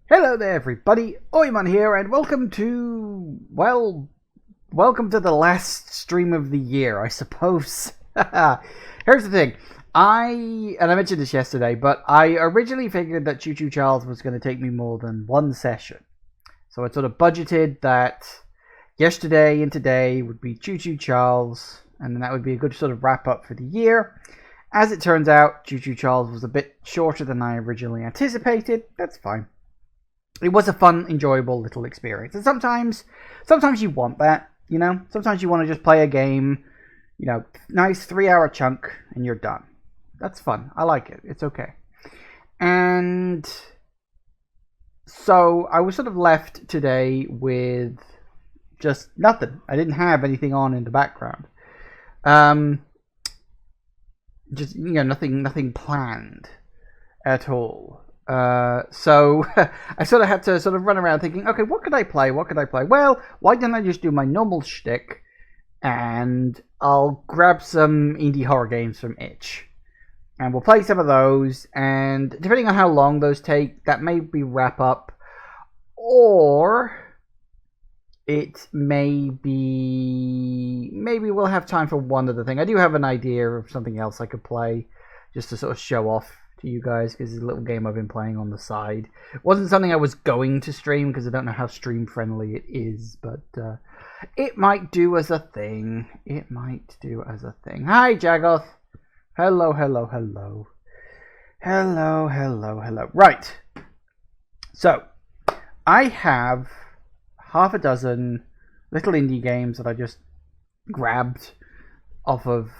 Hello there everybody, Oyman here and welcome to the last stream of the year, I suppose. Here's the thing, I mentioned this yesterday, but I originally figured that Choo Choo Charles was going to take me more than one session. So I sort of budgeted that yesterday and today would be Choo Choo Charles, and then that would be a good sort of wrap up for the year. As it turns out, Choo Choo Charles was a bit shorter than I originally anticipated. That's fine. It was a fun, enjoyable little experience. And sometimes you want that, you know? Sometimes you want to just play a game, you know, nice 3-hour chunk, and you're done. That's fun. I like it. It's okay. And so I was sort of left today with just nothing. I didn't have anything on in the background. Just, you know, nothing planned at all. So I sort of had to sort of run around thinking, okay, what could I play? Well, why didn't I just do my normal shtick and I'll grab some indie horror games from itch. And we'll play some of those, and depending on how long those take, that may be wrap up, or it may be, maybe we'll have time for one other thing. I do have an idea of something else I could play just to sort of show off to you guys, because it's a little game I've been playing on the side. It wasn't something I was going to stream because I don't know how stream friendly it is, but it might do as a thing. Hi, Jagoth. Hello. Right. So, I have half a dozen little indie games that I just grabbed off of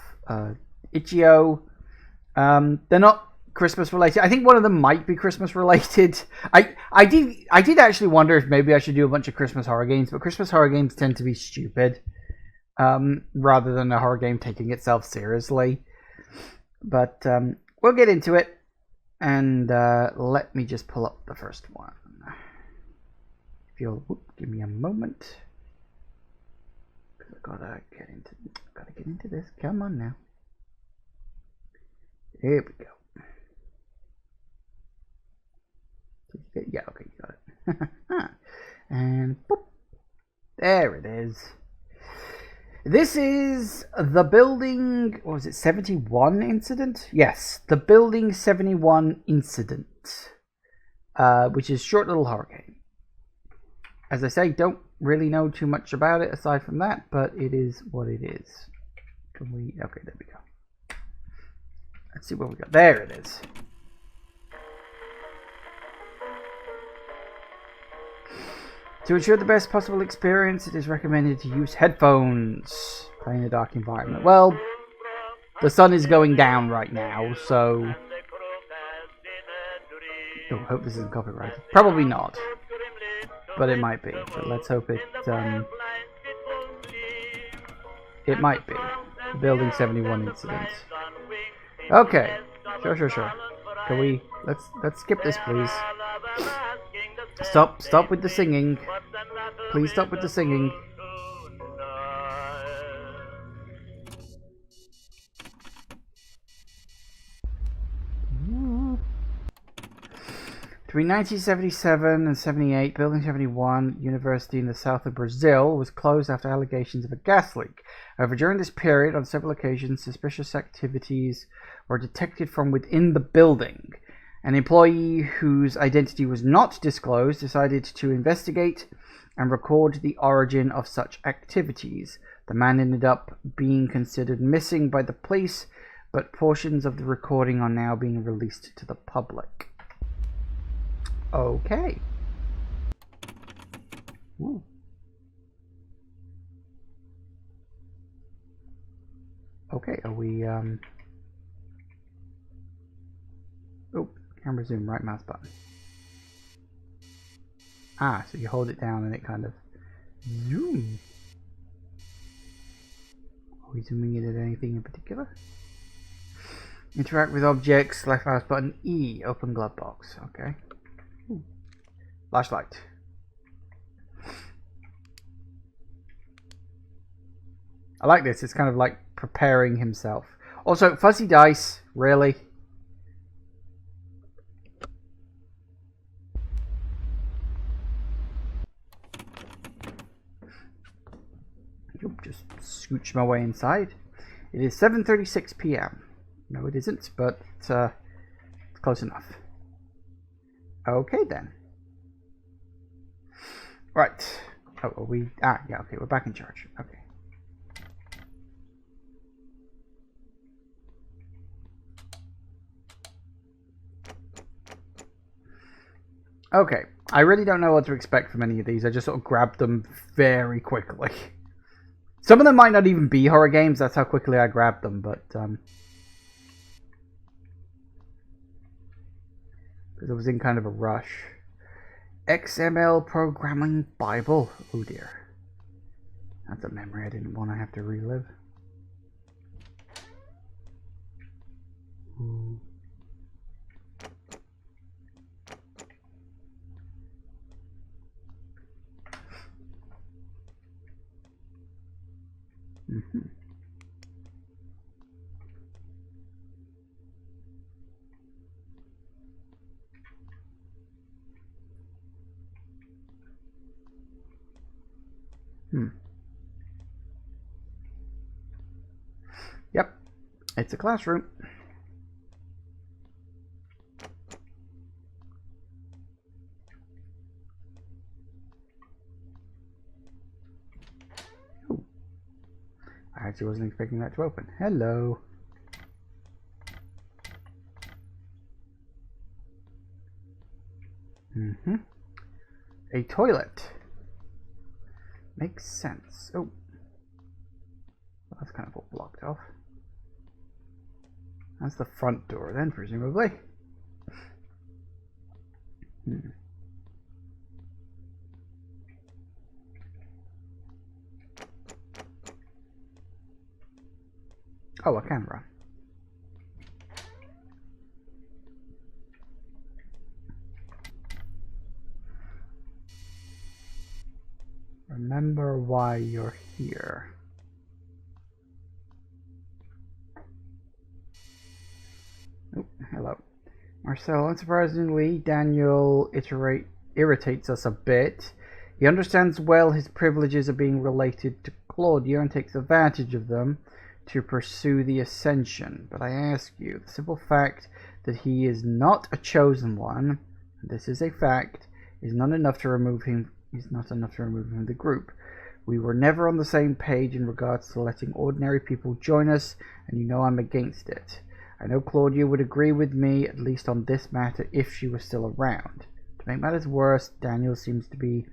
itch.io. They're not Christmas related. I think one of them might be Christmas related. I did actually wonder if maybe I should do a bunch of Christmas horror games, but Christmas horror games tend to be stupid, rather than a horror game taking itself seriously. But we'll get into it, and let me just pull up the first one. If you'll give me a moment, because I gotta get into this. Come on now. Here we go. Yeah, okay, you got it. And boop, there it is. This is the Building, what was it, 71 incident? Yes, the Building 71 incident, which is a short little horror game. As I say, don't really know too much about it aside from that, but it is what it is. Can we, okay, there we go. Let's see what we got. There it is. To ensure the best possible experience, it is recommended to use headphones. Play in a dark environment. Well, the sun is going down right now, so... Oh, I hope this isn't copyrighted. Probably not. But it might be. But let's hope it, it might be. Building 71 incident. Okay. Sure. Can we... Let's skip this, please. Stop with the singing. Please stop with the singing. Between 1977 and 78, Building 71 University in the south of Brazil was closed after allegations of a gas leak. However, during this period, on several occasions, suspicious activities were detected from within the building. An employee whose identity was not disclosed decided to investigate and record the origin of such activities. The man ended up being considered missing by the police, but portions of the recording are now being released to the public. Okay. Ooh. Okay, are we, Oh. Camera zoom, right mouse button. So you hold it down and it kind of zoom. Are we zooming in at anything in particular? Interact with objects, left mouse button, E, open glove box. Okay. Ooh. Flashlight. I like this, it's kind of like preparing himself. Also, fuzzy dice, really? Just scooch my way inside. It is 7:36 p.m. No, it isn't, but it's close enough. Okay, then. Right. Oh, are we... Ah, yeah, okay, we're back in charge. Okay. Okay, I really don't know what to expect from any of these. I just sort of grabbed them very quickly. Some of them might not even be horror games, that's how quickly I grabbed them, but... because I was in kind of a rush. XML Programming Bible. Oh dear. That's a memory I didn't want to have to relive. Ooh. Mm-hmm. Yep, it's a classroom. Ooh. I actually wasn't expecting that to open. Hello. Mm-hmm. A toilet. Makes sense. Oh. Well, that's kind of all blocked off. That's the front door then, presumably. Oh, a camera. Remember why you're here. Oh, hello. Marcel, unsurprisingly, Daniel irritates us a bit. He understands well his privileges are being related to Claudia and takes advantage of them to pursue the ascension. But I ask you, the simple fact that he is not a chosen one, and this is a fact, is not enough to remove him from the group. We were never on the same page in regards to letting ordinary people join us, and you know I'm against it. I know Claudia would agree with me, at least on this matter, if she was still around. To make matters worse, Daniel seems to be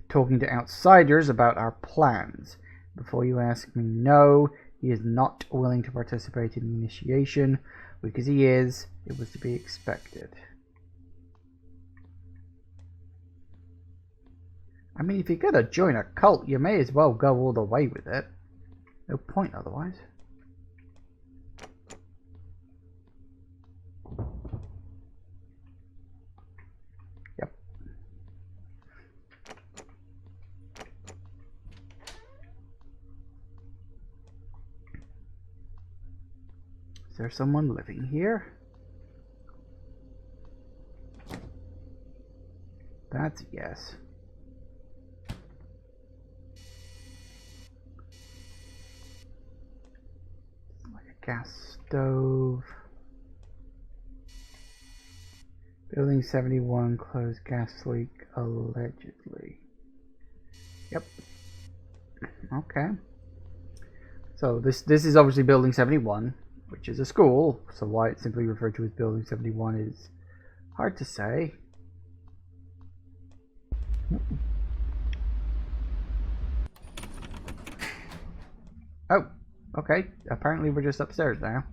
talking to outsiders about our plans. Before you ask me, no, he is not willing to participate in the initiation. Because he is, it was to be expected. I mean, if you're gonna join a cult, you may as well go all the way with it. No point otherwise. Yep. Is there someone living here? That's a yes. Gas stove. Building 71 closed gas leak allegedly. Yep. Okay. So this is obviously Building 71, which is a school. So why it's simply referred to as Building 71 is hard to say. Oh. Okay, apparently we're just upstairs now.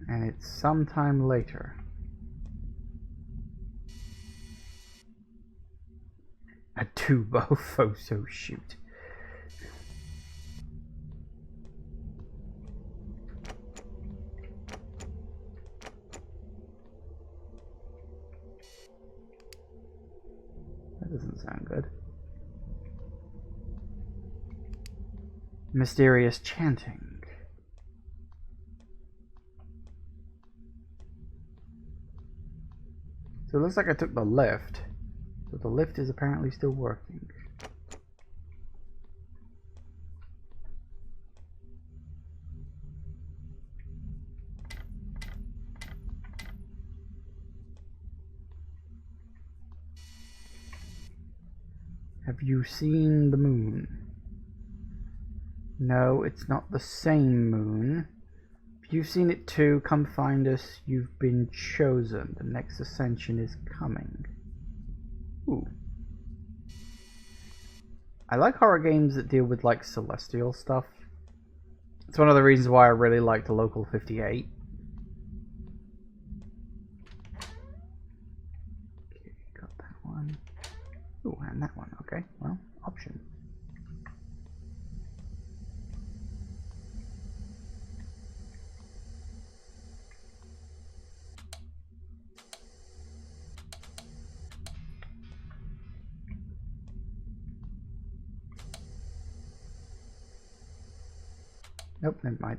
And it's sometime later. A tubo photo shoot. That doesn't sound good. Mysterious chanting. So it looks like I took the lift. So the lift is apparently still working. Have you seen the moon? No, it's not the same moon. If you've seen it too, come find us. You've been chosen. The next ascension is coming. Ooh. I like horror games that deal with like celestial stuff. It's one of the reasons why I really liked Local 58. Okay, got that one. Ooh, and that one. Okay, well, option. Nope, never mind.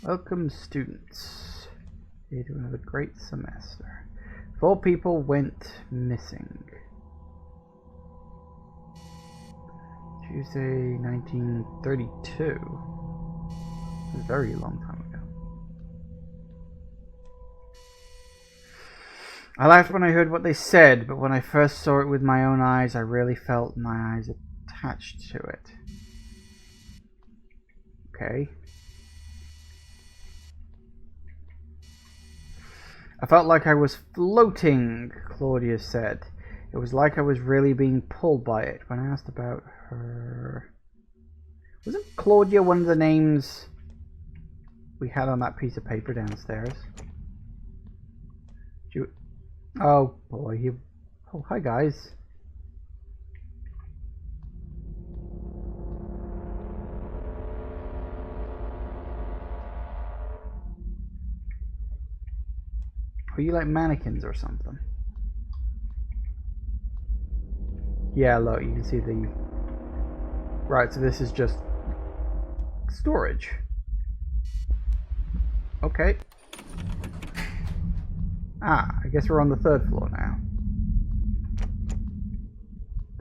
Welcome, students. You're to another great semester. 4 people went missing. Tuesday, 1932. A very long time ago. I laughed when I heard what they said, but when I first saw it with my own eyes, I really felt my eyes attached to it. Okay. I felt like I was floating, Claudia said. It was like I was really being pulled by it. When I asked about her... Wasn't Claudia one of the names we had on that piece of paper downstairs? Oh boy, oh, hi guys. Are you like mannequins or something? Yeah, look, you can see the... Right, so this is just storage. Okay. Ah, I guess we're on the 3rd floor now.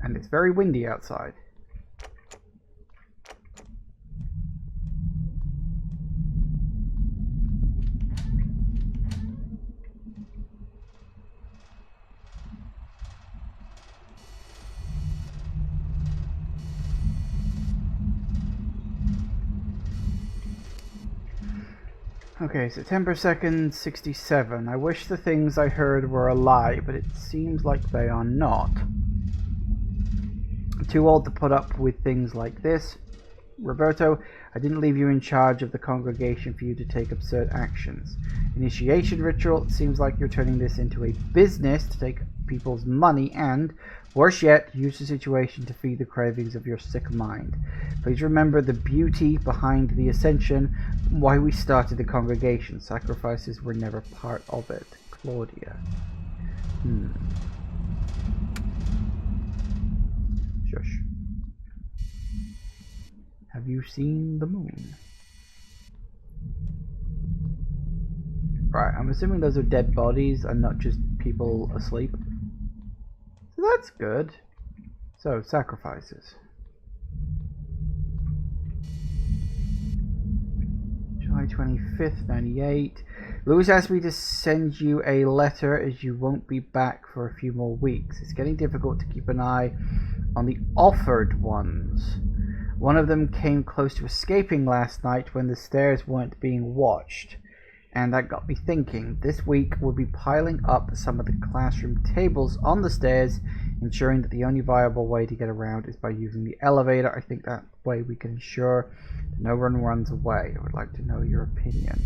And it's very windy outside. Okay, September 2nd, 67. I wish the things I heard were a lie, but it seems like they are not. I'm too old to put up with things like this. Roberto, I didn't leave you in charge of the congregation for you to take absurd actions. Initiation ritual, it seems like you're turning this into a business to take people's money and, worse yet, use the situation to feed the cravings of your sick mind. Please remember the beauty behind the ascension, why we started the congregation. Sacrifices were never part of it. Claudia. Shush. Have you seen the moon? Right, I'm assuming those are dead bodies and not just people asleep. So that's good. So, sacrifices. July 25th, 98. Lewis asked me to send you a letter as you won't be back for a few more weeks. It's getting difficult to keep an eye on the offered ones. One of them came close to escaping last night when the stairs weren't being watched. And that got me thinking. This week we'll be piling up some of the classroom tables on the stairs, ensuring that the only viable way to get around is by using the elevator. I think that way we can ensure that no one runs away. I would like to know your opinion.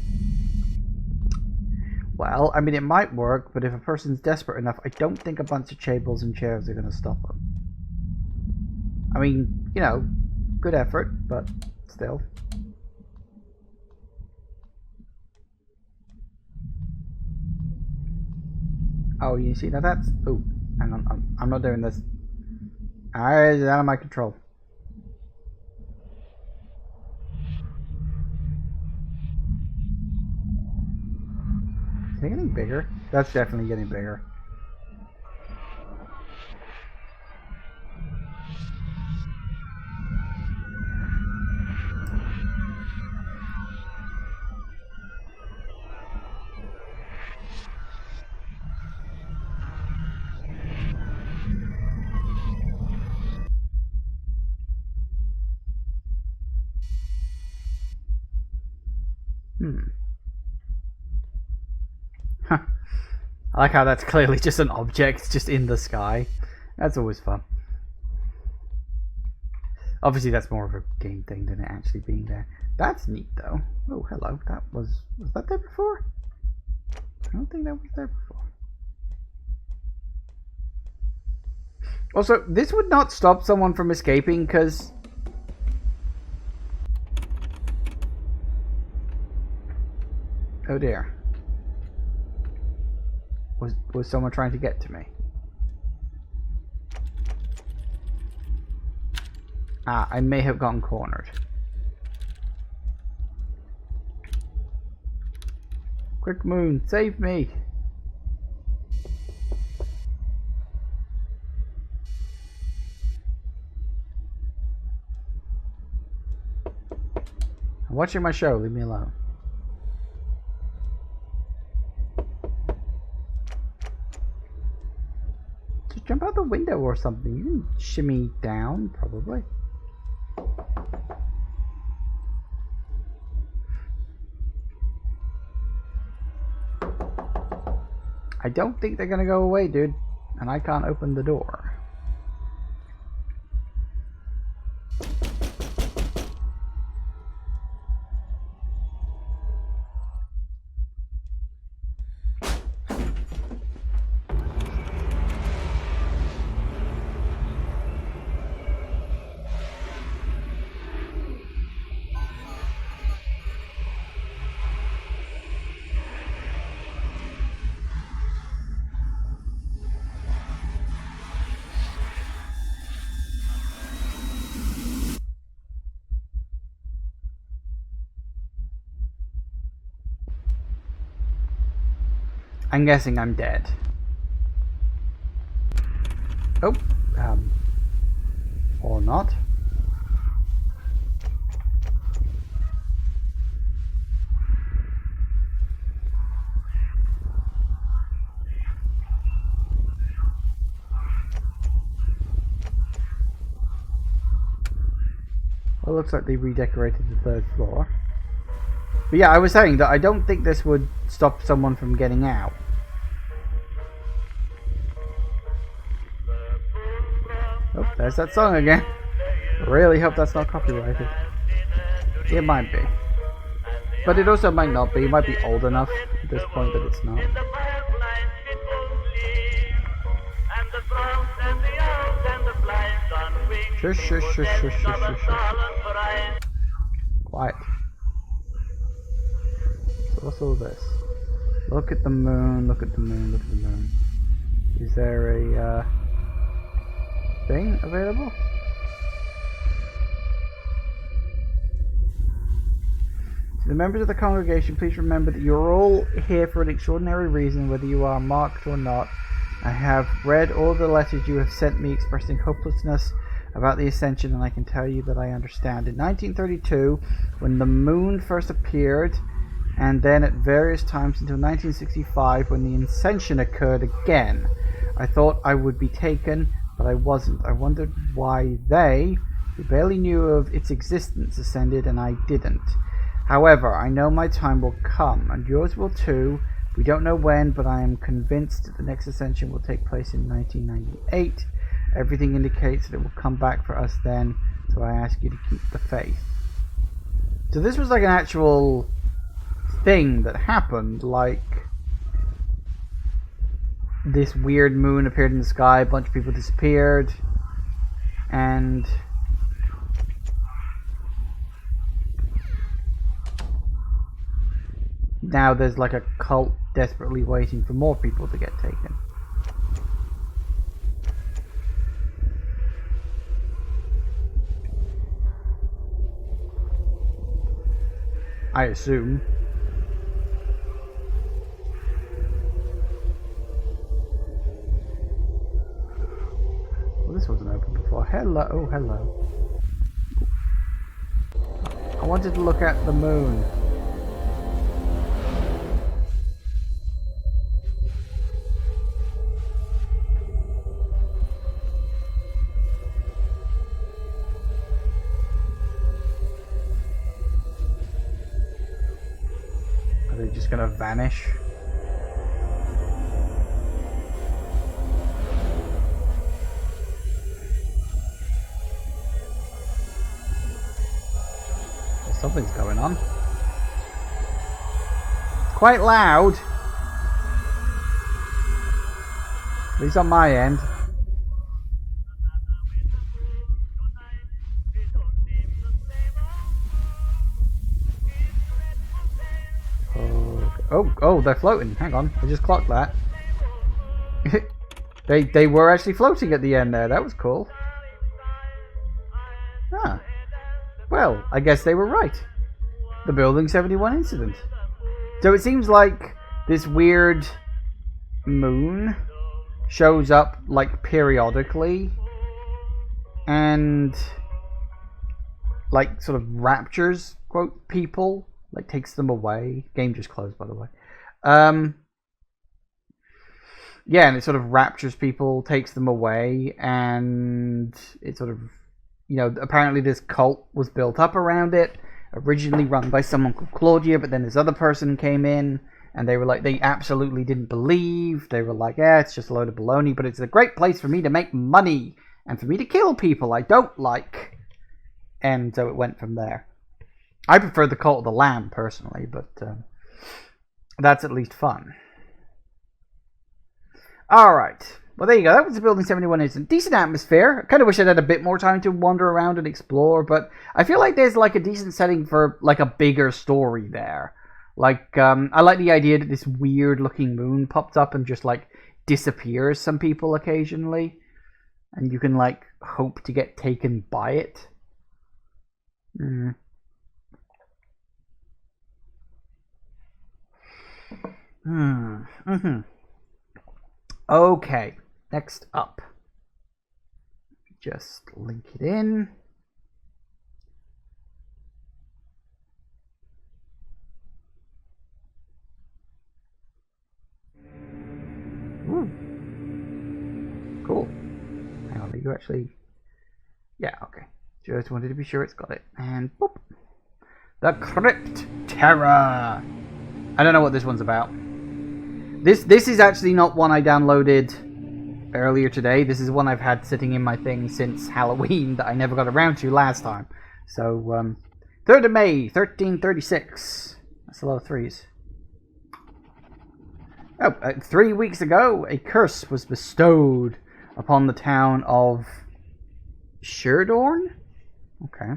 Well, I mean, it might work, but if a person's desperate enough, I don't think a bunch of tables and chairs are going to stop them. I mean, you know, good effort, but still. Oh, you see, now that's... Oh, hang on, I'm not doing this. It's out of my control. Is it getting bigger? That's definitely getting bigger. Huh. I like how that's clearly just an object just in the sky. That's always fun. Obviously that's more of a game thing than it actually being there. That's neat though. Oh, hello. Was that there before? I don't think that was there before. Also, this would not stop someone from escaping because... Oh dear. Was someone trying to get to me? Ah, I may have gotten cornered. Quick, Moon, save me! I'm watching my show, leave me alone. Just jump out the window or something. You can shimmy down, probably. I don't think they're gonna go away, dude. And I can't open the door. I'm guessing I'm dead. Oh, or not. Well, it looks like they redecorated the third floor. But yeah, I was saying that I don't think this would stop someone from getting out. Oh, there's that song again. Really hope that's not copyrighted. It might be. But it also might not be. It might be old enough at this point that it's not. Shush, shush, shush, shush, shush, shush, shush. Quiet. So what's all this? Look at the moon, look at the moon, look at the moon. Is there a thing available? To the members of the congregation, please remember that you're all here for an extraordinary reason, whether you are marked or not. I have read all the letters you have sent me expressing hopelessness about the Ascension, and I can tell you that I understand. In 1932, when the moon first appeared, and then at various times until 1965, when the Ascension occurred again, I thought I would be taken, but I wasn't. I wondered why they, who barely knew of its existence, ascended and I didn't. However, I know my time will come, and yours will too. We don't know when, but I am convinced that the next Ascension will take place in 1998. Everything indicates that it will come back for us then, so I ask you to keep the faith. So this was like an actual thing that happened, like this weird moon appeared in the sky, a bunch of people disappeared, and now there's like a cult desperately waiting for more people to get taken. I assume. wasn't open before. Hello. Oh, hello. I wanted to look at the moon. Are they just gonna vanish? Something's going on. It's quite loud. At least on my end. Oh, they're floating. Hang on, I just clocked that. They were actually floating at the end there. That was cool. Ah. Well, I guess they were right. The Building 71 incident. So it seems like this weird moon shows up like periodically and like sort of raptures, quote, people, like takes them away. Game just closed, by the way. Yeah, and it sort of raptures people, takes them away, and it sort of, you know, apparently this cult was built up around it, originally run by someone called Claudia, but then this other person came in, and they were like, they absolutely didn't believe. They were like, yeah, it's just a load of baloney, but it's a great place for me to make money, and for me to kill people I don't like. And so it went from there. I prefer the Cult of the Lamb, personally, but that's at least fun. Alright. Well, there you go. That was the Building 71 incident. Decent atmosphere. I kind of wish I'd had a bit more time to wander around and explore, but I feel like there's like a decent setting for like a bigger story there. Like, I like the idea that this weird looking moon popped up and just like disappears some people occasionally. And you can like hope to get taken by it. Okay, next up. Just link it in. Ooh. Cool. Hang on, are you actually... Yeah, okay. Just wanted to be sure it's got it. And boop. The Crypt Terror. I don't know what this one's about. This is actually not one I downloaded earlier today. This is one I've had sitting in my thing since Halloween that I never got around to last time. So, 3rd of May, 1336. That's a lot of threes. Oh, 3 weeks ago, a curse was bestowed upon the town of Sherdorn? Okay.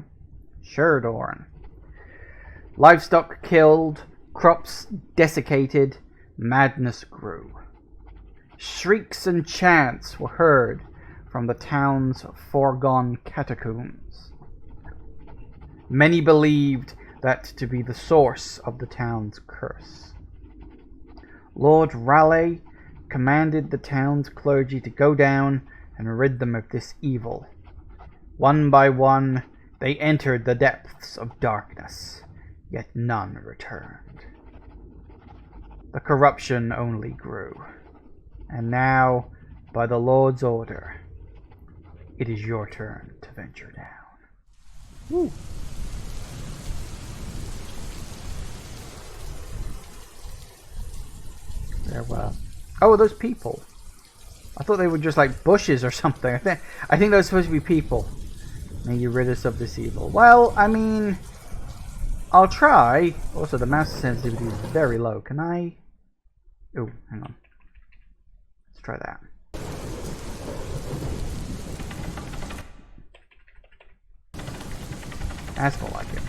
Sherdorn. Livestock killed, crops desiccated, madness grew. Shrieks and chants were heard from the town's foregone catacombs. Many believed that to be the source of the town's curse. Lord Raleigh commanded the town's clergy to go down and rid them of this evil. One by one, they entered the depths of darkness, yet none returned. The corruption only grew, and now, by the Lord's order, it is your turn to venture down. Woo. Farewell. Oh, are those people? I thought they were just like bushes or something. I think those supposed to be people. May you rid us of this evil. Well, I mean, I'll try. Also, the mouse sensitivity is very low. Can I? Oh, hang on. Let's try that. That's more like it.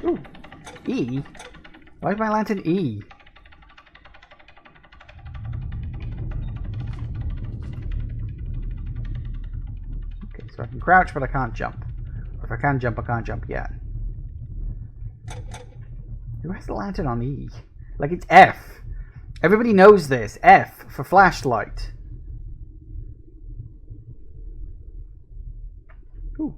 Ooh, E? Why is my lantern E? Okay, so I can crouch, but I can't jump. Or if I can jump, I can't jump yet. Who has the lantern on E? Like, it's F. Everybody knows this. F for flashlight. Ooh.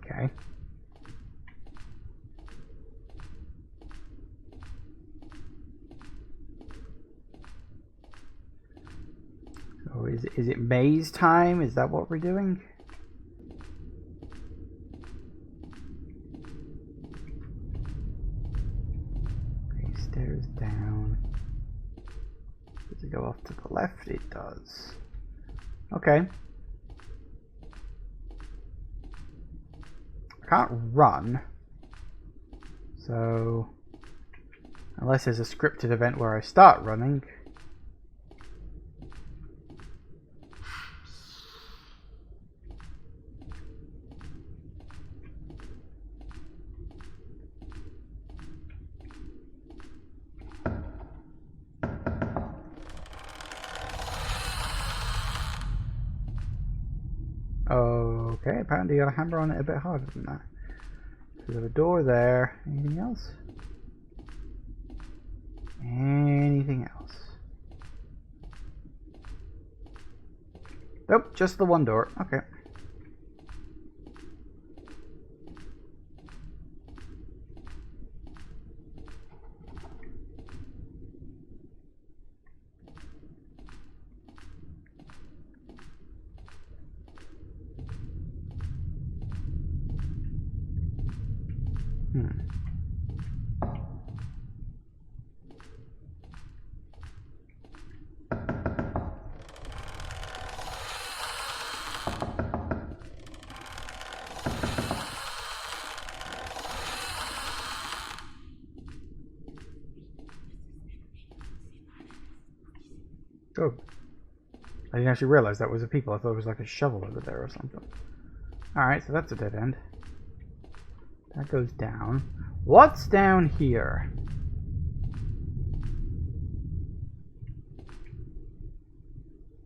Okay. So is it maze time? Is that what we're doing? Okay, stairs down. Does it go off to the left? It does. Okay. I can't run. So, unless there's a scripted event where I start running. Okay, apparently you gotta hammer on it a bit harder than that. There's a door there. Anything else? Anything else? Nope, just the one door. Okay. Oh. I didn't actually realize that was a people. I thought it was like a shovel over there or something. Alright, so that's a dead end. That goes down. What's down here?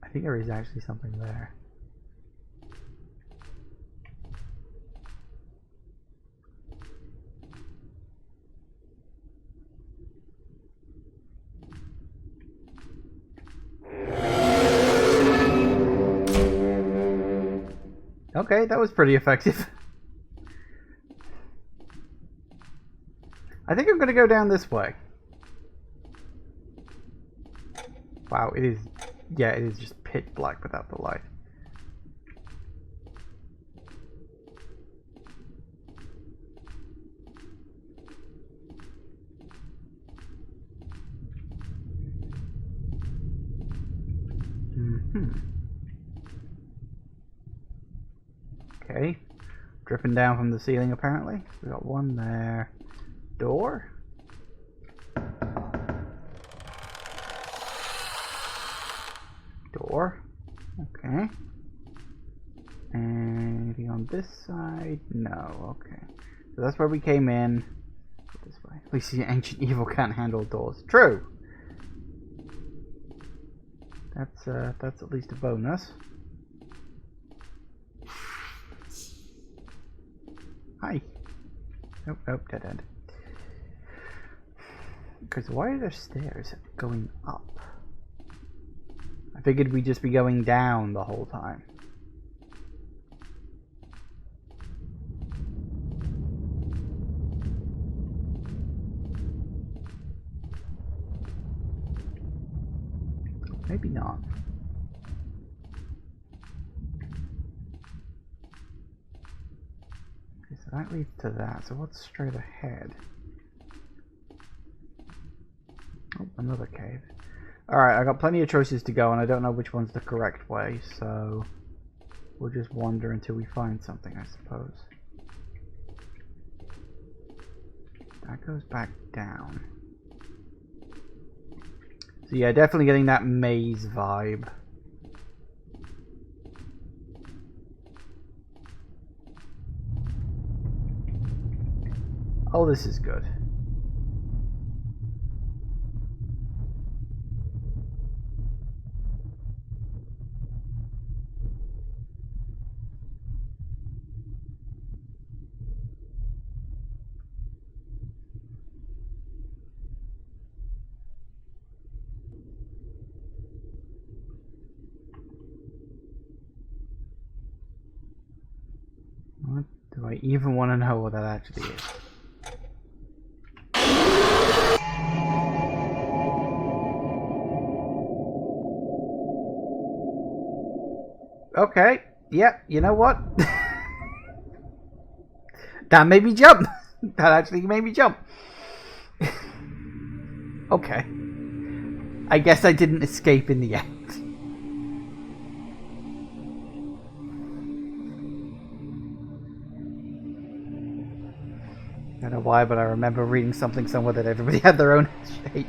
I think there is actually something there. Okay, that was pretty effective. I think I'm gonna go down this way. Wow, it is... yeah, it is just pitch black without the light. Okay. Dripping down from the ceiling, apparently. We got one there. Door. Door. Okay. Anything on this side? No. Okay. So that's where we came in. This way. At least the ancient evil can't handle doors. True. That's at least a bonus. Hi. Nope, nope, dead end. Because why are there stairs going up? I figured we'd just be going down the whole time. Maybe not. Okay, so that leads to that. So what's straight ahead? Oh, another cave. Alright, I got plenty of choices to go and I don't know which one's the correct way, so we'll just wander until we find something, I suppose. That goes back down. So yeah, definitely getting that maze vibe. Oh, this is good. even want to know what that actually is. Okay, yeah, you know what? That made me jump. That actually made me jump. Okay. I guess I didn't escape in the end. I don't know why, but I remember reading something somewhere that everybody had their own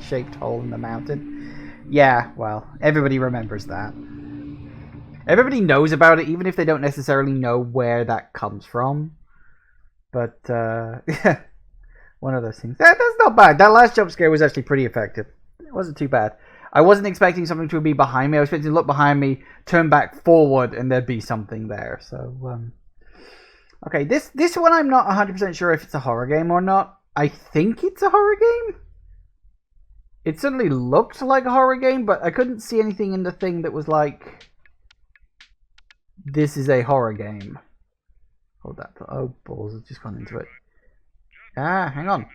shaped hole in the mountain. Yeah, well, everybody remembers that. Everybody knows about it, even if they don't necessarily know where that comes from. But, yeah, one of those things. That's not bad. That last jump scare was actually pretty effective. It wasn't too bad. I wasn't expecting something to be behind me. I was expecting to look behind me, turn back forward, and there'd be something there. So, okay, this one I'm not 100% sure if it's a horror game or not. I think it's a horror game. It certainly looked like a horror game, but I couldn't see anything in the thing that was like, this is a horror game. Hold that. Oh, balls have just gone into it. Ah, hang on.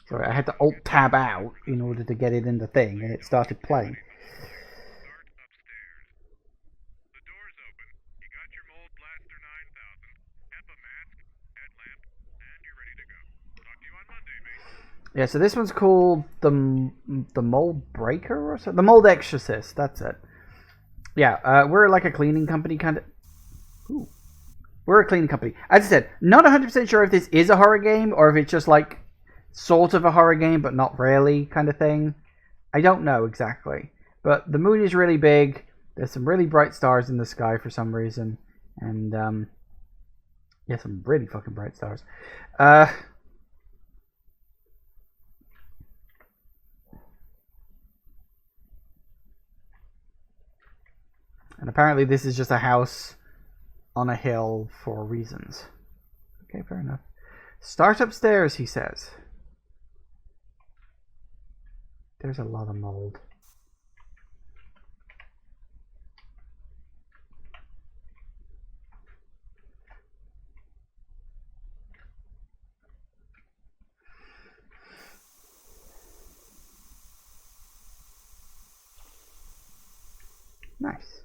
Sorry, I had to Alt-Tab out in order to get it in the thing, and it started playing. Yeah, so this one's called the Mold Breaker or something? The Mold Exorcist, that's it. Yeah, we're like a cleaning company kind of... Ooh. We're a cleaning company. As I said, not 100% sure if this is a horror game or if it's just like sort of a horror game but not really kind of thing. I don't know exactly. But the moon is really big. There's some really bright stars in the sky for some reason. And, yeah, some really fucking bright stars. And apparently this is just a house on a hill for reasons. Okay, fair enough. Start upstairs, he says. There's a lot of mold. Nice.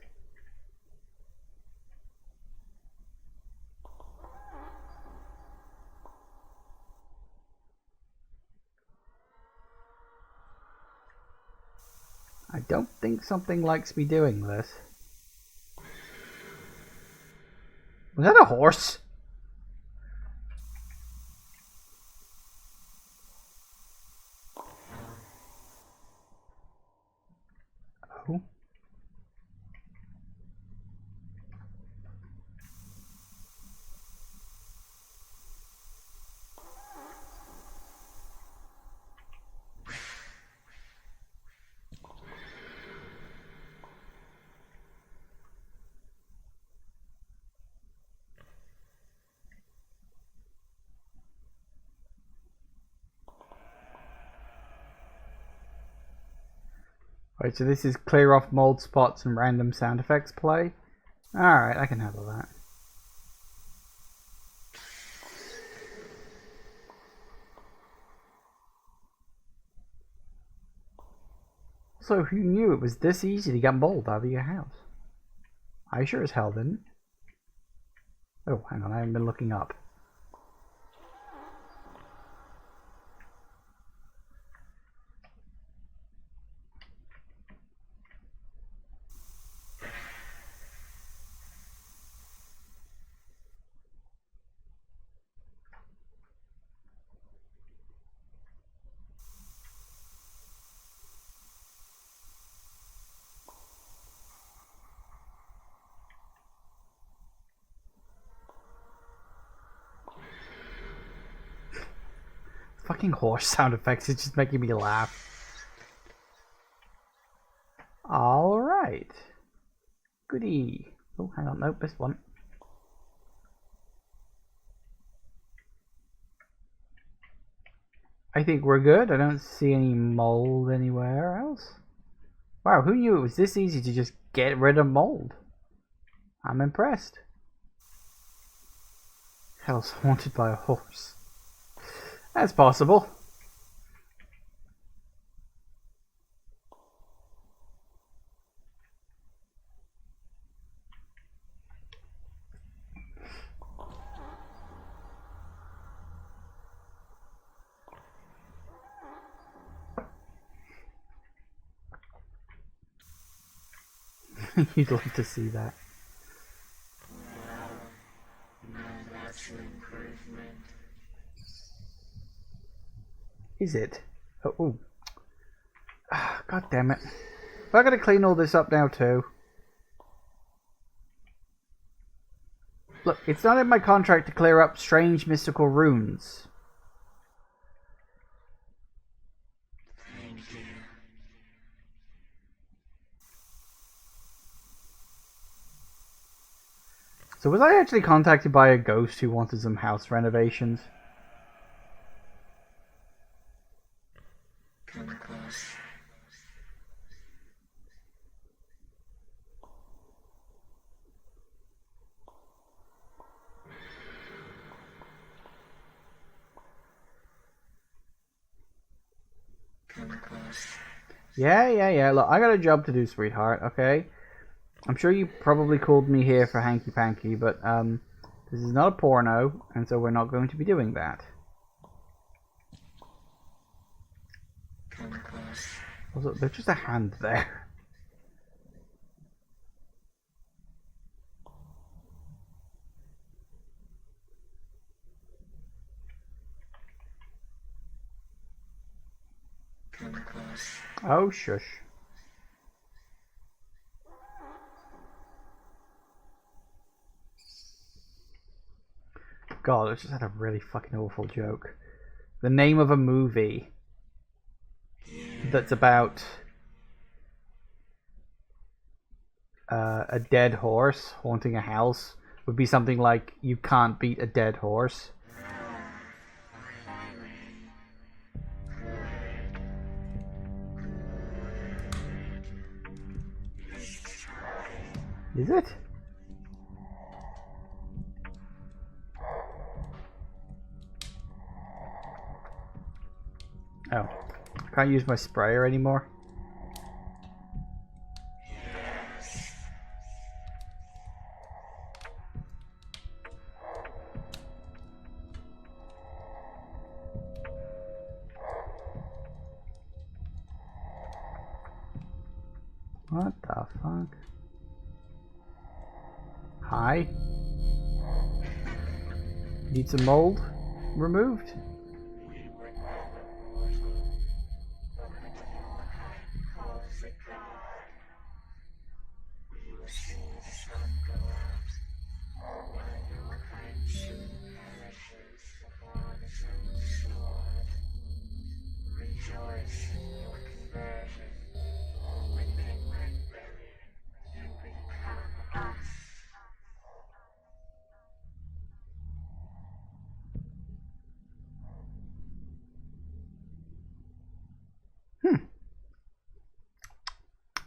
I don't think something likes me doing this. Was that a horse? Oh. Right, so this is clear off mold spots and random sound effects play. Alright, I can handle that. So who knew it was this easy to get mold out of your house? I sure as hell didn't. Oh, hang on, I haven't been looking up. Fucking horse sound effects, it's just making me laugh. Alright. Goody. Oh, hang on, nope, this one. I think we're good. I don't see any mold anywhere else. Wow, who knew it was this easy to just get rid of mold? I'm impressed. Hell's haunted by a horse. That's possible. You'd like to see that. Is it? Oh. God damn it. If I gotta clean all this up now too. Look, it's not in my contract to clear up strange mystical runes. So was I actually contacted by a ghost who wanted some house renovations? Yeah. Look, I got a job to do, sweetheart, okay? I'm sure you probably called me here for hanky-panky, but, this is not a porno, and so we're not going to be doing that. Also, there's just a hand there. Oh, shush. God, I just had a really fucking awful joke. The name of a movie that's about a dead horse haunting a house would be something like You Can't Beat a Dead Horse. Is it? Oh. Can't use my sprayer anymore. What the fuck? Hi. Need some mold removed?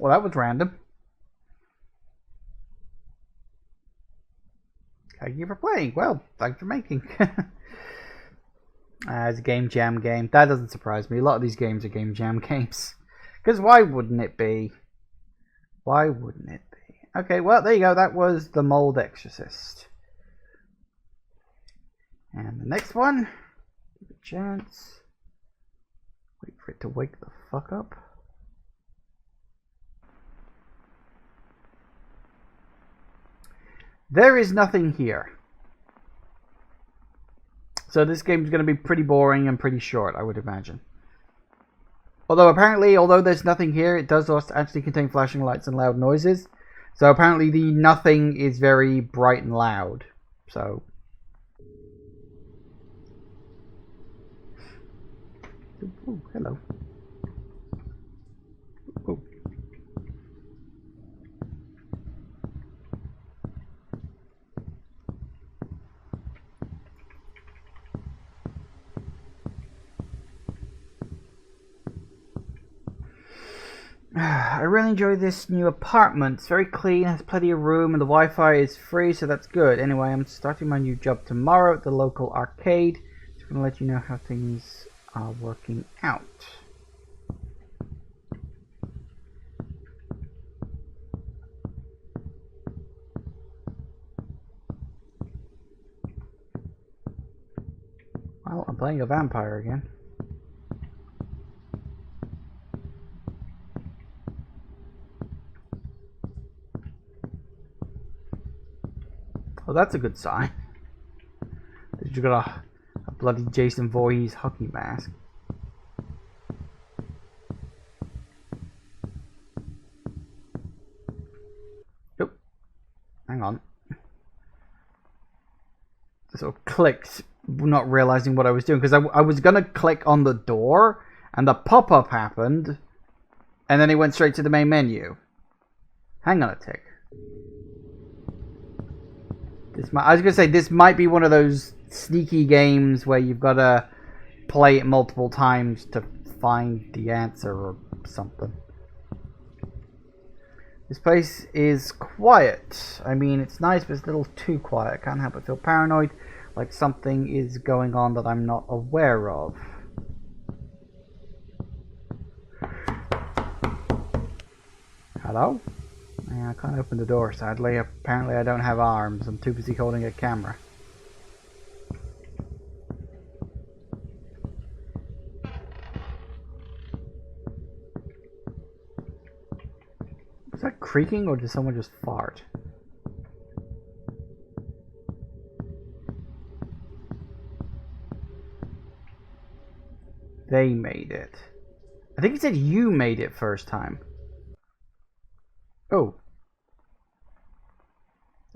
Well, that was random. Thank you for playing. Well, thanks for making. It's a game jam game. That doesn't surprise me. A lot of these games are game jam games. Because why wouldn't it be? Why wouldn't it be? Okay, well, there you go. That was the Mold Exorcist. And the next one, give it a chance. Wait for it to wake the fuck up. There is nothing here. So this game is going to be pretty boring and pretty short, I would imagine. Although apparently, although there's nothing here, it does actually contain flashing lights and loud noises. So apparently the nothing is very bright and loud. So... Ooh, hello. Ooh. I really enjoy this new apartment. It's very clean, has plenty of room, and the Wi-Fi is free, so that's good. Anyway, I'm starting my new job tomorrow at the local arcade. Just want to let you know how things are working out. Well, I'm playing a vampire again. Well, that's a good sign. That you got a bloody Jason Voorhees hockey mask. Nope. Hang on. I sort of clicked, not realizing what I was doing, because I was gonna click on the door, and the pop-up happened, and then it went straight to the main menu. Hang on a tick. I was going to say, this might be one of those sneaky games where you've got to play it multiple times to find the answer or something. This place is quiet. I mean, it's nice, but it's a little too quiet. I can't help but feel paranoid, like something is going on that I'm not aware of. Hello? Yeah, I can't open the door, sadly. Apparently I don't have arms. I'm too busy holding a camera. Is that creaking, or did someone just fart? They made it. I think it said you made it first time. Oh.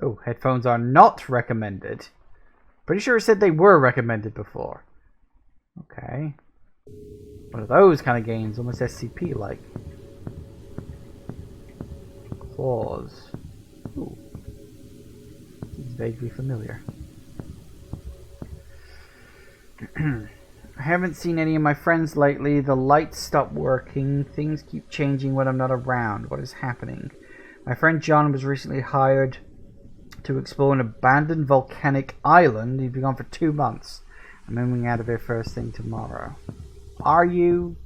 Oh, headphones are not recommended. Pretty sure it said they were recommended before. Okay. One of those kind of games, almost SCP-like. Claws. Ooh. Seems vaguely familiar. I haven't seen any of my friends lately. The lights stopped working. Things keep changing when I'm not around. What is happening? My friend John was recently hired to explore an abandoned volcanic island. He's been gone for 2 months. I'm moving out of here first thing tomorrow. Are you?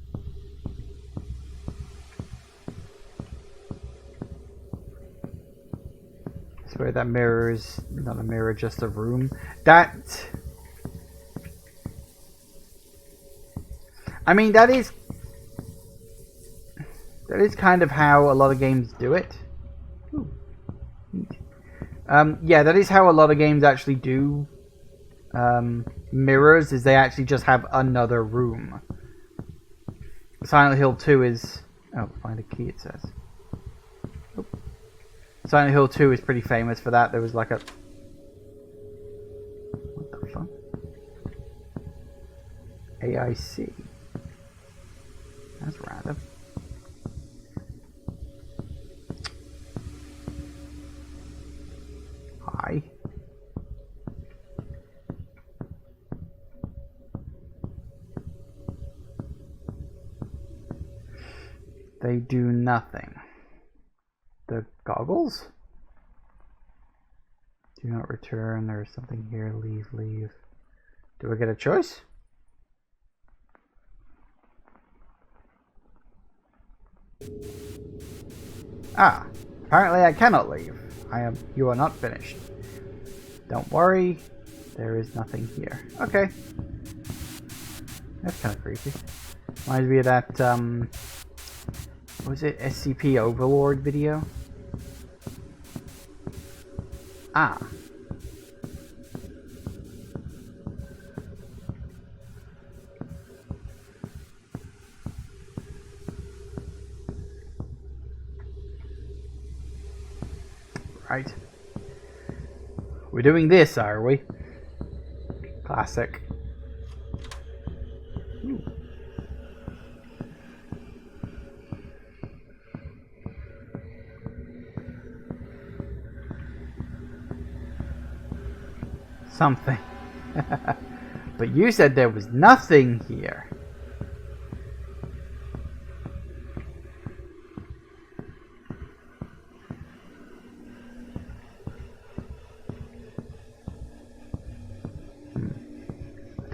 I swear that mirror is not a mirror, just a room. I mean, that is kind of how a lot of games do it. Ooh. Yeah, that is how a lot of games actually do mirrors, is they actually just have another room. Silent Hill 2 is... Oh, find a key, it says. Oh. Silent Hill 2 is pretty famous for that. There was like a... What the fuck? AIC. That's random. Hi. They do nothing. The goggles? Do not return. There's something here. Leave, leave. Do I get a choice? Ah, apparently I cannot leave. You are not finished. Don't worry, there is nothing here. Okay. That's kind of creepy. Reminds me of that, what was it, SCP Overlord video? Ah. Right. We're doing this, are we? Classic. Ooh. Something. But you said there was nothing here.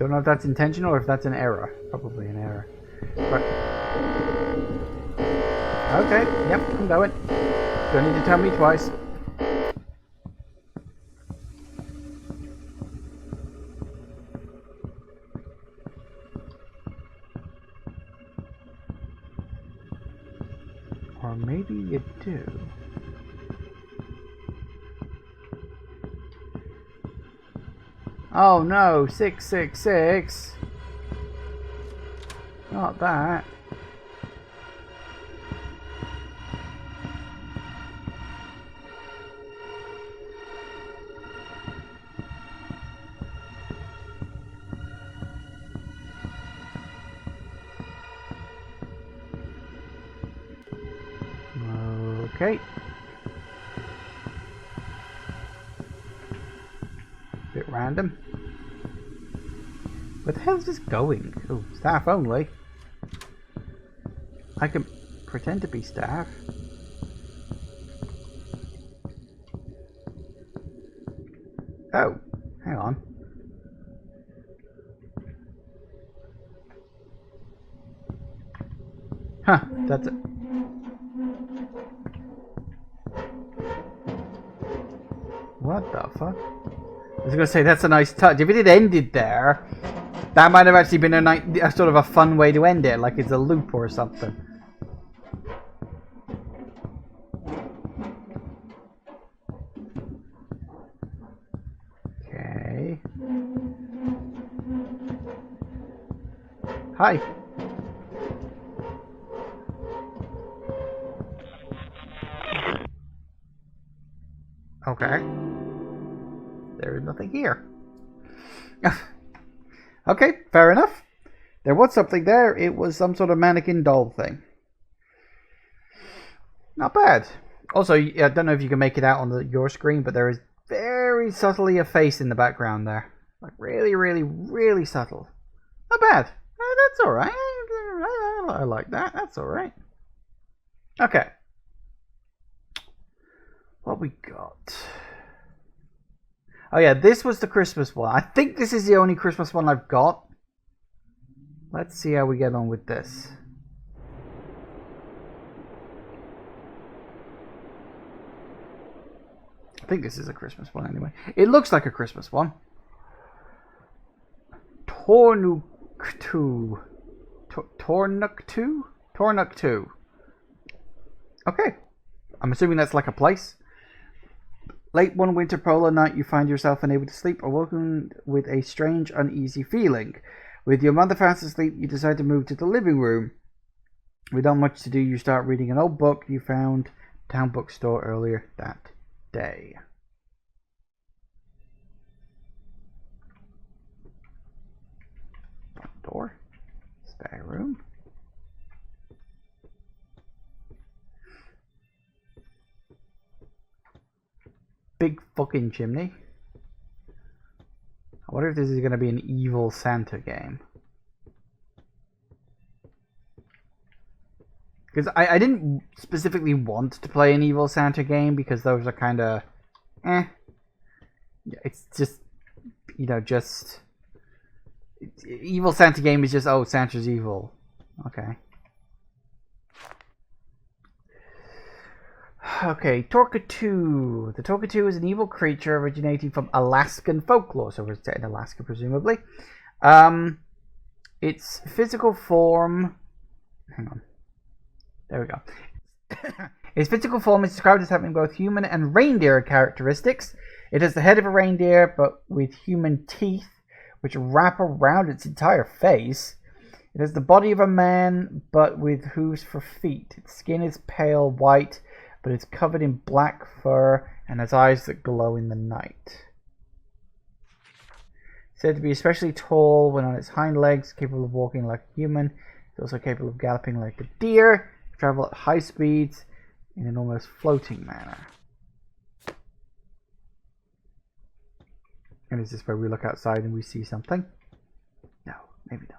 Don't know if that's intentional or if that's an error. Probably an error. But... okay, yep, I'm going. Don't need to tell me twice. Or maybe you do. Oh no, 666. Not that. Okay. Bit random. Where the hell is this going? Oh, staff only. I can pretend to be staff. Oh, hang on. Huh, that's it. What the fuck? I was gonna say that's a nice touch. If it had ended there, that might have actually been a sort of a fun way to end it, like it's a loop or something. Okay. Hi. Okay. There is nothing here. Okay, fair enough. There was something there. It was some sort of mannequin doll thing. Not bad. Also, I don't know if you can make it out on your screen, but there is very subtly a face in the background there. Like really, really, really subtle. Not bad. That's alright. I like that. That's alright. Okay. What we got? Oh yeah, this was the Christmas one. I think this is the only Christmas one I've got. Let's see how we get on with this. I think this is a Christmas one anyway. It looks like a Christmas one. Tornuktu. Tornuktu? Tornuktu. Okay. I'm assuming that's like a place. Late one winter polar night, you find yourself unable to sleep, awoken with a strange, uneasy feeling. With your mother fast asleep, you decide to move to the living room. Without much to do, you start reading an old book you found at the town bookstore earlier that day. Front door. Spare room. Big fucking chimney. I wonder if this is going to be an evil Santa game. Because I didn't specifically want to play an evil Santa game because those are kind of it's just, you know, just evil Santa game is just, oh, Santa's evil. Okay. Okay, Tornuktu. The Tornuktu is an evil creature originating from Alaskan folklore, so we're set in Alaska, presumably. Its physical form... Hang on. There we go. Its physical form is described as having both human and reindeer characteristics. It has the head of a reindeer, but with human teeth, which wrap around its entire face. It has the body of a man, but with hooves for feet. Its skin is pale white, but it's covered in black fur and has eyes that glow in the night. Said to be especially tall when on its hind legs, capable of walking like a human. It's also capable of galloping like a deer, travel at high speeds in an almost floating manner. And is this where we look outside and we see something? No, maybe not.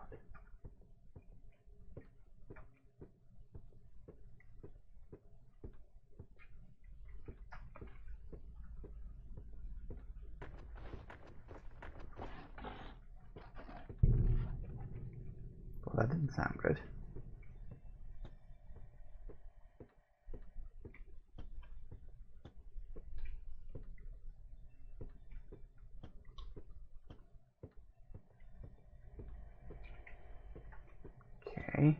that didn't sound good. Okay.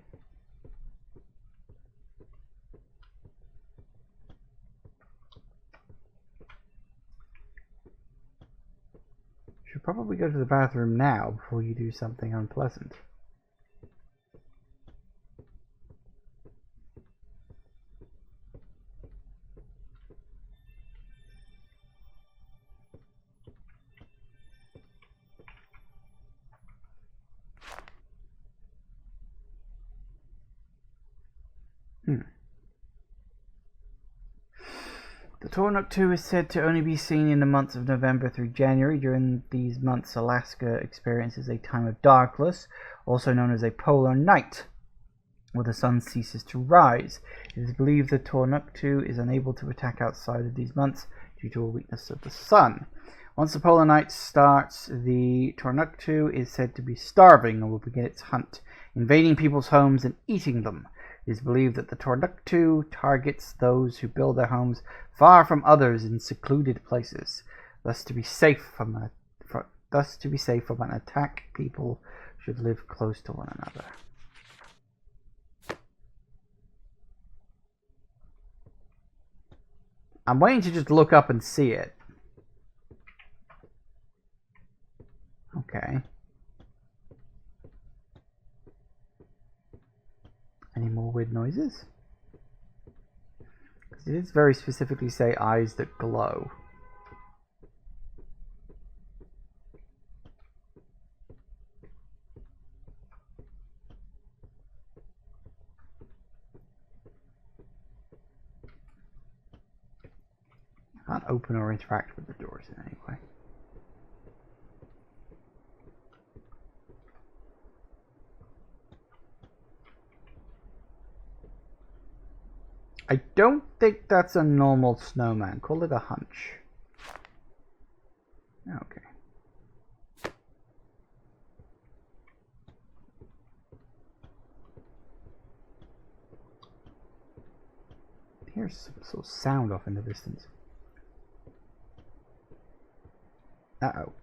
Should probably go to the bathroom now before you do something unpleasant. The Tornuktu is said to only be seen in the months of November through January. During these months, Alaska experiences a time of darkness, also known as a polar night, where the sun ceases to rise. It is believed the Tornuktu is unable to attack outside of these months due to a weakness of the sun. Once the polar night starts, the Tornuktu is said to be starving and will begin its hunt, invading people's homes and eating them. It is believed that the Tornuktu targets those who build their homes far from others in secluded places. Thus, to be safe from an attack, people should live close to one another. I'm waiting to just look up and see it. Okay. Any more weird noises? It did very specifically say eyes that glow. I can't open or interact with the doors in any way. I don't think that's a normal snowman. Call it a hunch. Okay. Here's some sort of sound off in the distance. Uh-oh.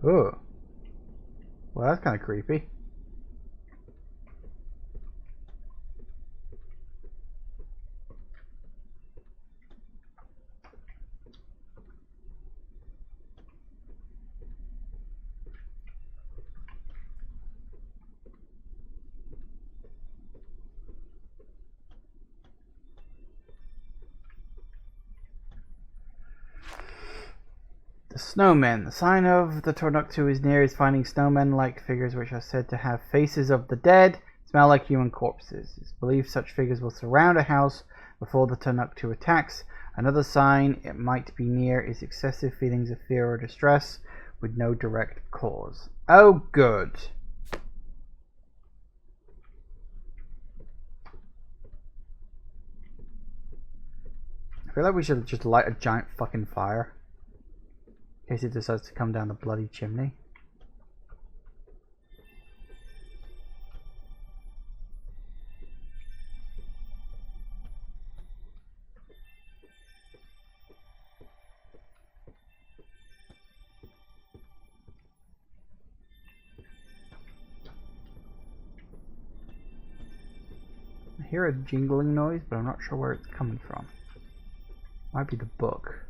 Oh. Well, that's kind of creepy. The snowmen. The sign of the Tornuktu is near is finding snowmen-like figures which are said to have faces of the dead, smell like human corpses. It's believed such figures will surround a house before the Tornuktu attacks. Another sign it might be near is excessive feelings of fear or distress with no direct cause. Oh, good. I feel like we should just light a giant fucking fire. In case it decides to come down the bloody chimney. I hear a jingling noise, but I'm not sure where it's coming from. Might be the book.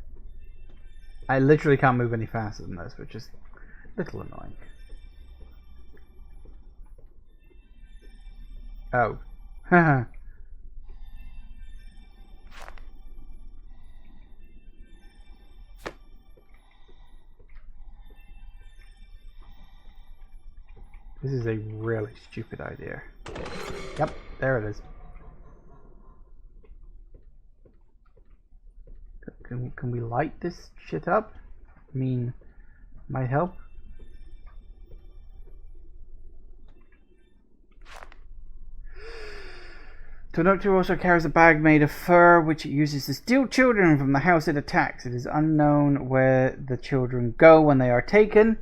I literally can't move any faster than this, which is a little annoying. Oh. Haha. This is a really stupid idea. Yep, there it is. Can we light this shit up? I mean, might help. Tornuktu also carries a bag made of fur, which it uses to steal children from the house it attacks. It is unknown where the children go when they are taken.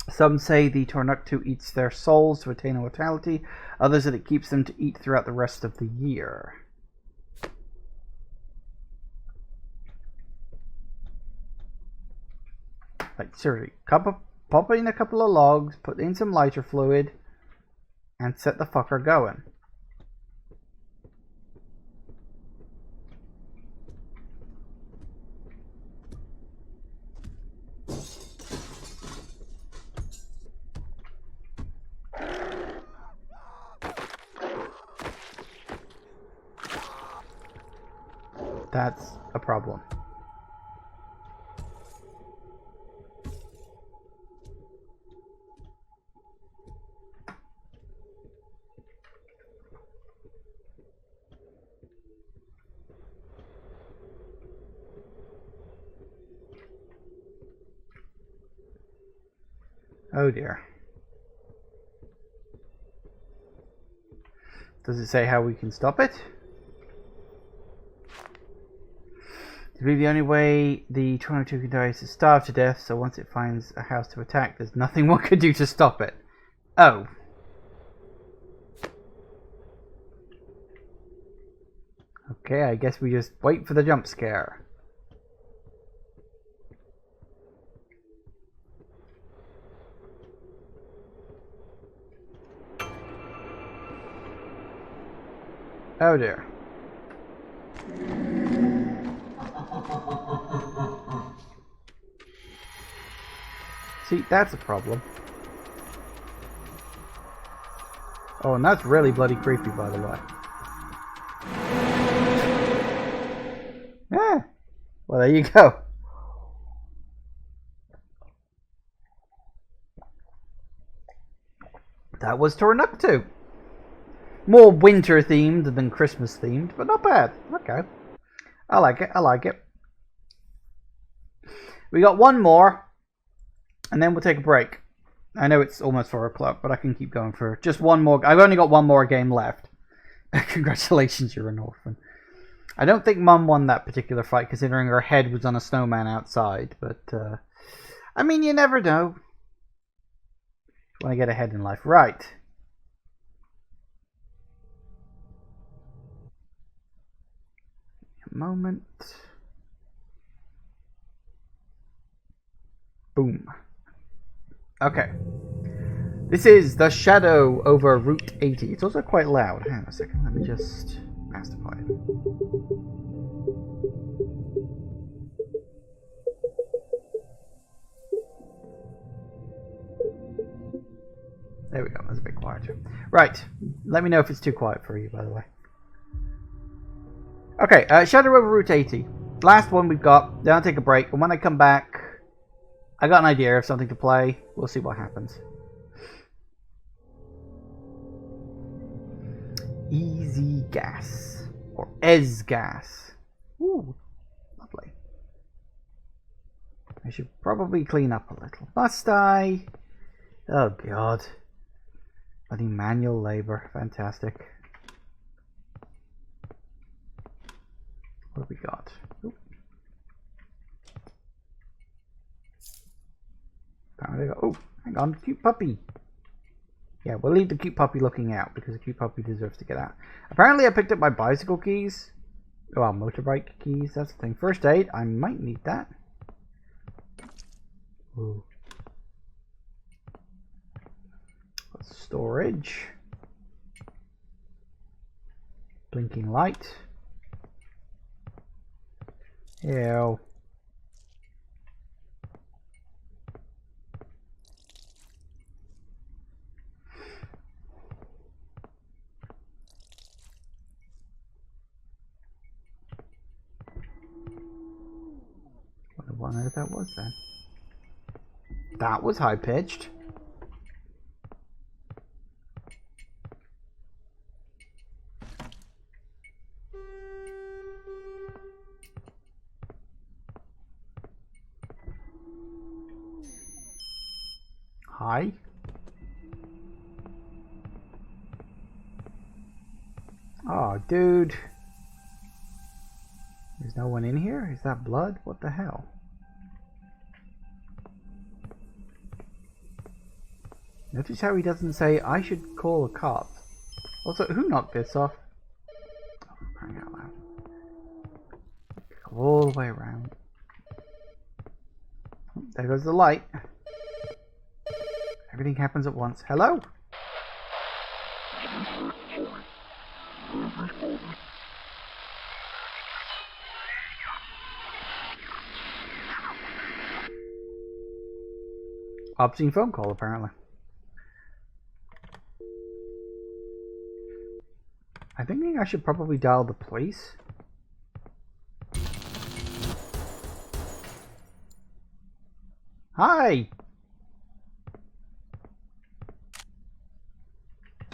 Some say the Tornuktu eats their souls to attain immortality. Others that it keeps them to eat throughout the rest of the year. Like, seriously, pop in a couple of logs, put in some lighter fluid, and set the fucker going. That's a problem. Oh dear. Does it say how we can stop it? To be the only way the Tornuktu can die is to starve to death, so once it finds a house to attack, there's nothing one can do to stop it. Oh. Okay, I guess we just wait for the jump scare. Oh dear. See, that's a problem. Oh, and that's really bloody creepy, by the way. Yeah. Well, there you go. That was Tornuktu. More winter themed than Christmas themed, but not bad. Okay. I like it. I like it. We got one more, and then we'll take a break. I know it's almost 4 o'clock, but I can keep going for just one more. I've only got one more game left. Congratulations, you're an orphan. I don't think Mum won that particular fight, considering her head was on a snowman outside. But, I mean, you never know. When I get ahead in life. Right. A moment. Boom. Okay. This is The Shadow over Route 80. It's also quite loud. Hang on a second. Let me just pacify it. There we go. That's a bit quieter. Right. Let me know if it's too quiet for you, by the way. Okay. Shadow over Route 80. Last one we've got. Then I'll take a break. And when I come back, I got an idea of something to play. We'll see what happens. Easy gas. Or Ez gas. Ooh. Lovely. I should probably clean up a little. Must I? Oh god. Bloody manual labor. Fantastic. What have we got? Ooh. Oh, hang on. Cute puppy. Yeah, we'll leave the cute puppy looking out because the cute puppy deserves to get out. Apparently I picked up my bicycle keys. Well, motorbike keys. That's the thing. First aid. I might need that. Ooh. Storage. Blinking light. Ew. What on earth that was then? That was high pitched. Hi. Oh, dude. There's no one in here? Is that blood? What the hell? Notice how he doesn't say, I should call a cop. Also, who knocked this off? Oh, crying out loud. Go all the way around. Oh, there goes the light. Everything happens at once. Hello? Obscene phone call, apparently. I think I should probably dial the police. Hi!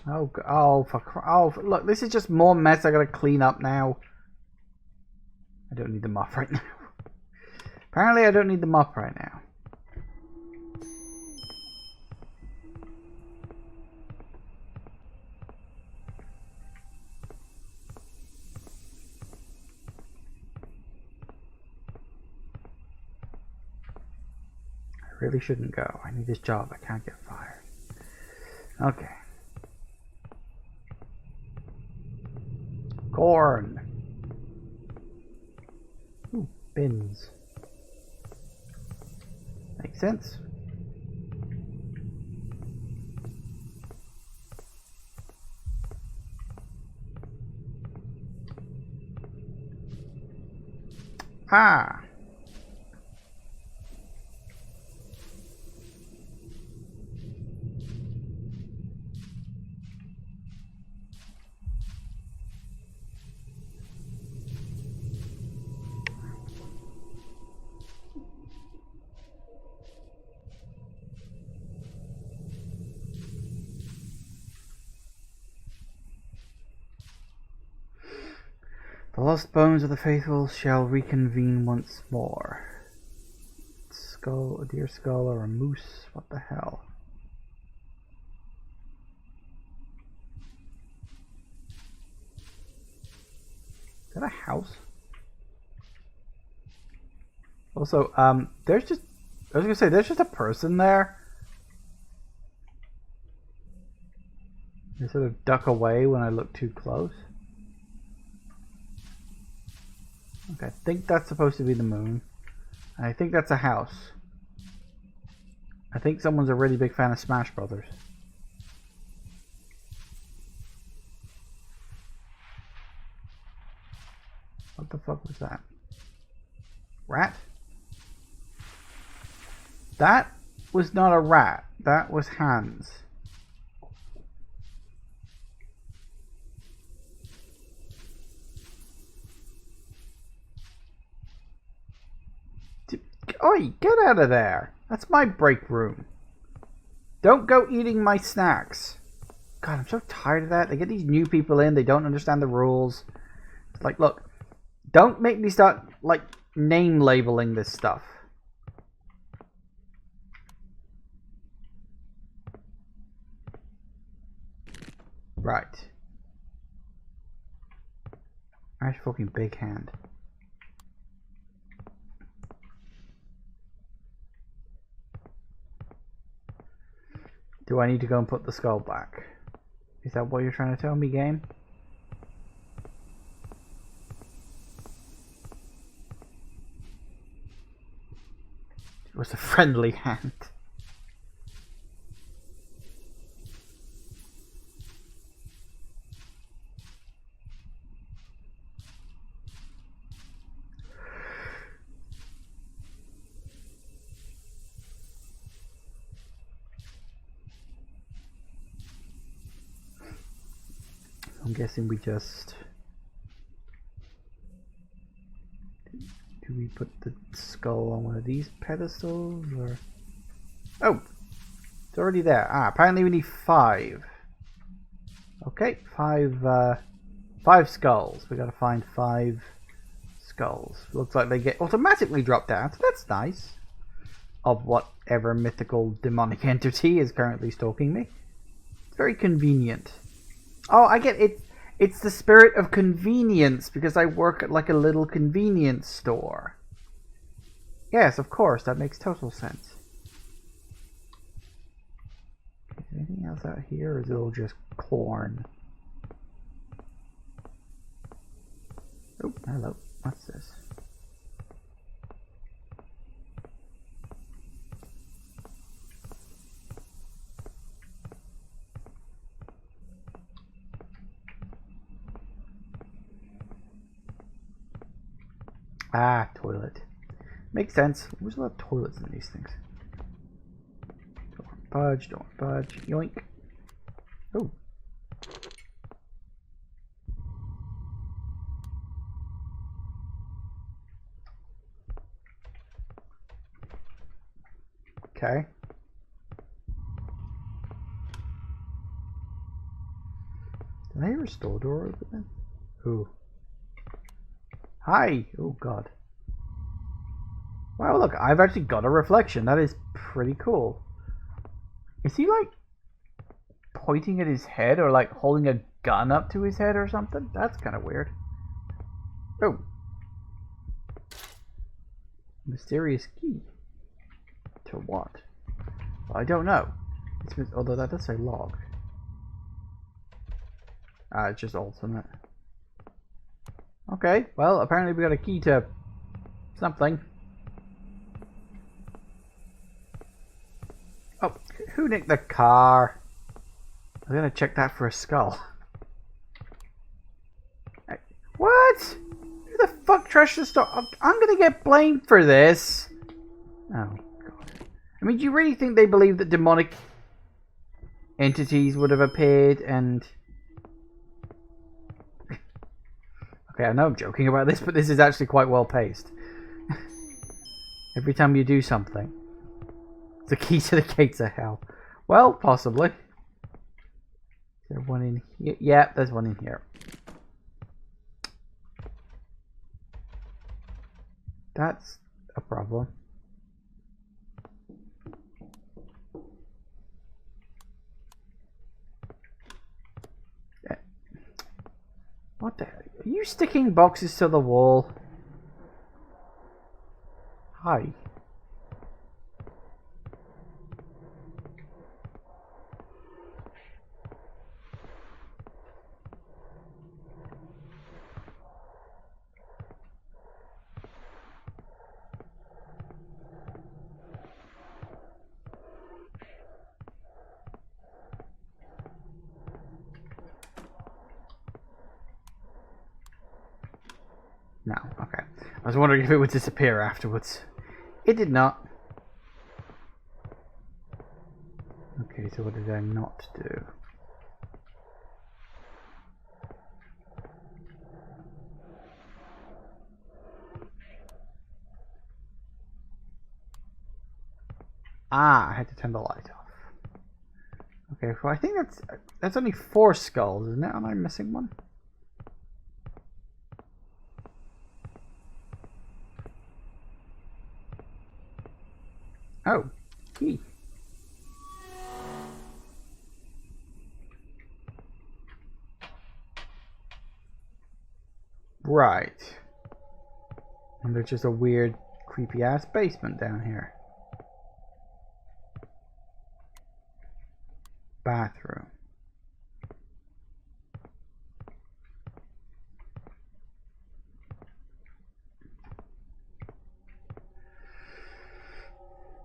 Look, this is just more mess I gotta clean up now. I don't need the mop right now. Apparently I don't need the mop right now. I really shouldn't go. I need this job. I can't get fired. Okay. Corn. Ooh, bins. Makes sense. Ah. The lost bones of the faithful shall reconvene once more. Skull, a deer skull, or a moose? What the hell? Is that a house? Also, there's just, I was gonna say, there's just a person there. They sort of duck away when I look too close. Okay, I think that's supposed to be the moon. I think that's a house. I think someone's a really big fan of Smash Brothers. What the fuck was that? Rat? That was not a rat. That was Hans. Oi, get out of there. That's my break room. Don't go eating my snacks. God, I'm so tired of that. They get these new people in. They don't understand the rules. It's like, look, don't make me start, like, name labeling this stuff. Right. Nice fucking big hand. Do I need to go and put the skull back? Is that what you're trying to tell me, game? It was a friendly hand. I'm guessing we just... Do we put the skull on one of these pedestals, or... Oh! It's already there. Ah, apparently we need 5. Okay, 5 skulls. We gotta find 5 skulls. Looks like they get automatically dropped down, so that's nice. Of whatever mythical demonic entity is currently stalking me. It's very convenient. Oh, I get it. It's the spirit of convenience because I work at like a little convenience store. Yes, of course, that makes total sense. Is there anything else out here, or is it all just corn? Oh, hello. What's this? Ah, toilet. Makes sense. There's a lot of toilets in these things. Don't budge, don't budge. Yoink. Oh. Okay. Did I hear a store door open then? Ooh. Hi! Oh god. Wow, look, I've actually got a reflection. That is pretty cool. Is he like pointing at his head or like holding a gun up to his head or something? That's kind of weird. Oh. Mysterious key. To what? I don't know. Although that does say log. Ah, it's just alternate. Okay, well, apparently we got a key to something. Oh, who nicked the car? I'm gonna check that for a skull. Hey, what? Who the fuck trashed the store? I'm gonna get blamed for this. Oh, God. I mean, do you really think they believe that demonic entities would have appeared and... Okay, I know I'm joking about this, but this is actually quite well paced. Every time you do something, it's the key to the gates of hell. Well, possibly. Is there one in here? Yeah, there's one in here. That's a problem. What the hell? Are you sticking boxes to the wall? Hi. No, okay. I was wondering if it would disappear afterwards. It did not. Okay, so what did I not do? Ah, I had to turn the light off. Okay, well I think that's only 4 skulls, isn't it? Am I missing one? Oh, key. Right. And there's just a weird, creepy ass basement down here. Bathroom.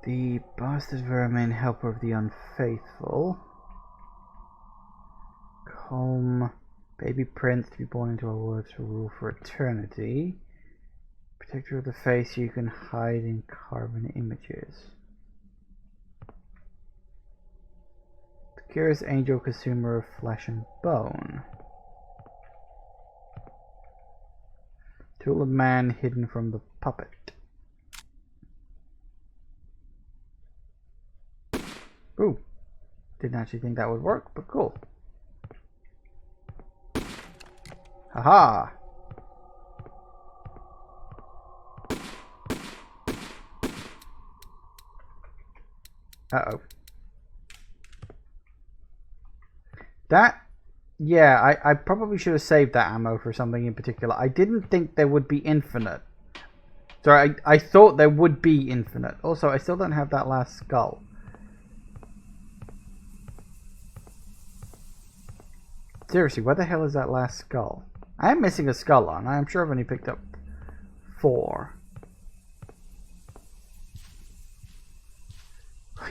The bastard vermin, helper of the unfaithful. Calm baby prince to be born into our world to rule for eternity. Protector of the face you can hide in carven images. The curious angel consumer of flesh and bone. Tool of man hidden from the puppet. Ooh, didn't actually think that would work, but cool. Haha! Uh-oh. That Yeah, I probably should have saved that ammo for something in particular. I didn't think there would be infinite. Sorry, I thought there would be infinite. Also, I still don't have that last skull. Seriously, where the hell is that last skull? I am missing a skull on. I'm sure I've only picked up 4.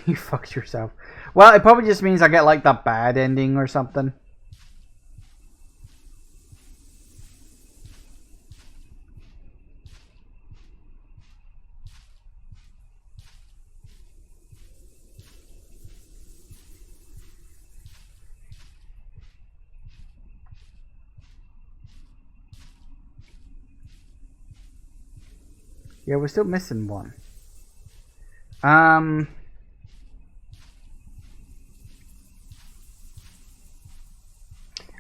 You fucked yourself. Well, it probably just means I get like the bad ending or something. Yeah, we're still missing one. I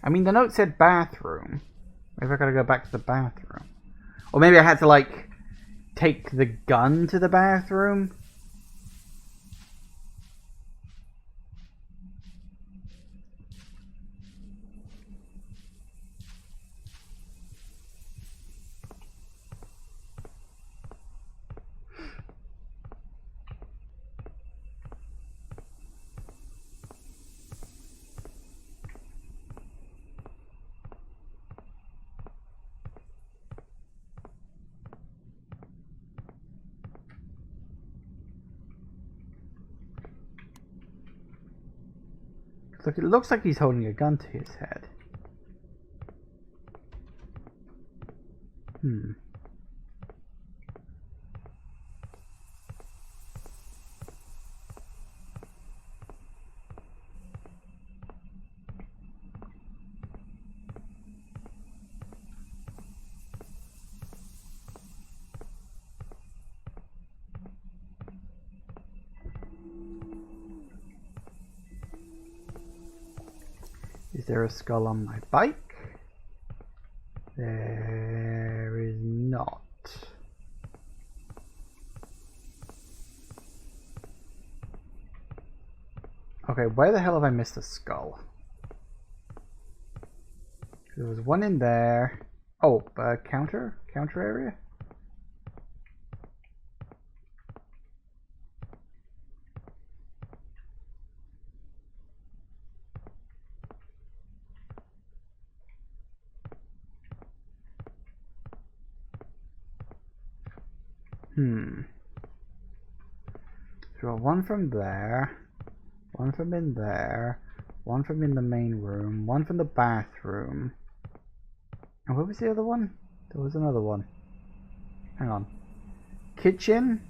mean, the note said bathroom. Maybe I gotta go back to the bathroom. Or maybe I had to, like, take the gun to the bathroom. Look, it looks like he's holding a gun to his head. Is there a skull on my bike? There is not. Okay, where the hell have I missed a skull? There was one in there. Oh, counter area? So one from there, one from in there, one from in the main room, one from the bathroom. And what was the other one? There was another one. Hang on. Kitchen,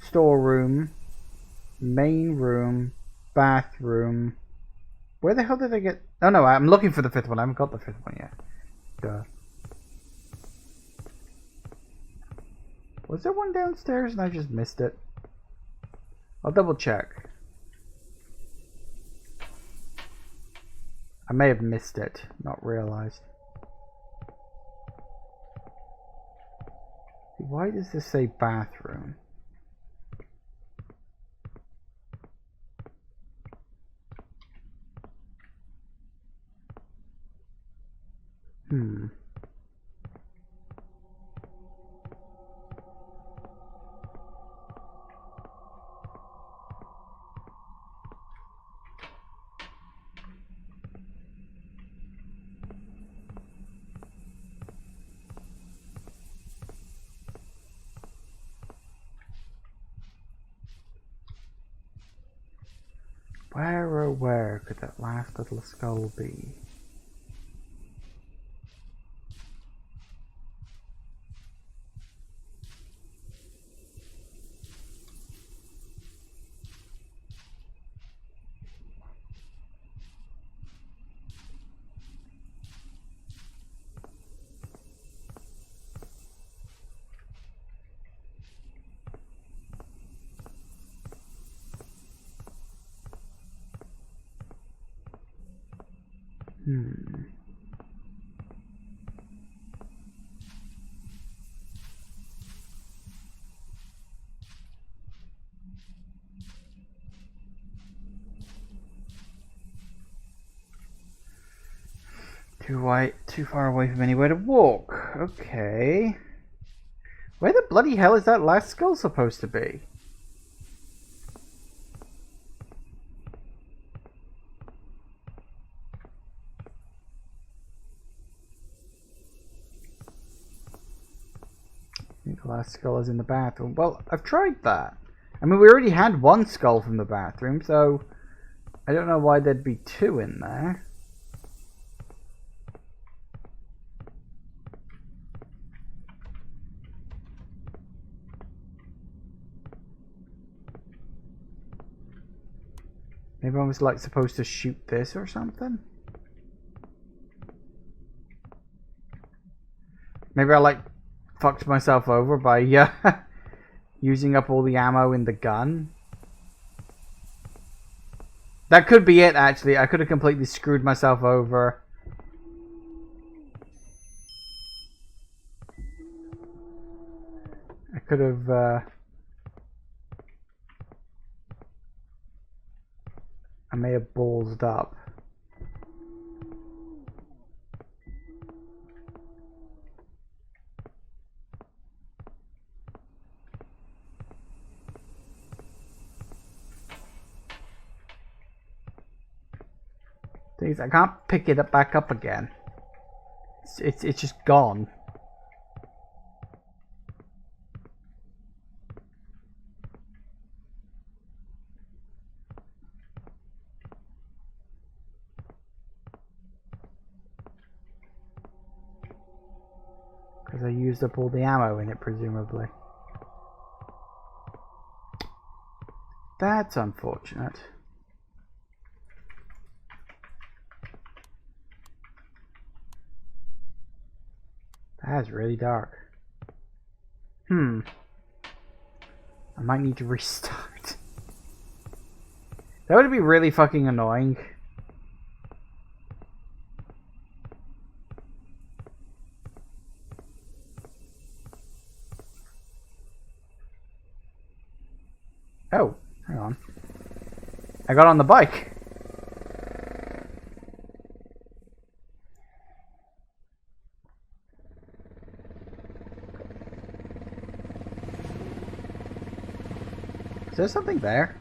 storeroom, main room, bathroom. Where the hell did I get... Oh no, I'm looking for the 5th one. I haven't got the 5th one yet. Duh. Was there one downstairs and I just missed it? I'll double check. I may have missed it, not realized. Why does this say bathroom? Where could that last little skull be? Too far away from anywhere to walk. Okay. Where the bloody hell is that last skull supposed to be? I think the last skull is in the bathroom. Well, I've tried that. I mean, we already had one skull from the bathroom, so I don't know why there'd be two in there. Maybe I was like supposed to shoot this or something? Maybe I like fucked myself over by using up all the ammo in the gun. That could be it, actually. I could have completely screwed myself over. I could have I may have ballsed up. Things I can't pick it up back up again. It's just gone. Because I used up all the ammo in it, presumably. That's unfortunate. That's really dark. I might need to restart. That would be really fucking annoying. Oh, hang on. I got on the bike. Is there something there?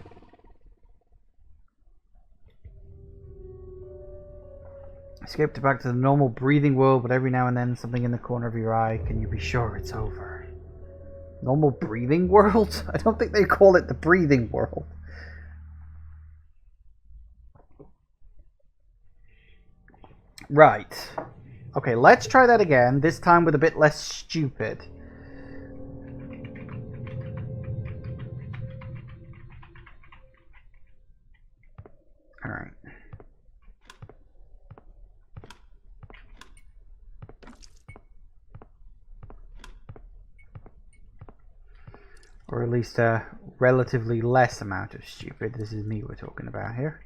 Escaped back to the normal breathing world, but every now and then something in the corner of your eye. Can you be sure it's over? Normal breathing world? I don't think they call it the breathing world. Right. Okay, let's try that again. This time with a bit less stupid. Alright. Or at least a relatively less amount of stupid. This is me we're talking about here.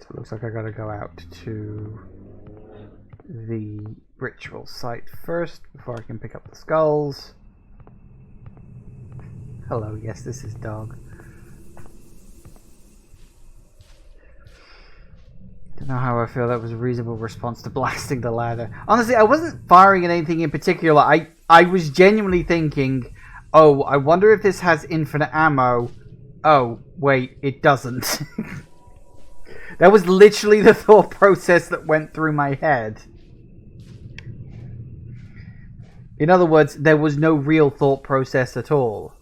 So it looks like I gotta go out to the ritual site first before I can pick up the skulls. Hello, yes, this is dog. Don't know how I feel that was a reasonable response to blasting the ladder. Honestly, I wasn't firing at anything in particular. I was genuinely thinking, oh, I wonder if this has infinite ammo. Oh, wait, it doesn't. That was literally the thought process that went through my head. In other words, there was no real thought process at all.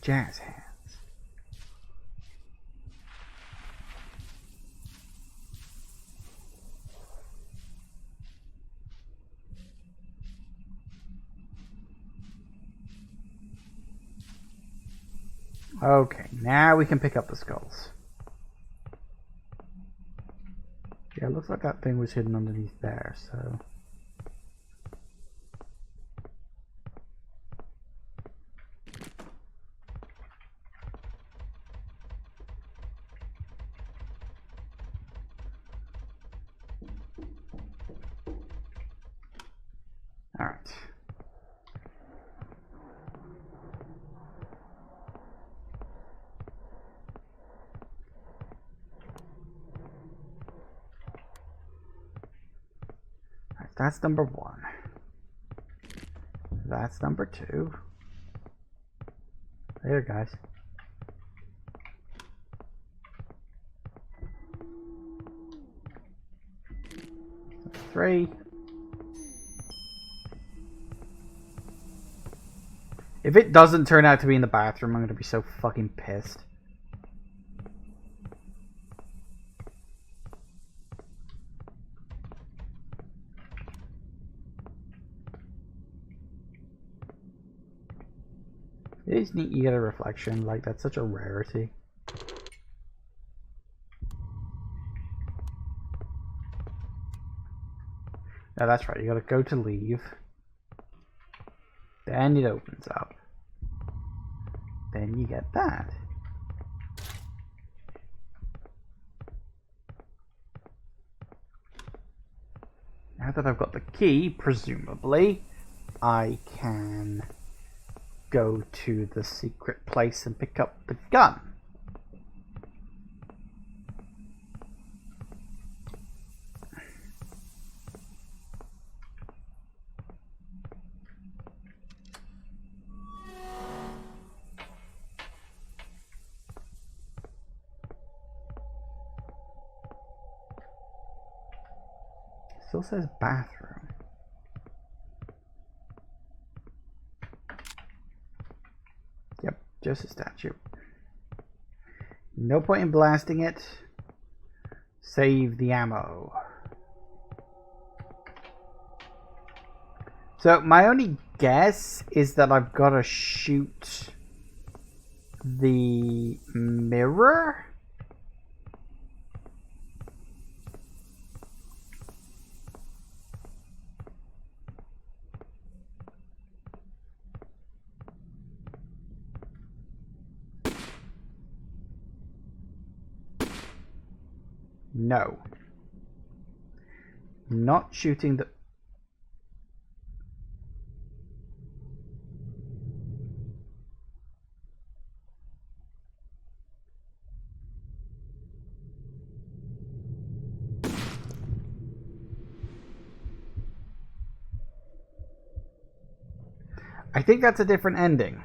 Jazz hands. Okay, now we can pick up the skulls. Yeah, it looks like that thing was hidden underneath there, so... Alright. That's number 1. That's number 2. There, guys. 3. If it doesn't turn out to be in the bathroom, I'm going to be so fucking pissed. It is neat you get a reflection, like that's such a rarity. Yeah, that's right, you gotta go to leave. Then it opens up. Then you get that. Now that I've got the key, presumably, I can go to the secret place and pick up the gun. Still says bathroom. Yep, just a statue. No point in blasting it. Save the ammo. So my only guess is that I've got to shoot the mirror. No. Not shooting the... I think that's a different ending.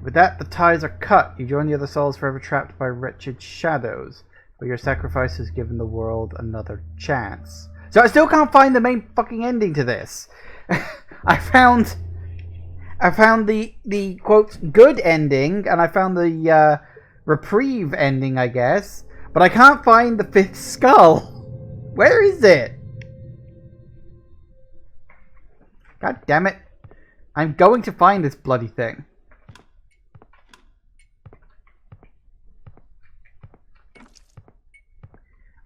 With that, the ties are cut. You join the other souls forever trapped by wretched shadows. But your sacrifice has given the world another chance. So I still can't find the main fucking ending to this. I found the quote good ending, and I found the reprieve ending, I guess. But I can't find the 5th skull. Where is it? God damn it. I'm going to find this bloody thing.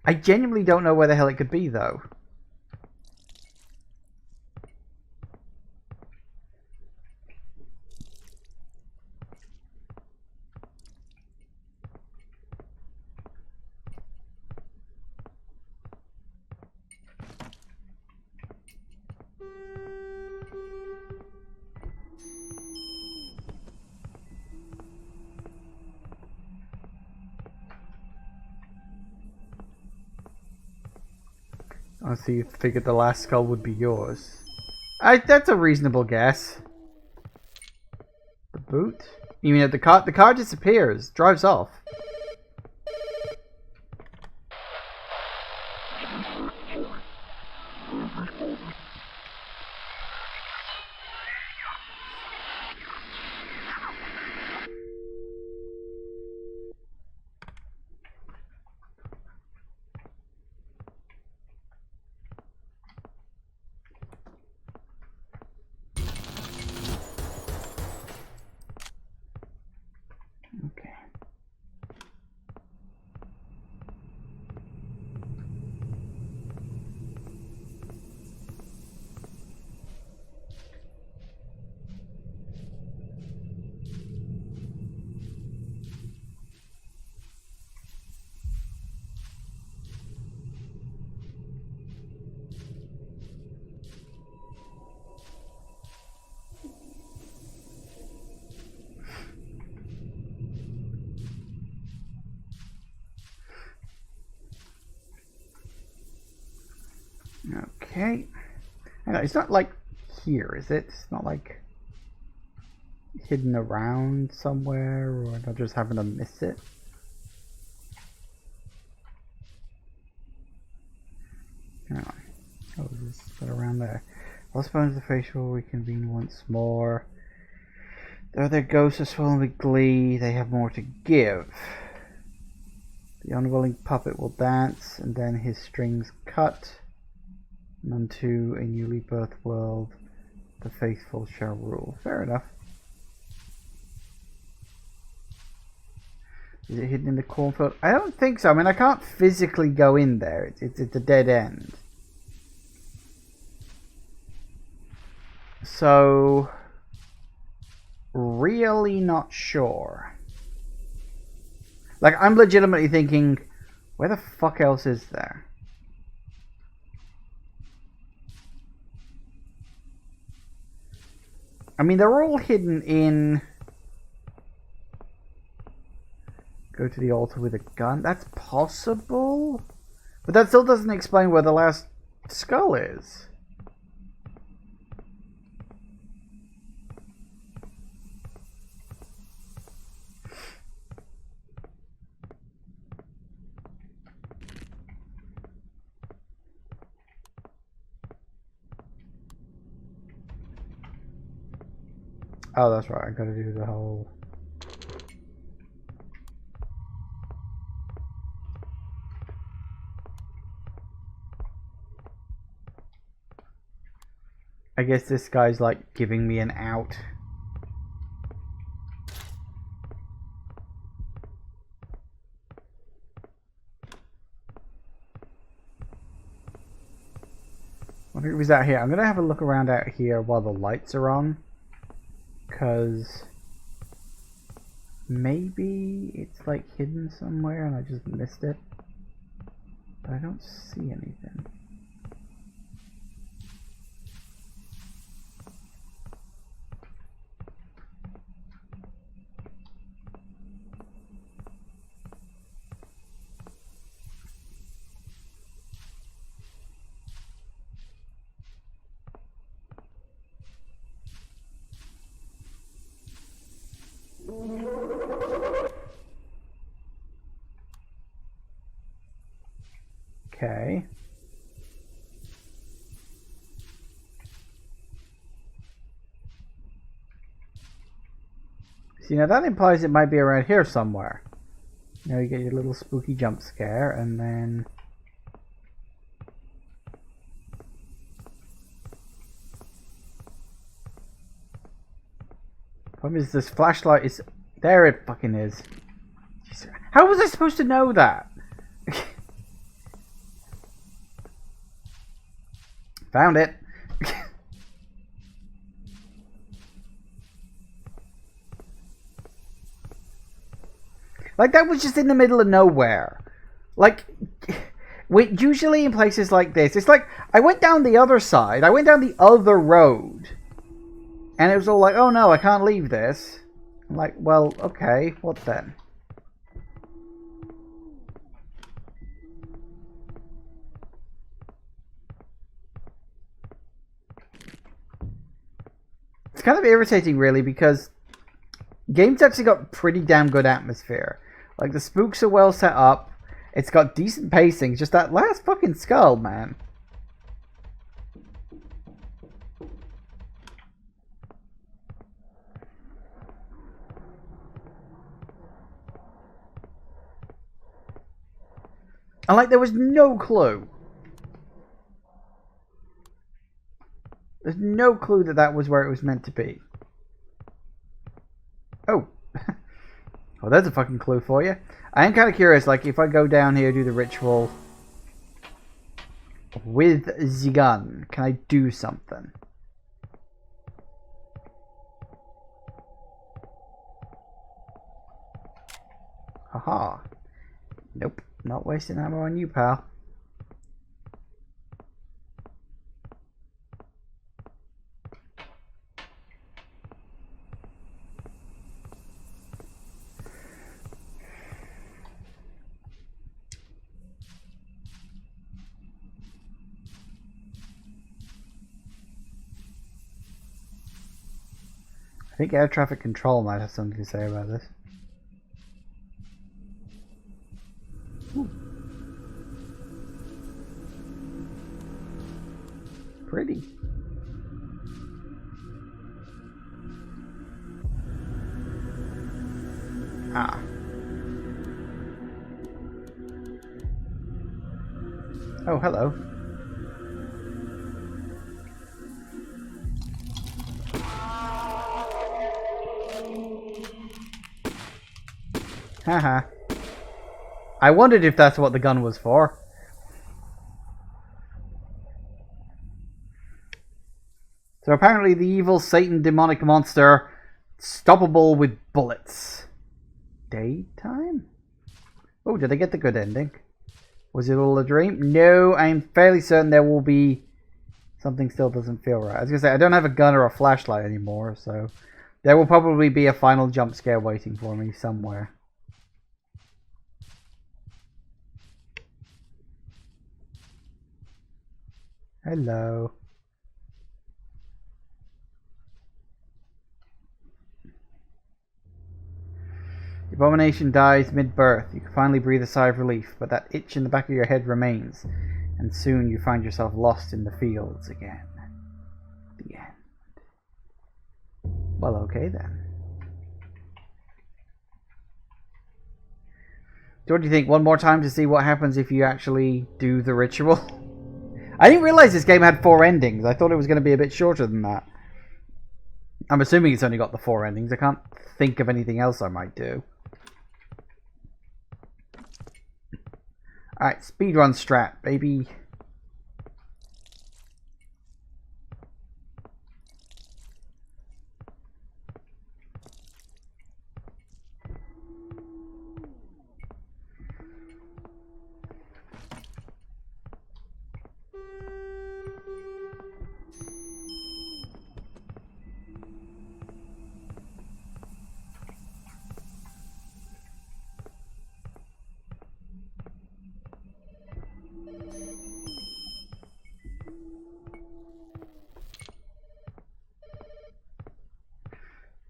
I genuinely don't know where the hell it could be, though. I see you figured the last skull would be yours. That's a reasonable guess. Boot? You mean the car disappears, drives off. Okay. Okay. Hang on, it's not like here, is it? It's not like hidden around somewhere, or I just happen to miss it. Hang on. Oh, there's that around there. All bones of the facial reconvene once more. Though their ghosts are swollen with glee, they have more to give. The unwilling puppet will dance, and then his strings cut. And unto a newly birthed world, the faithful shall rule. Fair enough. Is it hidden in the cornfield? I don't think so. I mean, I can't physically go in there. It's a dead end. So, really not sure. Like, I'm legitimately thinking, where the fuck else is there? I mean, they're all hidden in... Go to the altar with a gun. That's possible? But that still doesn't explain where the last skull is. Oh, that's right. I gotta do the whole... I guess this guy's like giving me an out. I wonder if it was out here. I'm gonna have a look around out here while the lights are on. Because maybe it's like hidden somewhere and I just missed it. But I don't see anything. Okay. See, now that implies it might be around here somewhere. Now you get your little spooky jump scare, and then... Problem is, this flashlight is... There it fucking is. Jeez. How was I supposed to know that? Found it. Like, that was just in the middle of nowhere. Like, usually in places like this, it's like, I went down the other side, I went down the other road, and it was all like, oh no, I can't leave this. I'm like, well, okay, what then? It's kind of irritating, really, because Game's actually got pretty damn good atmosphere. Like, the spooks are well set up. It's got decent pacing. Just that last fucking skull, man. And like, there was no clue. There's no clue that that was where it was meant to be. Oh. Well, there's a fucking clue for you. I am kind of curious, like, if I go down here, do the ritual with the gun, can I do something? Haha. Nope. Not wasting ammo on you, pal. I think air traffic control might have something to say about this. Ooh. Pretty. Ah. Oh, hello. Haha. I wondered if that's what the gun was for. So apparently the evil Satan demonic monster, stoppable with bullets. Daytime? Oh, did I get the good ending? Was it all a dream? No, I'm fairly certain there will be... Something still doesn't feel right. I was going to say, I don't have a gun or a flashlight anymore, so... There will probably be a final jump scare waiting for me somewhere. Hello. The abomination dies mid-birth. You can finally breathe a sigh of relief, but that itch in the back of your head remains, and soon you find yourself lost in the fields again. The end. Well, okay then. So what do you think? One more time to see what happens if you actually do the ritual? I didn't realize this game had 4 endings. I thought it was going to be a bit shorter than that. I'm assuming it's only got the 4 endings. I can't think of anything else I might do. Alright, speedrun strat, baby.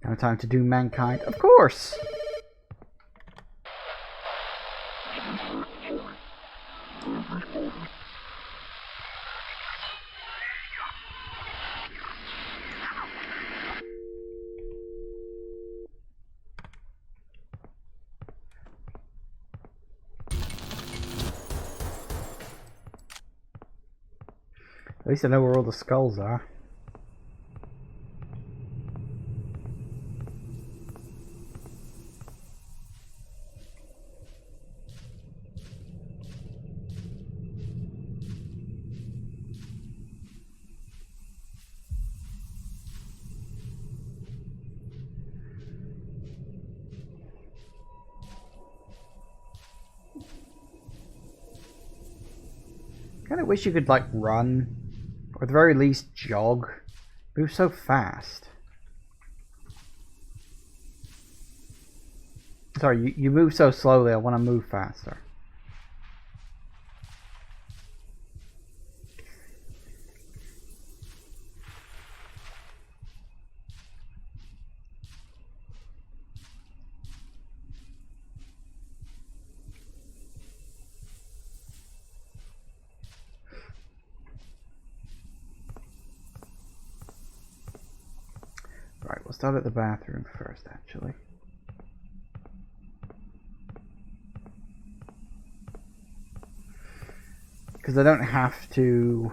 Now time to do mankind. Of course! At least I know where all the skulls are. Kinda wish you could, like, run. Or at the very least, jog. Move so fast. Sorry, you move so slowly, I want to move faster. Right, we'll start at the bathroom first, actually. Because I don't have to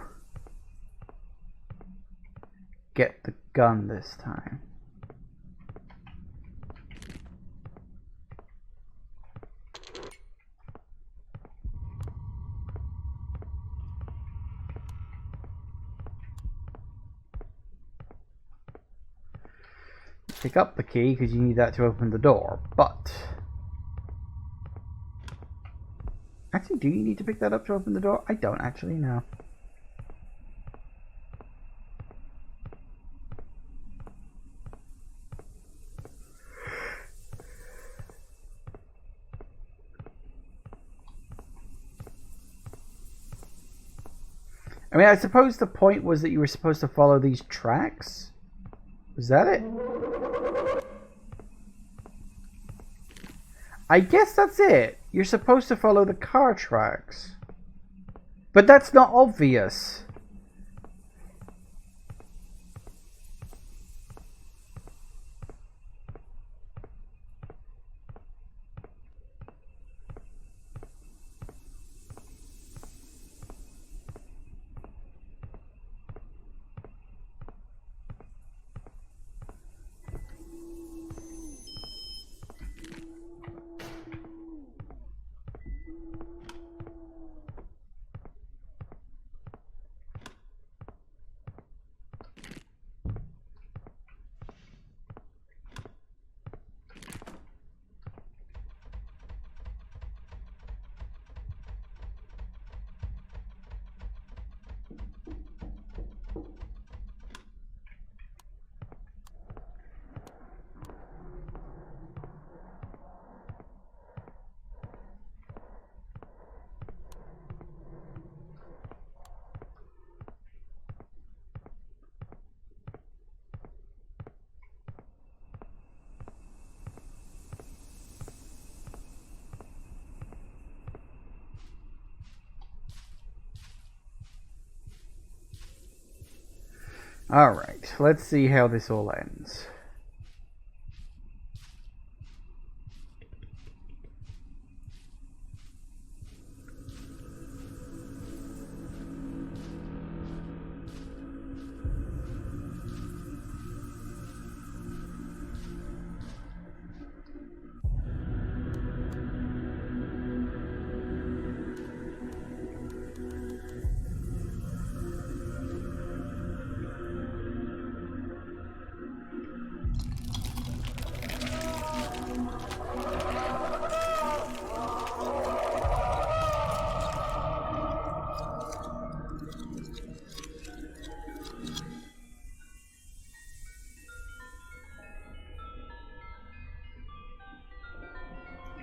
get the gun this time. Pick up the key because you need that to open the door, but actually, do you need to pick that up to open the door? I don't actually know. I mean, I suppose the point was that you were supposed to follow these tracks? Was that it? I guess that's it. You're supposed to follow the car tracks. But that's not obvious. Alright, let's see how this all ends.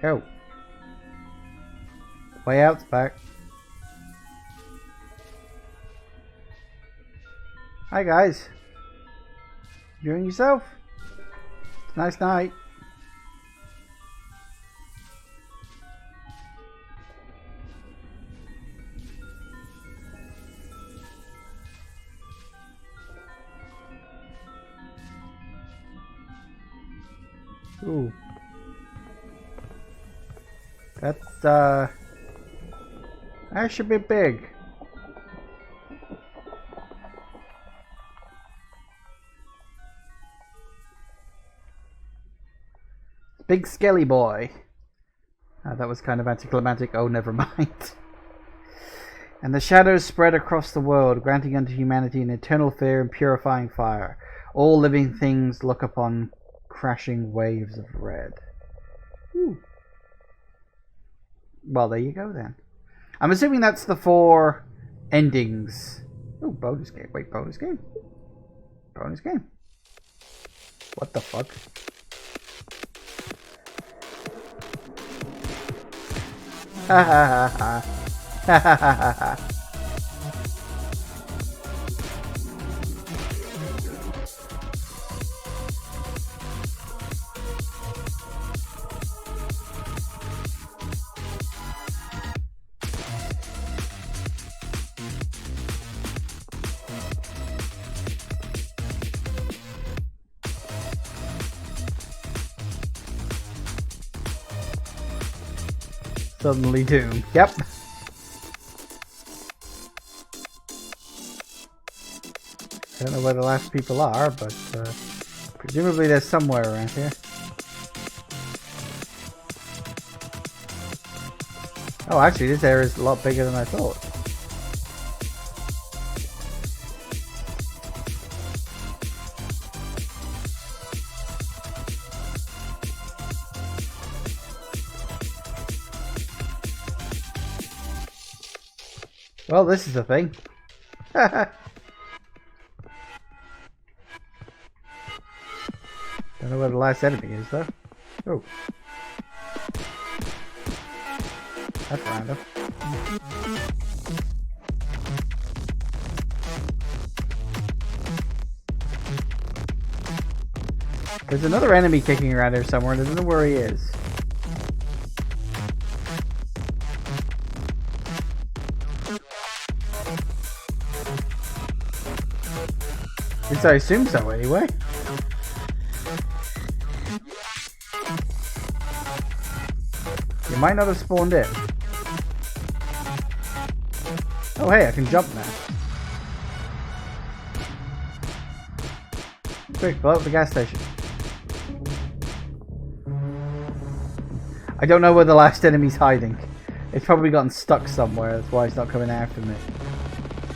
Go. Way out's back. Hi guys. Enjoying yourself? It's a nice night. Ooh. That's actually a bit big. Big skelly boy. That was kind of anticlimactic. Oh, never mind. And the shadows spread across the world, granting unto humanity an eternal fear and purifying fire. All living things look upon crashing waves of red. Ooh. Well, there you go then. I'm assuming that's the 4 endings. Oh, bonus game. Wait, bonus game? Bonus game. What the fuck? Ha ha ha ha. Ha ha ha ha ha. Suddenly doomed. Yep. I don't know where the last people are, but presumably they're somewhere around here. Oh, actually, this area is a lot bigger than I thought. Well, this is the thing. Don't know where the last enemy is, though. Oh. That's random. There's another enemy kicking around here somewhere, and I don't know where he is. At least I assume so, anyway. You might not have spawned in. Oh hey, I can jump now. Quick, blow up the gas station. I don't know where the last enemy's hiding. It's probably gotten stuck somewhere, that's why it's not coming after me.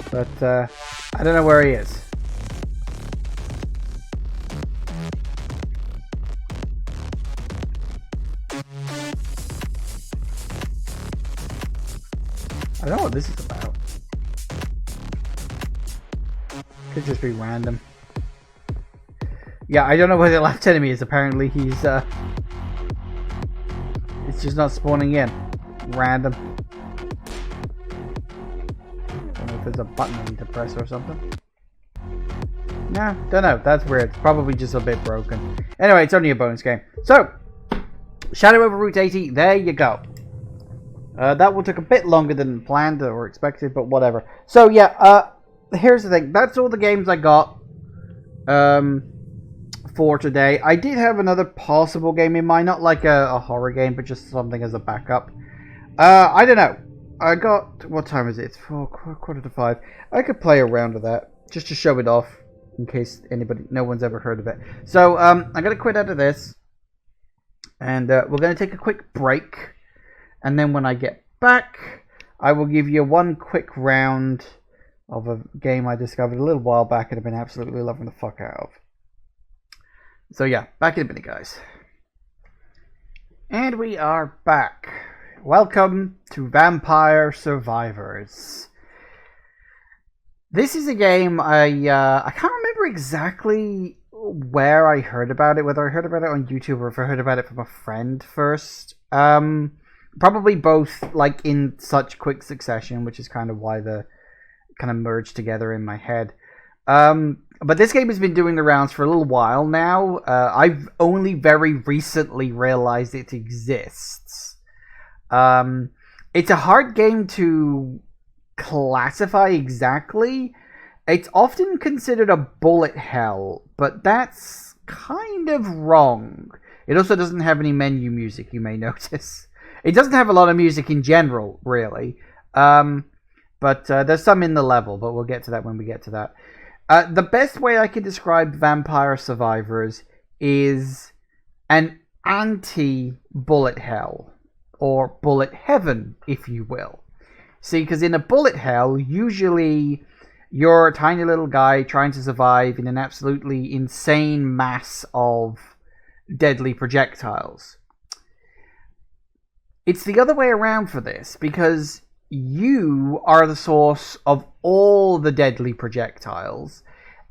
But, I don't know where he is. I don't know what this is about. Could just be random. Yeah, I don't know where the last enemy is. Apparently he's, it's just not spawning in. Random. Don't know if there's a button I need to press or something. Nah, don't know. That's weird. It's probably just a bit broken. Anyway, it's only a bonus game. So, Shadow over Route 80, there you go. That one took a bit longer than planned or expected, but whatever. So yeah, here's the thing. That's all the games I got for today. I did have another possible game in mind, not like a horror game, but just something as a backup. I don't know. I got, what time is it? It's 4:45. I could play around with that just to show it off in case no one's ever heard of it. So I'm gonna quit out of this, and we're gonna take a quick break. And then when I get back, I will give you one quick round of a game I discovered a little while back and have been absolutely loving the fuck out of. So yeah, back in a minute, guys. And we are back. Welcome to Vampire Survivors. This is a game I can't remember exactly where I heard about it, whether I heard about it on YouTube or if I heard about it from a friend first. Probably both, like, in such quick succession, which is kind of why the kind of merged together in my head. But this game has been doing the rounds for a little while now. I've only very recently realized it exists. It's a hard game to classify exactly. It's often considered a bullet hell, but that's kind of wrong. It also doesn't have any menu music, you may notice. It doesn't have a lot of music in general, really. But there's some in the level, but we'll get to that when we get to that. The best way I can describe Vampire Survivors is an anti-bullet hell, or bullet heaven, if you will. See, because in a bullet hell, usually you're a tiny little guy trying to survive in an absolutely insane mass of deadly projectiles. It's the other way around for this, because you are the source of all the deadly projectiles,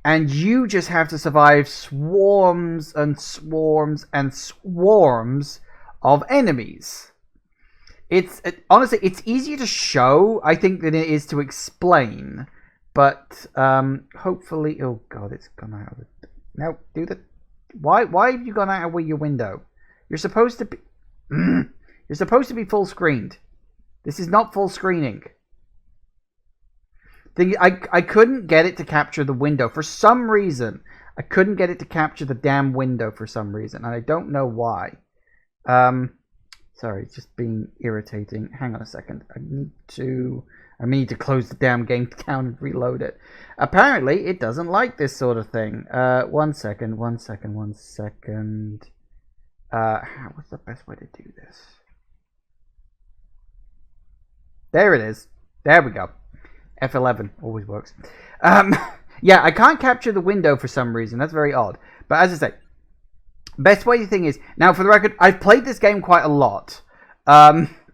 and you just have to survive swarms and swarms and swarms of enemies. Honestly, it's easier to show, I think, than it is to explain. But hopefully, oh god, it's gone out of it. No, do the. Why have you gone out of your window? You're supposed to be. You're supposed to be full screened. This is not full screening. I couldn't get it to capture the window for some reason. I couldn't get it to capture the damn window for some reason, and I don't know why. Sorry, it's just being irritating. Hang on a second. I need to close the damn game down and reload it. Apparently, it doesn't like this sort of thing. One second. What's the best way to do this? There it is. There we go. F11 always works. Yeah, I can't capture the window for some reason. That's very odd. But as I say, best way to thing is, now for the record, I've played this game quite a lot.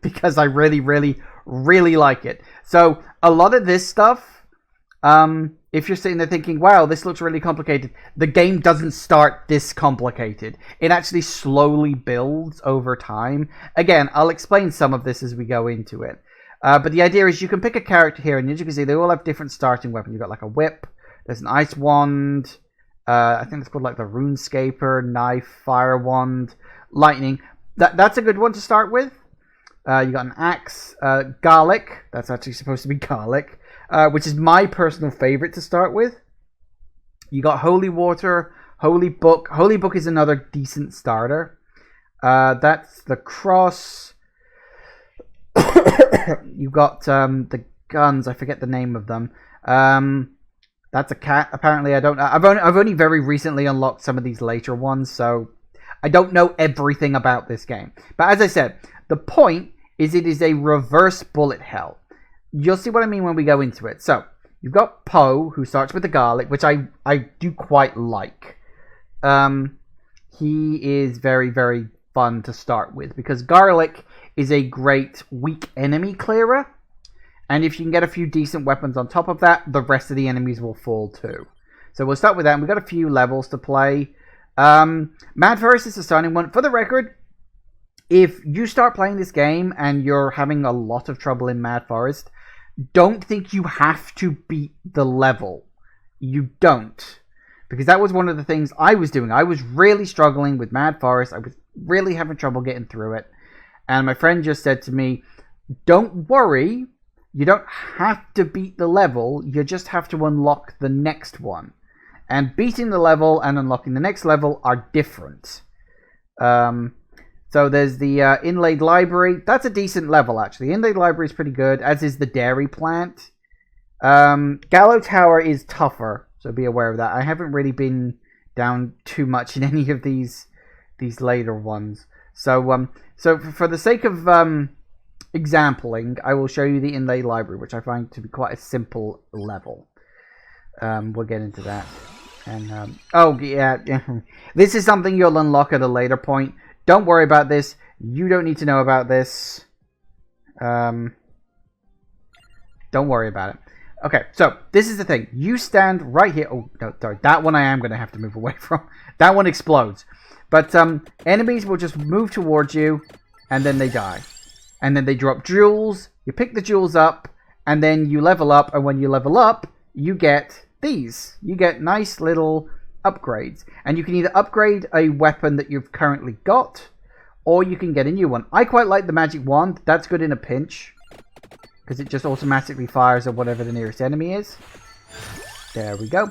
Because I really, really, really like it. So, a lot of this stuff, if you're sitting there thinking, wow, this looks really complicated, the game doesn't start this complicated. It actually slowly builds over time. Again, I'll explain some of this as we go into it. But the idea is you can pick a character here, and as you can see, they all have different starting weapons. You've got like a whip, there's an ice wand, I think it's called like the runescaper, knife, fire wand, lightning. That's a good one to start with. You got an axe, garlic. That's actually supposed to be garlic, which is my personal favorite to start with. You got holy water, holy book. Holy book is another decent starter. That's the cross. You got the guns. I forget the name of them. That's a cat. Apparently, I don't. I've only very recently unlocked some of these later ones, so I don't know everything about this game. But as I said, the point is it is a reverse bullet hell. You'll see what I mean when we go into it. So, you've got Poe, who starts with the garlic, which I do quite like. He is very, very fun to start with, because garlic is a great weak enemy clearer. And if you can get a few decent weapons on top of that, the rest of the enemies will fall too. So we'll start with that. We've got a few levels to play. Mad Forest is the starting one. For the record, if you start playing this game and you're having a lot of trouble in Mad Forest, don't think you have to beat the level. You don't. Because that was one of the things I was doing. I was really struggling with Mad Forest. I was really having trouble getting through it. And my friend just said to me, don't worry. You don't have to beat the level. You just have to unlock the next one. And beating the level and unlocking the next level are different. So there's the Inlaid Library. That's a decent level, actually. Inlaid Library is pretty good, as is the Dairy Plant. Gallow Tower is tougher, so be aware of that. I haven't really been down too much in any of these later ones. So for the sake of exampling, I will show you the Inlaid Library, which I find to be quite a simple level. We'll get into that. And oh yeah, this is something you'll unlock at a later point. Don't worry about this. You don't need to know about this. Don't worry about it. Okay, so this is the thing. You stand right here. Oh, no, sorry. That one I am going to have to move away from. That one explodes. But enemies will just move towards you, and then they die. And then they drop jewels. You pick the jewels up, and then you level up. And when you level up, you get these. You get nice little upgrades. And you can either upgrade a weapon that you've currently got, or you can get a new one. I quite like the magic wand. That's good in a pinch, because it just automatically fires at whatever the nearest enemy is. There we go.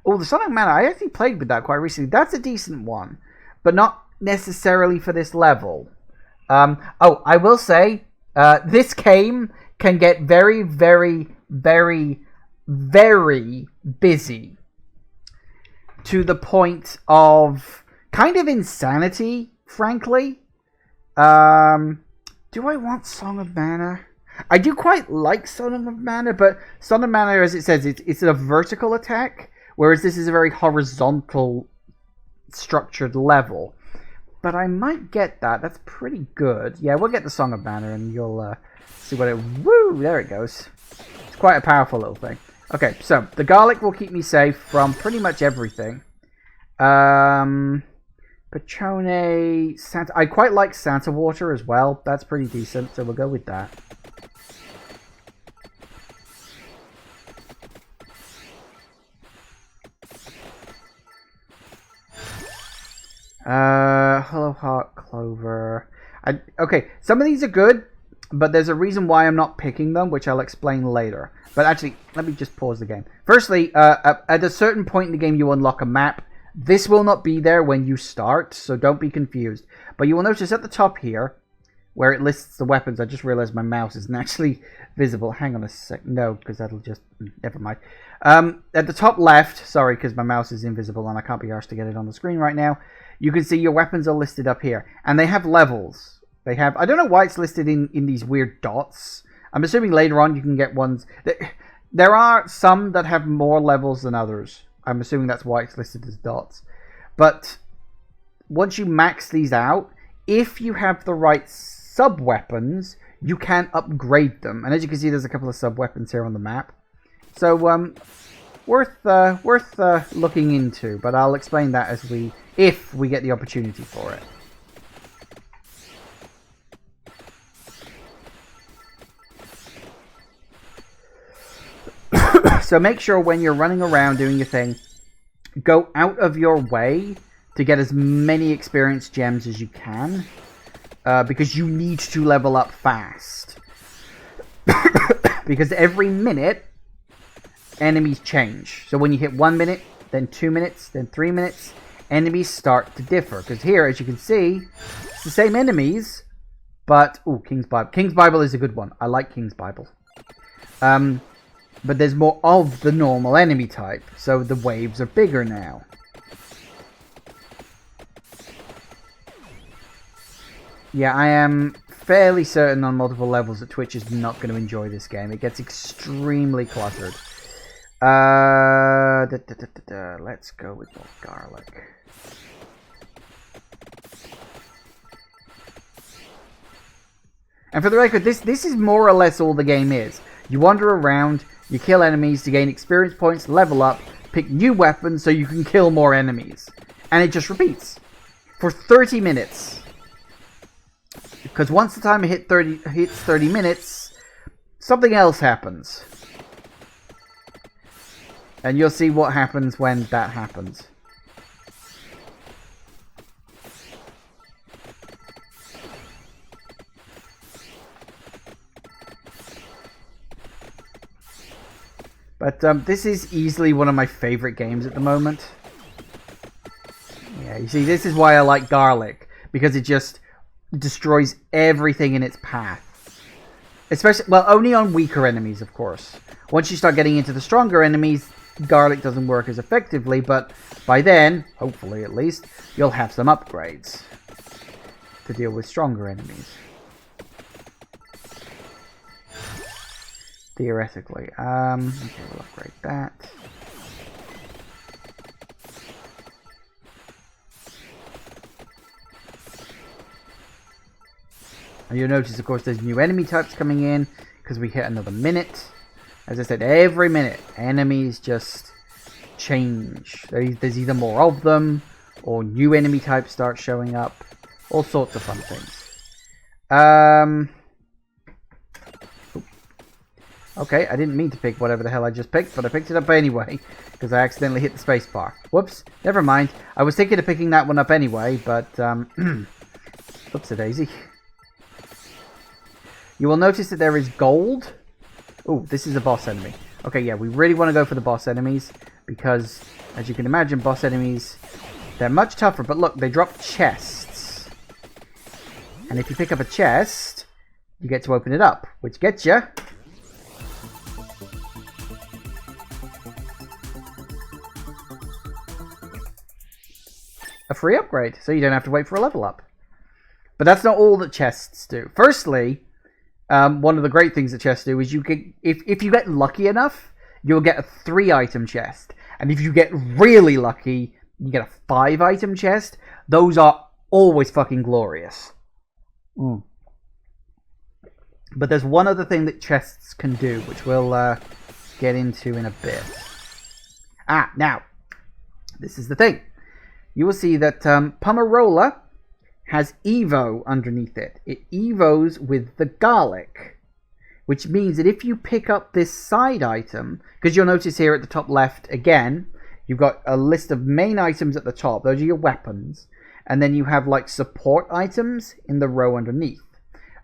Oh, the Sonic Mana. I actually played with that quite recently. That's a decent one, but not necessarily for this level. Oh, I will say, this game can get very, very, very, very busy. To the point of kind of insanity, frankly. Do I want Song of Mana? I do quite like Song of Mana, but Song of Mana, as it says, it's a vertical attack, whereas this is a very horizontal structured level. But I might get that. That's pretty good. Yeah, we'll get the Song of Mana, and you'll see what it... Woo! There it goes. It's quite a powerful little thing. Okay, so the garlic will keep me safe from pretty much everything. Patrone, Santa... I quite like Santa Water as well. That's pretty decent, so we'll go with that. Hello Heart Clover. Okay, some of these are good, but there's a reason why I'm not picking them, which I'll explain later. But actually, let me just pause the game. Firstly, at a certain point in the game, you unlock a map. This will not be there when you start, so don't be confused. But you will notice at the top here, where it lists the weapons, I just realized my mouse isn't actually visible. Hang on a sec. No, because that'll just... Never mind. At the top left, sorry, because my mouse is invisible and I can't be arsed to get it on the screen right now, you can see your weapons are listed up here. And they have levels. They have... I don't know why it's listed in these weird dots. I'm assuming later on you can get ones... There are some that have more levels than others. I'm assuming that's why it's listed as dots. But once you max these out, if you have the right sub-weapons, you can upgrade them. And as you can see, there's a couple of sub-weapons here on the map. So, worth looking into. But I'll explain that if we get the opportunity for it. So make sure when you're running around doing your thing, go out of your way to get as many experience gems as you can. Because you need to level up fast. Because every minute, enemies change. So when you hit 1 minute, then 2 minutes, then 3 minutes, enemies start to differ. Because here, as you can see, it's the same enemies, but... Ooh, King's Bible. King's Bible is a good one. I like King's Bible. But there's more of the normal enemy type, so the waves are bigger now. Yeah, I am fairly certain on multiple levels that Twitch is not going to enjoy this game. It gets extremely cluttered. Let's go with the garlic. And for the record, this is more or less all the game is. You wander around, you kill enemies to gain experience points, level up, pick new weapons so you can kill more enemies. And it just repeats. For 30 minutes. Because once the timer hits 30 minutes, something else happens. And you'll see what happens when that happens. But this is easily one of my favorite games at the moment. Yeah, you see, this is why I like garlic. Because it just destroys everything in its path. Especially, well, only on weaker enemies, of course. Once you start getting into the stronger enemies, garlic doesn't work as effectively. But by then, hopefully at least, you'll have some upgrades to deal with stronger enemies. Theoretically. Okay, we'll upgrade that. And you'll notice, of course, there's new enemy types coming in because we hit another minute. As I said, every minute, enemies just change. There's either more of them, or new enemy types start showing up. All sorts of fun things. Okay, I didn't mean to pick whatever the hell I just picked, but I picked it up anyway, because I accidentally hit the space bar. Whoops, never mind. I was thinking of picking that one up anyway, but, oops-a-daisy. You will notice that there is gold. Oh, this is a boss enemy. Okay, yeah, we really want to go for the boss enemies, because, as you can imagine, boss enemies, they're much tougher, but look, they drop chests. And if you pick up a chest, you get to open it up, which gets you a free upgrade, so you don't have to wait for a level up. But that's not all that chests do. Firstly, one of the great things that chests do is you can, if you get lucky enough, you'll get a 3-item chest. And if you get really lucky, you get a 5-item chest. Those are always fucking glorious. But there's one other thing that chests can do, which we'll get into in a bit. Now, this is the thing. You will see that Pomerola has Evo underneath it. It Evos with the garlic, which means that if you pick up this side item, because you'll notice here at the top left, again, you've got a list of main items at the top. Those are your weapons. And then you have like support items in the row underneath.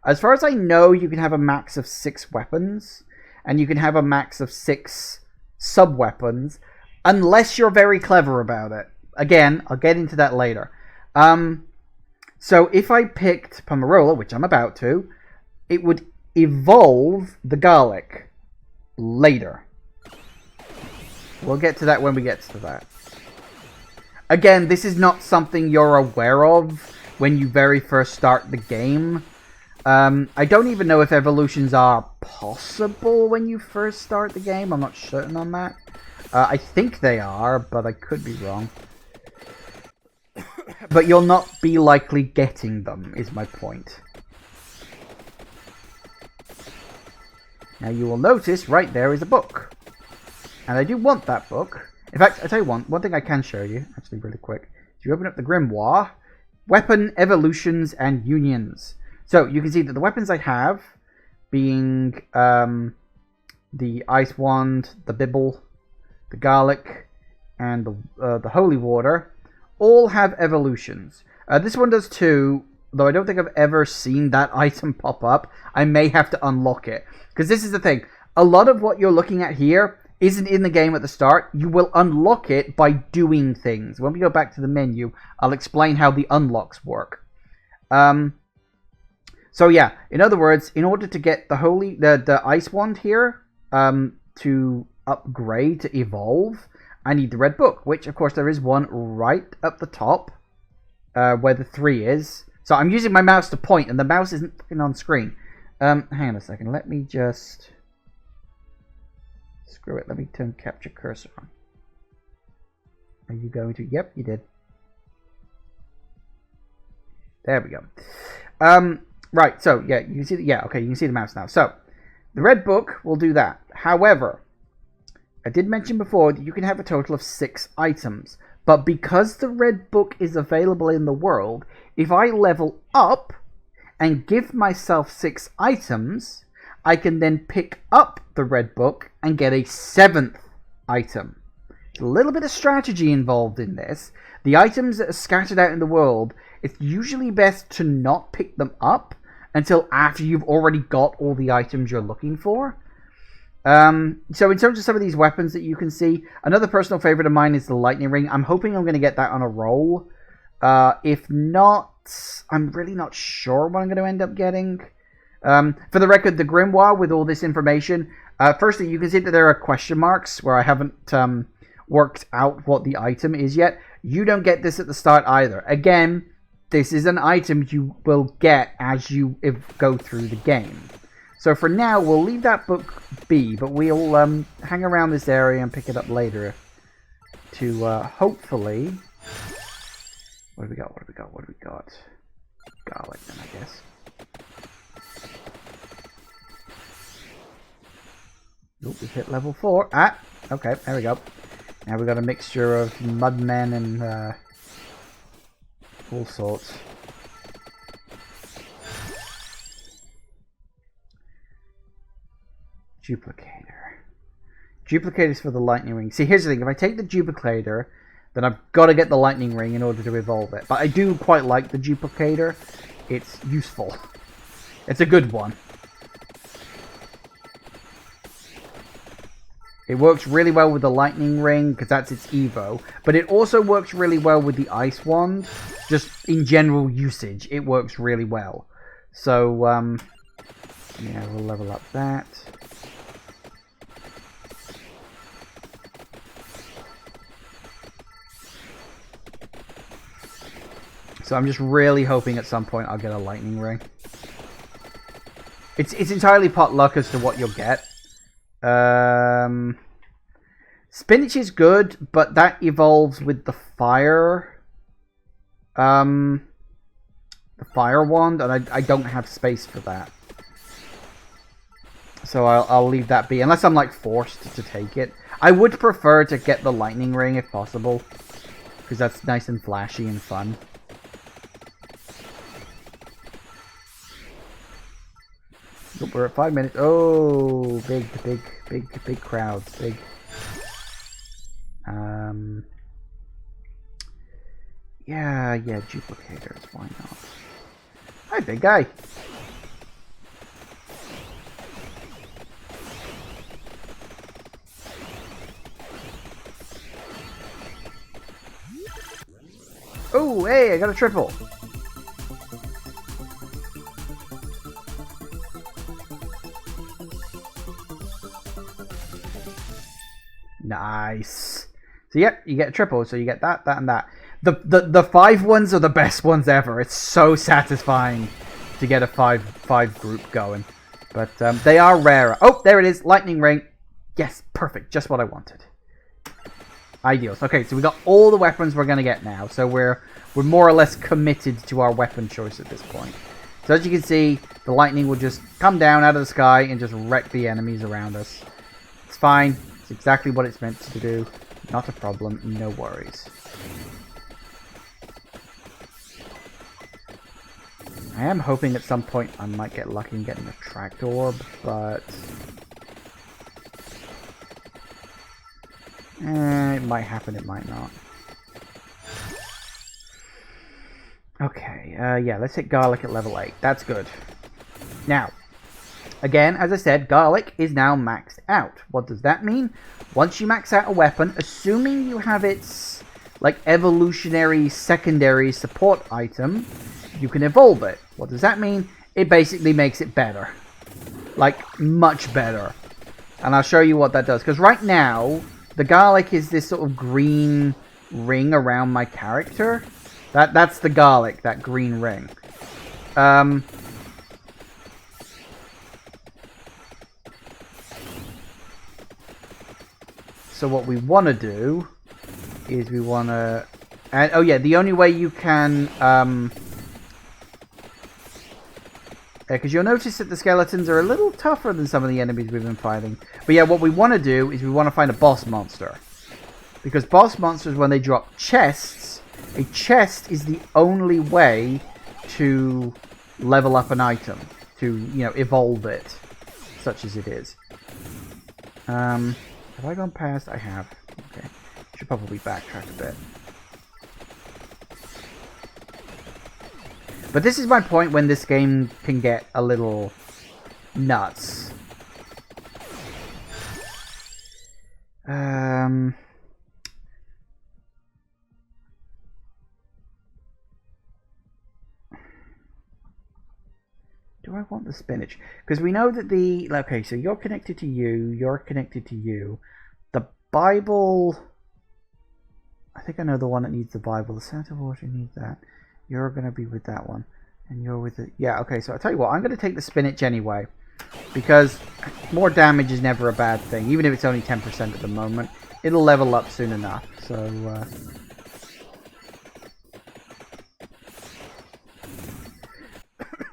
As far as I know, you can have a max of 6 weapons, and you can have a max of 6 sub-weapons, unless you're very clever about it. again, I'll get into that later. So if I picked Pomarola, which I'm about to, it would evolve the garlic later. We'll get to that when we get to that. Again, this is not something you're aware of when you very first start the game. I don't even know if evolutions are possible when you first start the game. I'm not certain on that. I think they are, but I could be wrong. But you'll not be likely getting them, is my point. Now you will notice right there is a book. And I do want that book. In fact, I'll tell you one thing I can show you, actually really quick. If you open up the Grimoire, Weapon, Evolutions, and Unions. So you can see that the weapons I have, being the Ice Wand, the Bibble, the Garlic, and the Holy Water, all have evolutions. This one does too, though I don't think I've ever seen that item pop up. I may have to unlock it. Because this is the thing. A lot of what you're looking at here isn't in the game at the start. You will unlock it by doing things. When we go back to the menu, I'll explain how the unlocks work. So yeah, in other words, in order to get the Ice Wand here to upgrade, to evolve, I need the red book, which of course there is one right up the top where the 3 is. So I'm using my mouse to point, and the mouse isn't fucking on screen. Hang on a second, let me just... Screw it, let me turn capture cursor on. Are you going to? Yep, you did. There we go. Right, so yeah, you can see you can see the mouse now. So the red book will do that. However, I did mention before that you can have a total of 6 items. But because the red book is available in the world, if I level up and give myself 6 items, I can then pick up the red book and get a 7th item. A little bit of strategy involved in this. The items that are scattered out in the world, it's usually best to not pick them up until after you've already got all the items you're looking for. So in terms of some of these weapons that you can see, another personal favorite of mine is the lightning ring. I'm hoping I'm going to get that on a roll. If not, I'm really not sure what I'm going to end up getting. For the record, the Grimoire with all this information, firstly, you can see that there are question marks where I haven't worked out what the item is yet. You don't get this at the start either. Again, this is an item you will get as you go through the game. So for now, we'll leave that book be, but we'll hang around this area and pick it up later to hopefully... What do we got? What do we got? What do we got? Garlic, then, I guess. Nope, we've hit level 4. Ah, okay, there we go. Now we've got a mixture of mudmen and all sorts. Duplicator. Duplicator's for the lightning ring. See, here's the thing. If I take the duplicator, then I've got to get the lightning ring in order to evolve it. But I do quite like the duplicator. It's useful. It's a good one. It works really well with the lightning ring, because that's its Evo. But it also works really well with the ice wand. Just in general usage, it works really well. So, yeah, we'll level up that. So I'm just really hoping at some point I'll get a lightning ring. It's entirely pot luck as to what you'll get. Spinach is good, but that evolves with the fire. The fire wand, and I don't have space for that. So I'll leave that be, unless I'm like forced to take it. I would prefer to get the lightning ring if possible, because that's nice and flashy and fun. Nope, we're at 5 minutes. Oh, big crowds. Big. Yeah, duplicators. Why not? Hi, big guy. Oh, hey, I got a triple. Nice. So yep, you get a triple. So you get that, that, and that. The 5 ones are the best ones ever. It's so satisfying to get a 5 group going. But they are rarer. Oh, there it is. Lightning ring. Yes, perfect. Just what I wanted. Ideal. Okay, so we got all the weapons we're gonna get now. So we're more or less committed to our weapon choice at this point. So as you can see, the lightning will just come down out of the sky and just wreck the enemies around us. It's fine. It's exactly what it's meant to do. Not a problem. No worries. I am hoping at some point I might get lucky in getting a tracked orb, but it might happen, it might not. Okay, yeah, let's hit garlic at level 8. That's good. Now, again, as I said, garlic is now maxed out. What does that mean? Once you max out a weapon, assuming you have its like evolutionary secondary support item, you can evolve it. What does that mean? It basically makes it better. Like, much better. And I'll show you what that does. Because right now, the garlic is this sort of green ring around my character. That's the garlic, that green ring. So what we want to do is we want to... And, oh yeah, the only way you can... because you'll notice that the skeletons are a little tougher than some of the enemies we've been fighting. But yeah, what we want to do is we want to find a boss monster. Because boss monsters, when they drop chests, a chest is the only way to level up an item. To, you know, evolve it. Such as it is. Have I gone past? I have. Okay. Should probably backtrack a bit. But this is my point when this game can get a little nuts. Do I want the spinach? Because we know that the... Okay, so you're connected to you. You're connected to you. The Bible... I think I know the one that needs the Bible. The Santa Water needs that. You're going to be with that one. And you're with it. Yeah, okay, so I'll tell you what. I'm going to take the spinach anyway. Because more damage is never a bad thing. Even if it's only 10% at the moment. It'll level up soon enough. So,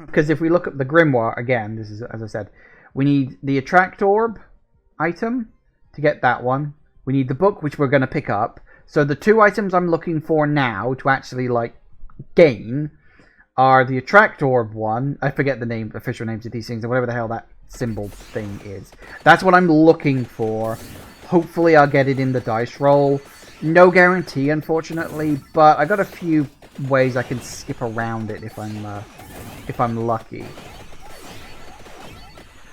because if we look at the Grimoire, again, this is, as I said, we need the Attract Orb item to get that one. We need the book, which we're going to pick up. So the 2 items I'm looking for now to actually, like, gain are the Attract Orb one. I forget the name, official names of these things, or whatever the hell that symbol thing is. That's what I'm looking for. Hopefully I'll get it in the dice roll. No guarantee, unfortunately, but I got a few ways I can skip around it if I'm lucky.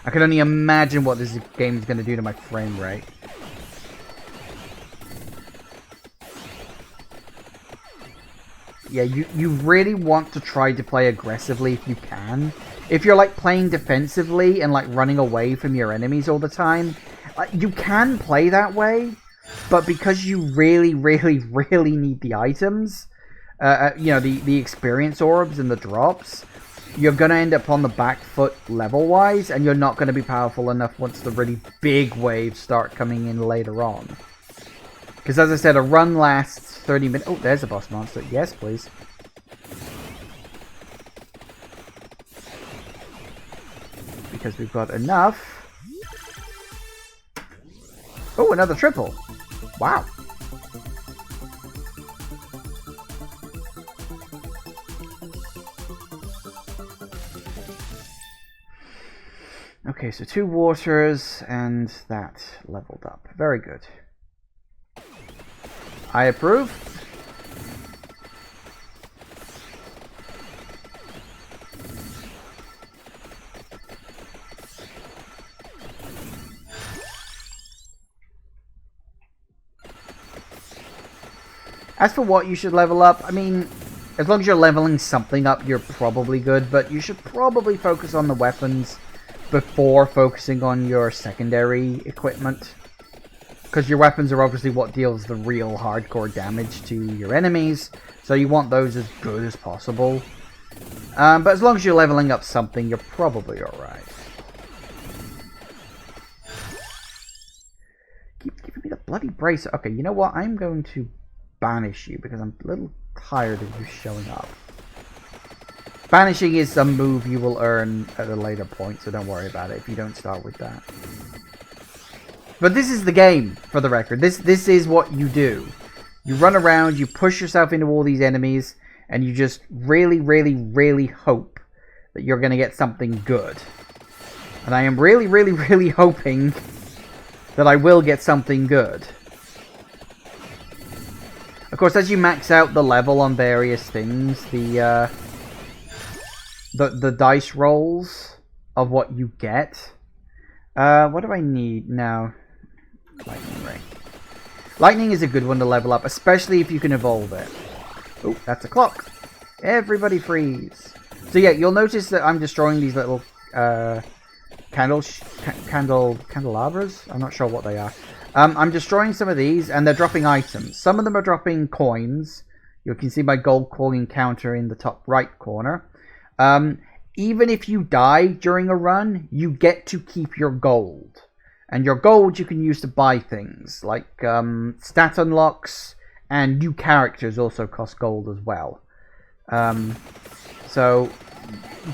I can only imagine what this game is going to do to my frame rate. Yeah, you really want to try to play aggressively if you can. If you're like playing defensively and like running away from your enemies all the time, you can play that way, but because you really, really, really need the items, you know, the experience orbs and the drops, you're going to end up on the back foot level-wise, and you're not going to be powerful enough once the really big waves start coming in later on. Because as I said, a run lasts 30 minutes. Oh, there's a boss monster. Yes, please. Because we've got enough. Oh, another triple. Wow. Okay, so 2 waters, and that leveled up. Very good. I approve. As for what you should level up, I mean, as long as you're leveling something up, you're probably good, but you should probably focus on the weapons before focusing on your secondary equipment. Because your weapons are obviously what deals the real hardcore damage to your enemies, so you want those as good as possible. But as long as you're leveling up something, you're probably alright. Keep giving me the bloody brace. Okay, you know what? I'm going to banish you because I'm a little tired of you showing up. Banishing is a move you will earn at a later point, so don't worry about it if you don't start with that. But this is the game, for the record. This is what you do. You run around, you push yourself into all these enemies, and you just really, really, really hope that you're going to get something good. And I am really, really, really hoping that I will get something good. Of course, as you max out the level on various things, the dice rolls of what you get. What do I need now? Lightning ray. Lightning is a good one to level up, especially if you can evolve it. Oh, that's a clock. Everybody freeze. So yeah, you'll notice that I'm destroying these little candelabras. I'm not sure what they are. I'm destroying some of these, and they're dropping items. Some of them are dropping coins. You can see my gold coin counter in the top right corner. Even if you die during a run, you get to keep your gold. And your gold you can use to buy things, like stat unlocks, and new characters also cost gold as well. So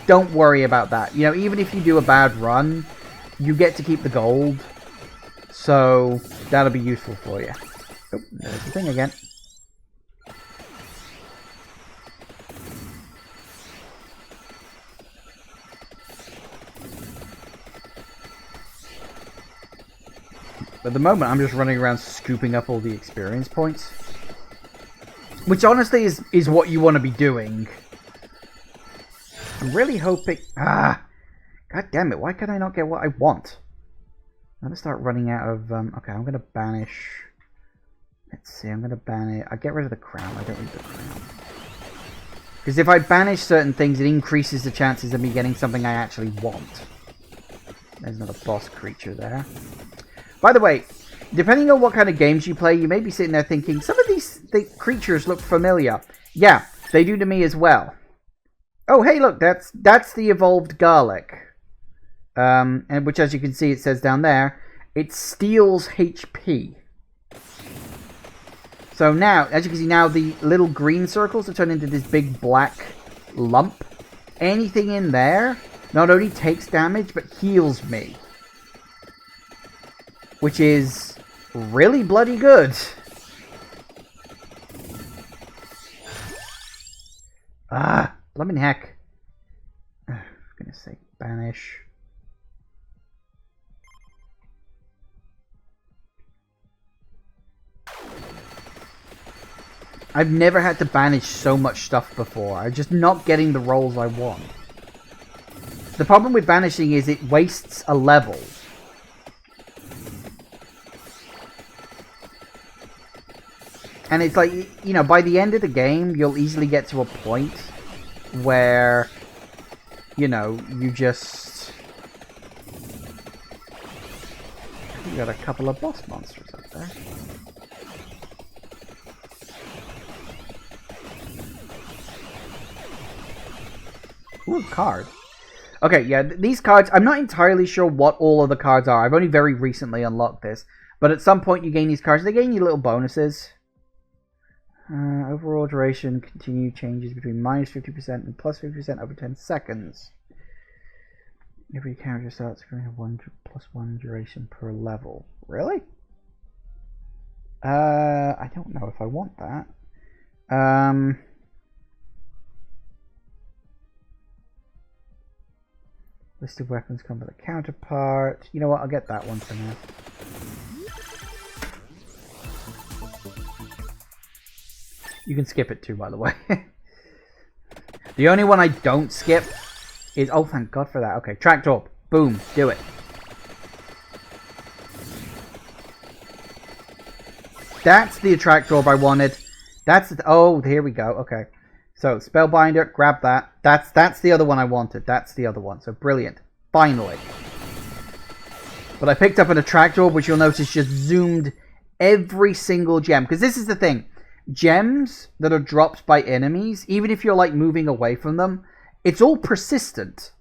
don't worry about that. You know, even if you do a bad run, you get to keep the gold. So that'll be useful for you. Oh, there's the thing again. At the moment, I'm just running around scooping up all the experience points. Which honestly is what you want to be doing. I'm really hoping... God damn it, why can I not get what I want? I'm going to start running out of... okay, I'm going to banish... Let's see, I'm going to ban it. I get rid of the crown. I don't need the crown. Because if I banish certain things, it increases the chances of me getting something I actually want. There's another boss creature there. By the way, depending on what kind of games you play, you may be sitting there thinking, some of these creatures look familiar. Yeah, they do to me as well. Oh, hey, look, that's the evolved garlic. And which, as you can see, it says down there, it steals HP. So now, as you can see now, the little green circles have turned into this big black lump. Anything in there not only takes damage, but heals me. Which is really bloody good. Blimmin' heck. For goodness sake, banish. I've never had to banish so much stuff before. I'm just not getting the rolls I want. The problem with banishing is it wastes a level. And it's like, you know, by the end of the game, you'll easily get to a point where, you know, you just... You got a couple of boss monsters up there. Ooh, card. Okay, yeah, these cards, I'm not entirely sure what all of the cards are. I've only very recently unlocked this. But at some point you gain these cards. They gain you little bonuses. Overall duration, continue changes between minus 50% and plus 50% over 10 seconds. Every character starts going to 1+1 duration per level. Really? I don't know if I want that. List of weapons come with a counterpart. You know what? I'll get that one for now. You can skip it too, by the way. The only one I don't skip is... Oh, thank God for that. Okay, tracked up. Boom. Do it. That's the attract orb I wanted. That's oh, here we go. Okay, so Spellbinder, grab that. That's the other one I wanted. That's the other one. So brilliant. Finally. But I picked up an attractor, which you'll notice just zoomed every single gem. Because this is the thing. Gems that are dropped by enemies, even if you're like moving away from them, it's all persistent.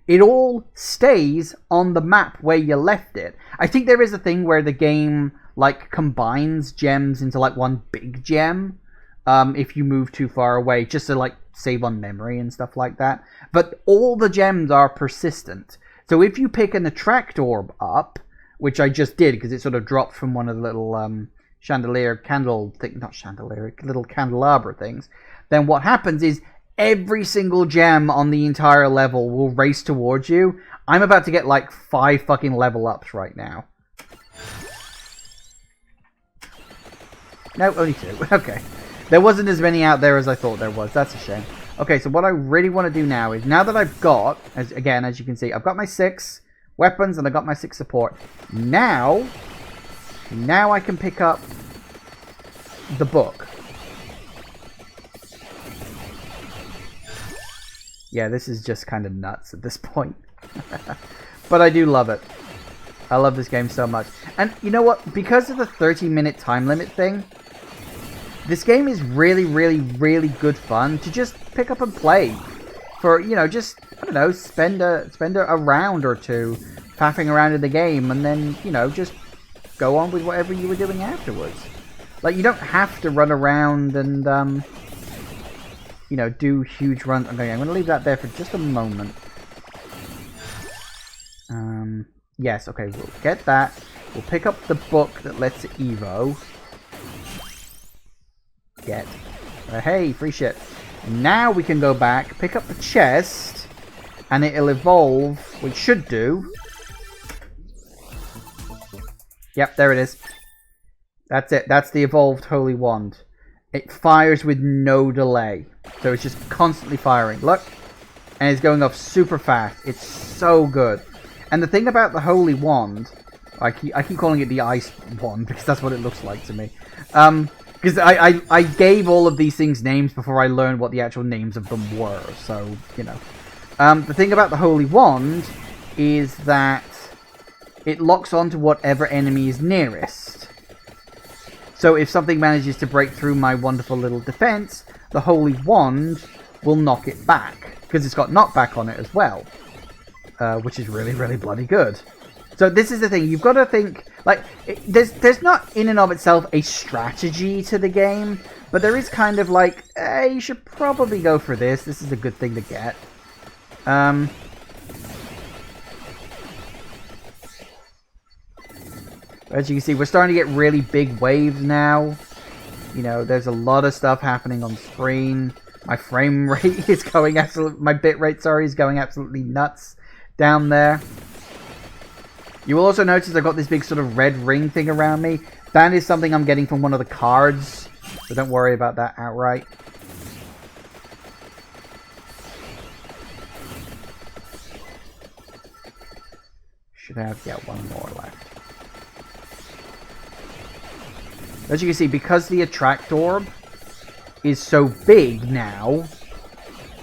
It all stays on the map where you left it. I think there is a thing where the game like combines gems into like one big gem if you move too far away, just to like save on memory and stuff like that. But all the gems are persistent. So if you pick an attract orb up, which I just did because it sort of dropped from one of the little chandelier candle thing, not chandelier, little candelabra things, then what happens is every single gem on the entire level will race towards you. I'm about to get like 5 fucking level ups right now. No, only 2. Okay. There wasn't as many out there as I thought there was. That's a shame. Okay, so what I really want to do now is, now that I've got, as you can see, I've got my 6 weapons and I've got my 6 support. Now I can pick up the book. Yeah, this is just kind of nuts at this point. But I do love it. I love this game so much. And you know what? Because of the 30-minute time limit thing, this game is really, really, really good fun to just pick up and play. For, you know, just, I don't know, spend a round or two faffing around in the game and then, you know, just go on with whatever you were doing afterwards. Like, you don't have to run around and, you know, do huge runs. Okay, I'm going to leave that there for just a moment. Yes, okay, we'll get that. We'll pick up the book that lets it Evo. Get. Hey, free shit. Now we can go back, pick up the chest, and it'll evolve, which should do. Yep, there it is. That's it. That's the evolved Holy Wand. It fires with no delay. So it's just constantly firing. Look. And it's going off super fast. It's so good. And the thing about the Holy Wand, I keep calling it the Ice Wand because that's what it looks like to me. Because I gave all of these things names before I learned what the actual names of them were. So, you know. The thing about the Holy Wand is that it locks onto whatever enemy is nearest. So if something manages to break through my wonderful little defense, the Holy Wand will knock it back. Because it's got knockback on it as well. Which is really, really bloody good. So this is the thing. You've got to think... Like, there's not in and of itself a strategy to the game. But there is kind of like, hey, you should probably go for this. This is a good thing to get. As you can see, we're starting to get really big waves now. You know, there's a lot of stuff happening on screen. My frame rate is going absolutely... My bit rate, sorry, is going absolutely nuts down there. You will also notice I've got this big sort of red ring thing around me. That is something I'm getting from one of the cards. So don't worry about that outright. Should have, yeah, one more left. As you can see, because the attract orb is so big now,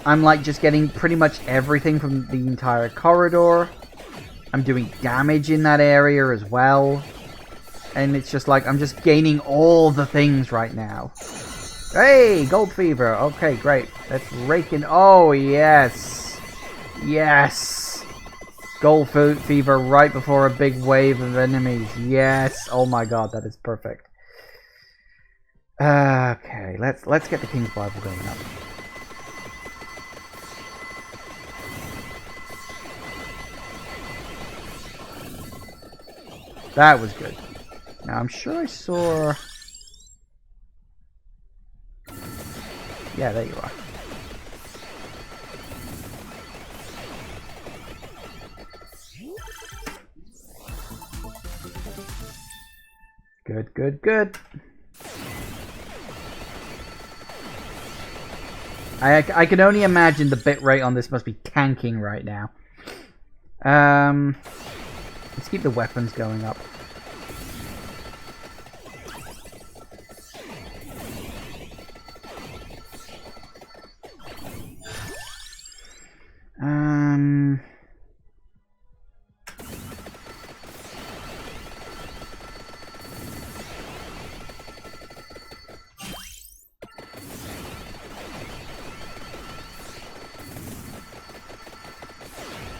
I'm like just getting pretty much everything from the entire corridor. I'm doing damage in that area as well. And it's just like, I'm just gaining all the things right now. Hey, Gold Fever. Okay, great. Let's rake in. Oh, yes. Yes. Gold Fever right before a big wave of enemies. Yes. Oh my god, that is perfect. Okay, let's get the King's Bible going up. That was good. Now, I'm sure I saw... Yeah, there you are. Good, good, good. I can only imagine the bitrate on this must be tanking right now. Let's keep the weapons going up.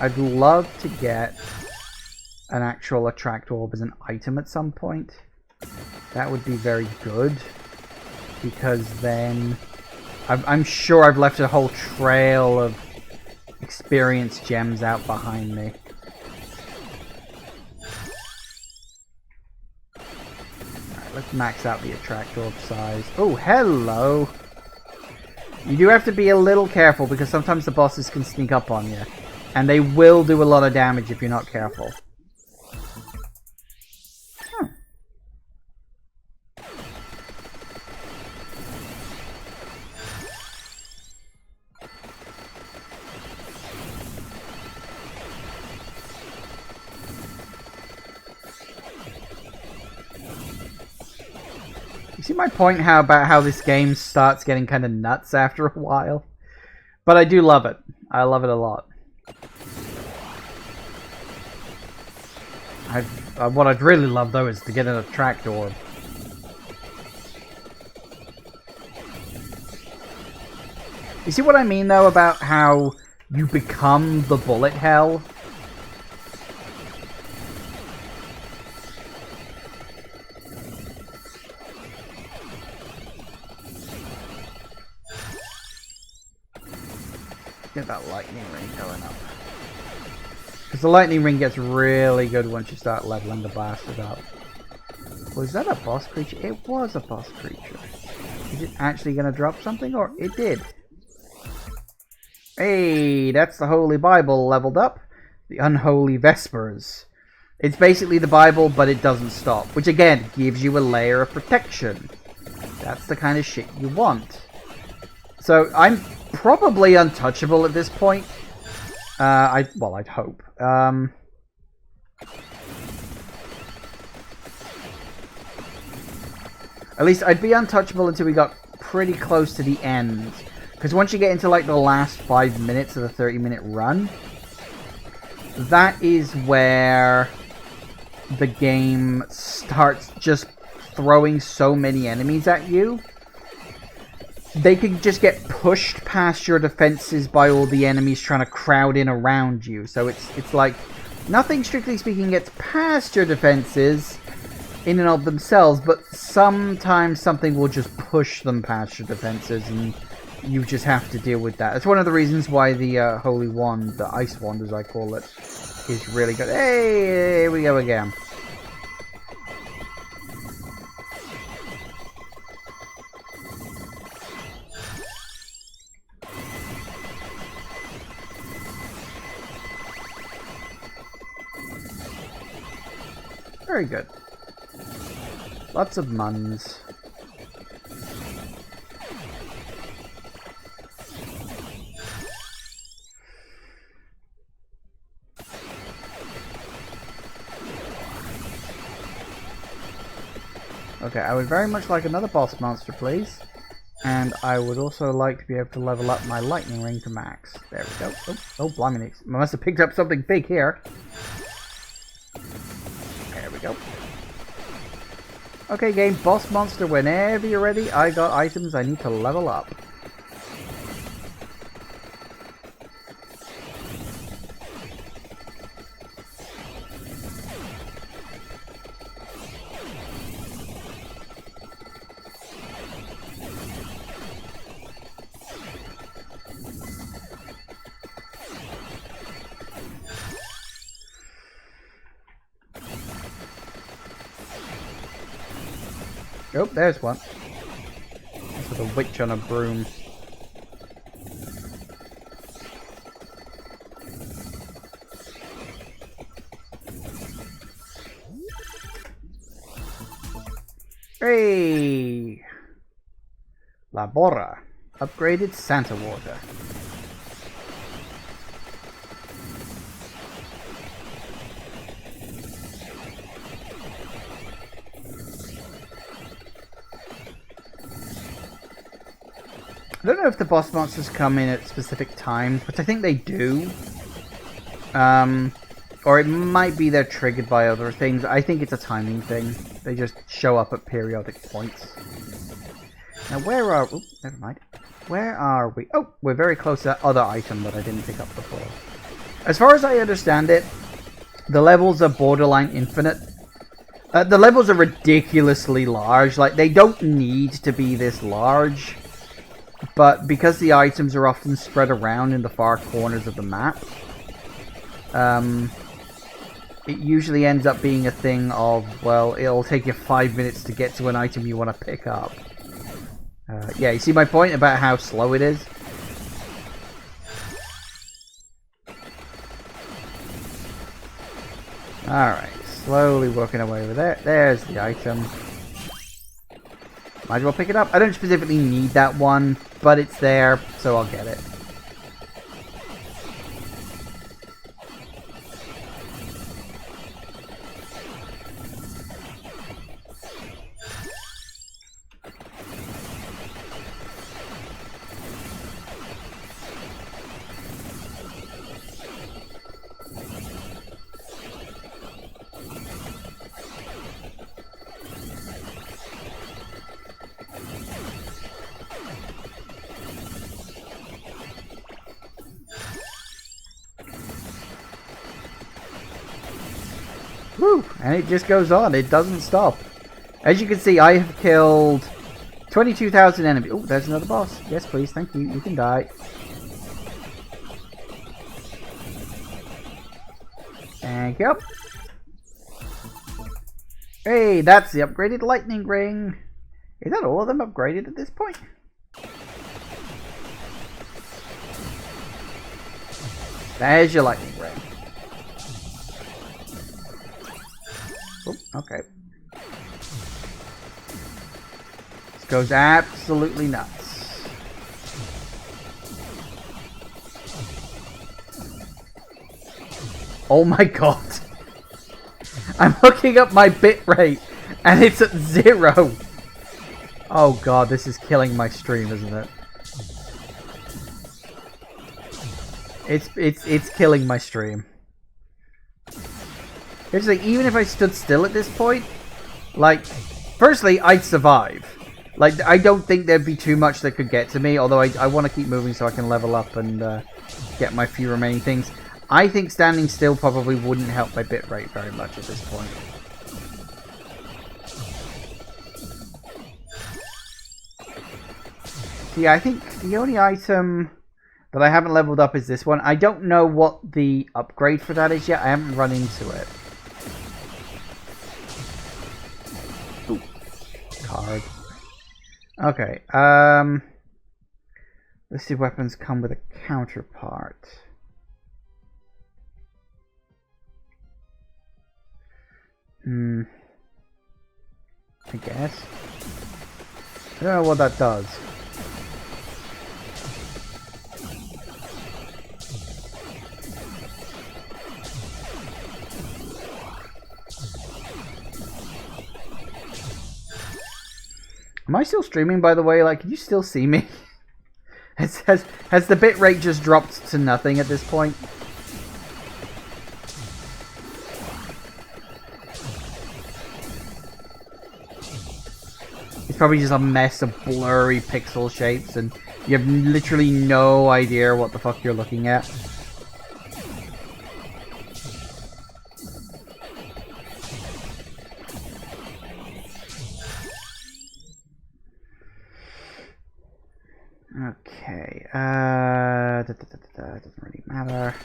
I'd love to get an actual attract orb as an item at some point. That would be very good, because then I'm sure I've left a whole trail of experience gems out behind me. Alright, let's max out the attract orb size. Oh, hello! You do have to be a little careful, because sometimes the bosses can sneak up on you. And they will do a lot of damage if you're not careful. You see my point about how this game starts getting kind of nuts after a while? But I do love it. I love it a lot. What I'd really love, though, is to get an attract orb. You see what I mean, though, about how you become the bullet hell? Get that lightning ring going up. Because the lightning ring gets really good once you start leveling the bastard up. Was that a boss creature? It was a boss creature. Is it actually going to drop something? Or it did. Hey, that's the Holy Bible leveled up. The Unholy Vespers. It's basically the Bible, but it doesn't stop. Which again, gives you a layer of protection. That's the kind of shit you want. So, I'm probably untouchable at this point. Well, I'd hope. At least I'd be untouchable until we got pretty close to the end. Because once you get into like the last 5 minutes of the 30-minute run, that is where the game starts just throwing so many enemies at you. They can just get pushed past your defenses by all the enemies trying to crowd in around you. So it's like nothing, strictly speaking, gets past your defenses in and of themselves, but sometimes something will just push them past your defenses, and you just have to deal with that. It's one of the reasons why the Holy Wand, the Ice Wand as I call it, is really good. Hey, here we go again. Very good. Lots of muns. Okay, I would very much like another boss monster, please. And I would also like to be able to level up my lightning ring to max. There we go. Oh, blimey. I must have picked up something big here. There we go. Okay, game, boss monster, whenever you're ready. I got items I need to level up. Oh, there's one. That's with a witch on a broom. Hey! Labora. Upgraded Santa water. I don't know if the boss monsters come in at specific times, but I think they do. Or it might be they're triggered by other things. I think it's a timing thing. They just show up at periodic points. Now where are... Oh, never mind. Where are we? Oh, we're very close to that other item that I didn't pick up before. As far as I understand it, the levels are borderline infinite. The levels are ridiculously large. Like, they don't need to be this large. But because the items are often spread around in the far corners of the map, it usually ends up being a thing of, well, it'll take you 5 minutes to get to an item you want to pick up. Yeah, you see my point about how slow it is? Alright, slowly working our way over there. There's the item. Might as well pick it up. I don't specifically need that one, but it's there, so I'll get it. Woo! And it just goes on. It doesn't stop. As you can see, I have killed 22,000 enemies. Oh, there's another boss. Yes, please. Thank you. You can die. Thank you. Hey, that's the upgraded lightning ring. Is that all of them upgraded at this point? There's your lightning ring. Oh, okay. This goes absolutely nuts. Oh my god. I'm looking up my bitrate and it's at 0. Oh god, this is killing my stream, isn't it? It's killing my stream. Here's the thing, even if I stood still at this point, like, firstly, I'd survive. Like, I don't think there'd be too much that could get to me, although I want to keep moving so I can level up and get my few remaining things. I think standing still probably wouldn't help my bitrate very much at this point. So yeah, I think the only item that I haven't leveled up is this one. I don't know what the upgrade for that is yet. I haven't run into it. Ooh. Card. Okay. Let's see if weapons come with a counterpart. I guess. I don't know what that does. Am I still streaming, by the way? Like, can you still see me? Has the bitrate just dropped to nothing at this point? It's probably just a mess of blurry pixel shapes and you have literally no idea what the fuck you're looking at. Okay, doesn't really matter.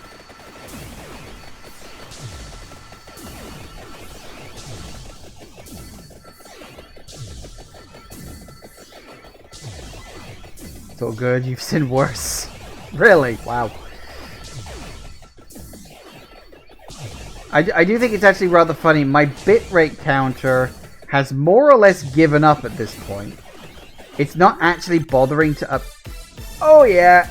It's all good, you've seen worse. Really? Wow. I do think it's actually rather funny. My bitrate counter has more or less given up at this point. It's not actually bothering to up... Oh, yeah.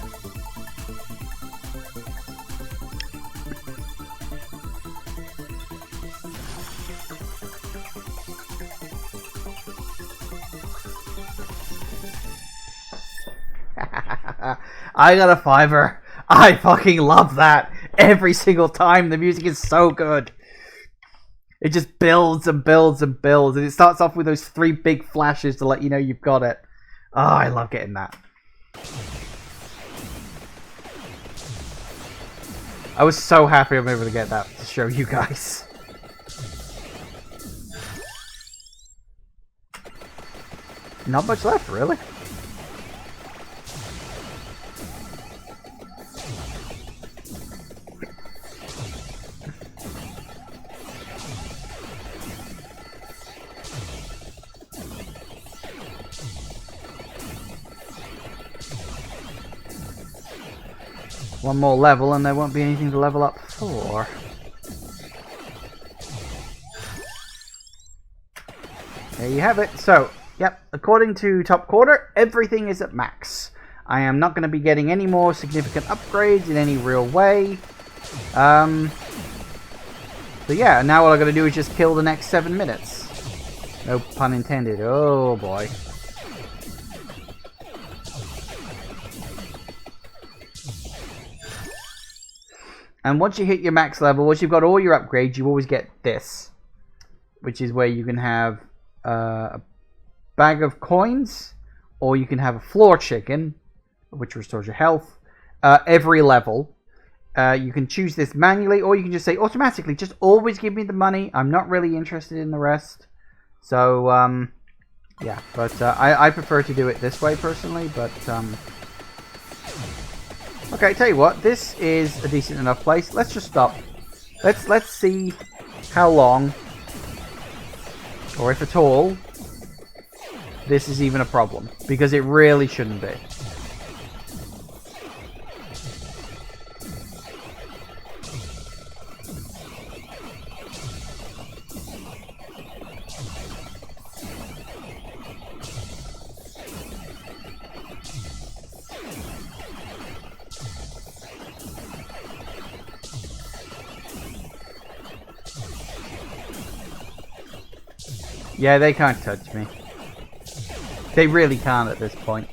I got a $5. I fucking love that. Every single time. The music is so good. It just builds and builds and builds. And it starts off with those 3 big flashes to let you know you've got it. Oh, I love getting that. I was so happy I'm able to get that to show you guys. Not much left, really. One more level and there won't be anything to level up for. There you have it. So, yep, according to Top Quarter, everything is at max. I am not going to be getting any more significant upgrades in any real way. So yeah, now all I've got to do is just kill the next 7 minutes. No pun intended. Oh boy. And once you hit your max level, once you've got all your upgrades, you always get this. Which is where you can have a bag of coins, or you can have a floor chicken, which restores your health, every level. You can choose this manually, or you can just say automatically, just always give me the money. I'm not really interested in the rest. So, yeah, but I prefer to do it this way personally, but... Okay, tell you what, this is a decent enough place. Let's just stop. Let's see how long, or if at all, this is even a problem. Because it really shouldn't be. Yeah, they can't touch me. They really can't at this point.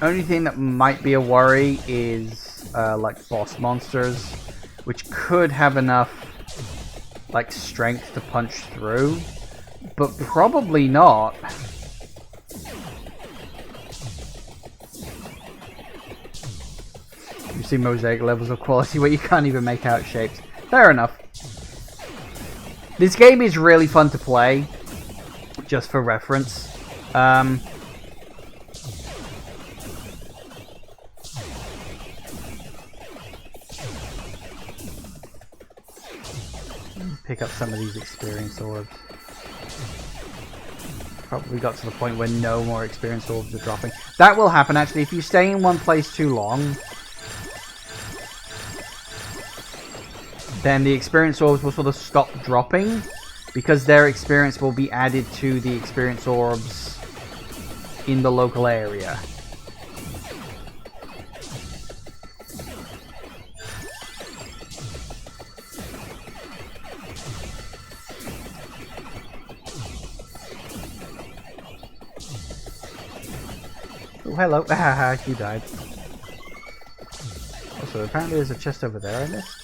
Only thing that might be a worry is like boss monsters, which could have enough like strength to punch through, but probably not. You see mosaic levels of quality where you can't even make out shapes. Fair enough. This game is really fun to play, just for reference. Pick up some of these experience orbs. Probably got to the point where no more experience orbs are dropping. That will happen actually if you stay in one place too long. Then the experience orbs will sort of stop dropping, because their experience will be added to the experience orbs in the local area. Oh, hello. Haha, you died. Also, apparently there's a chest over there I missed.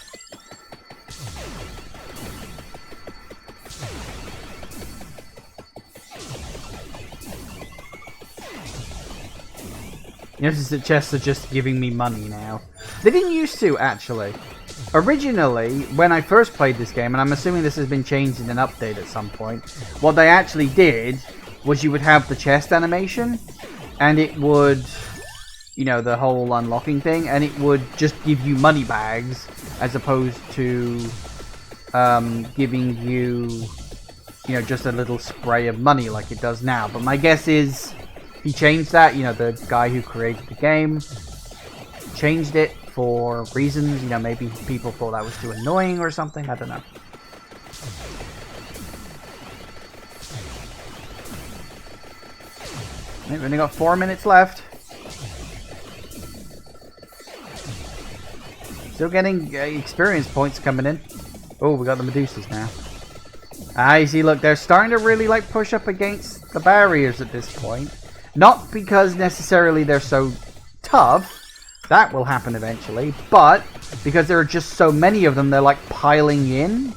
You notice the chests are just giving me money now. They didn't used to, actually. Originally, when I first played this game, and I'm assuming this has been changed in an update at some point, what they actually did was you would have the chest animation, and it would, you know, the whole unlocking thing, and it would just give you money bags, as opposed to giving you, you know, just a little spray of money like it does now. But my guess is he changed that, you know, the guy who created the game changed it for reasons, you know, maybe people thought that was too annoying or something, I don't know. We've only got 4 minutes left. Still getting experience points coming in. Oh, we got the Medusas now. Ah, you see, look, they're starting to really, like, push up against the barriers at this point. Not because necessarily they're so tough. That will happen eventually. But because there are just so many of them, they're, like, piling in.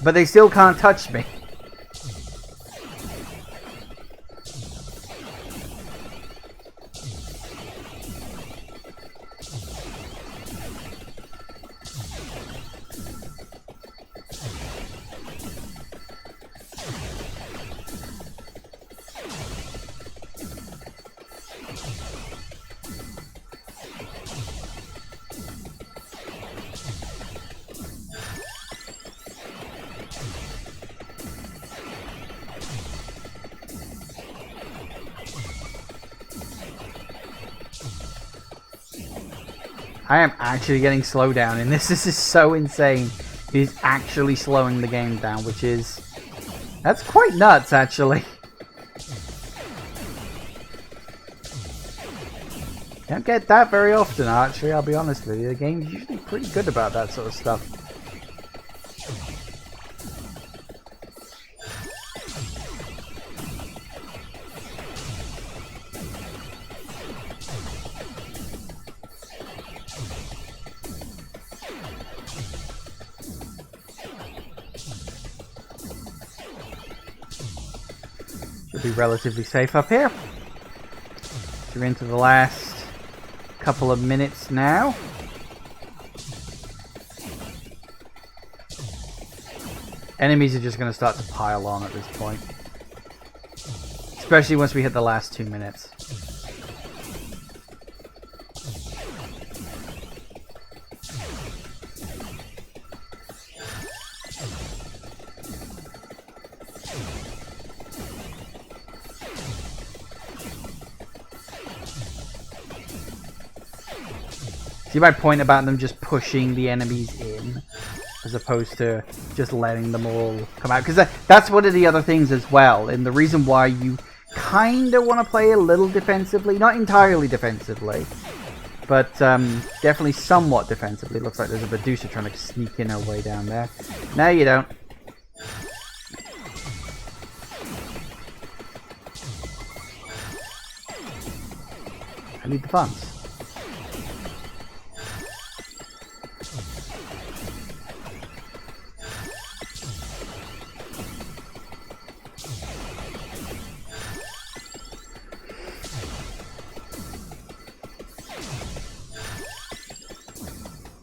But they still can't touch me. I am actually getting slowed down in this. This is so insane. He's actually slowing the game down, which is... That's quite nuts, actually. Don't get that very often, actually, I'll be honest with you. The game's usually pretty good about that sort of stuff. Should be relatively safe up here. We're into the last couple of minutes now. Enemies are just going to start to pile on at this point. Especially once we hit the last 2 minutes. See my point about them just pushing the enemies in, as opposed to just letting them all come out? Because that's one of the other things as well, and the reason why you kind of want to play a little defensively, not entirely defensively, but definitely somewhat defensively. Looks like there's a Medusa trying to sneak in her way down there. No, you don't. I need the funds.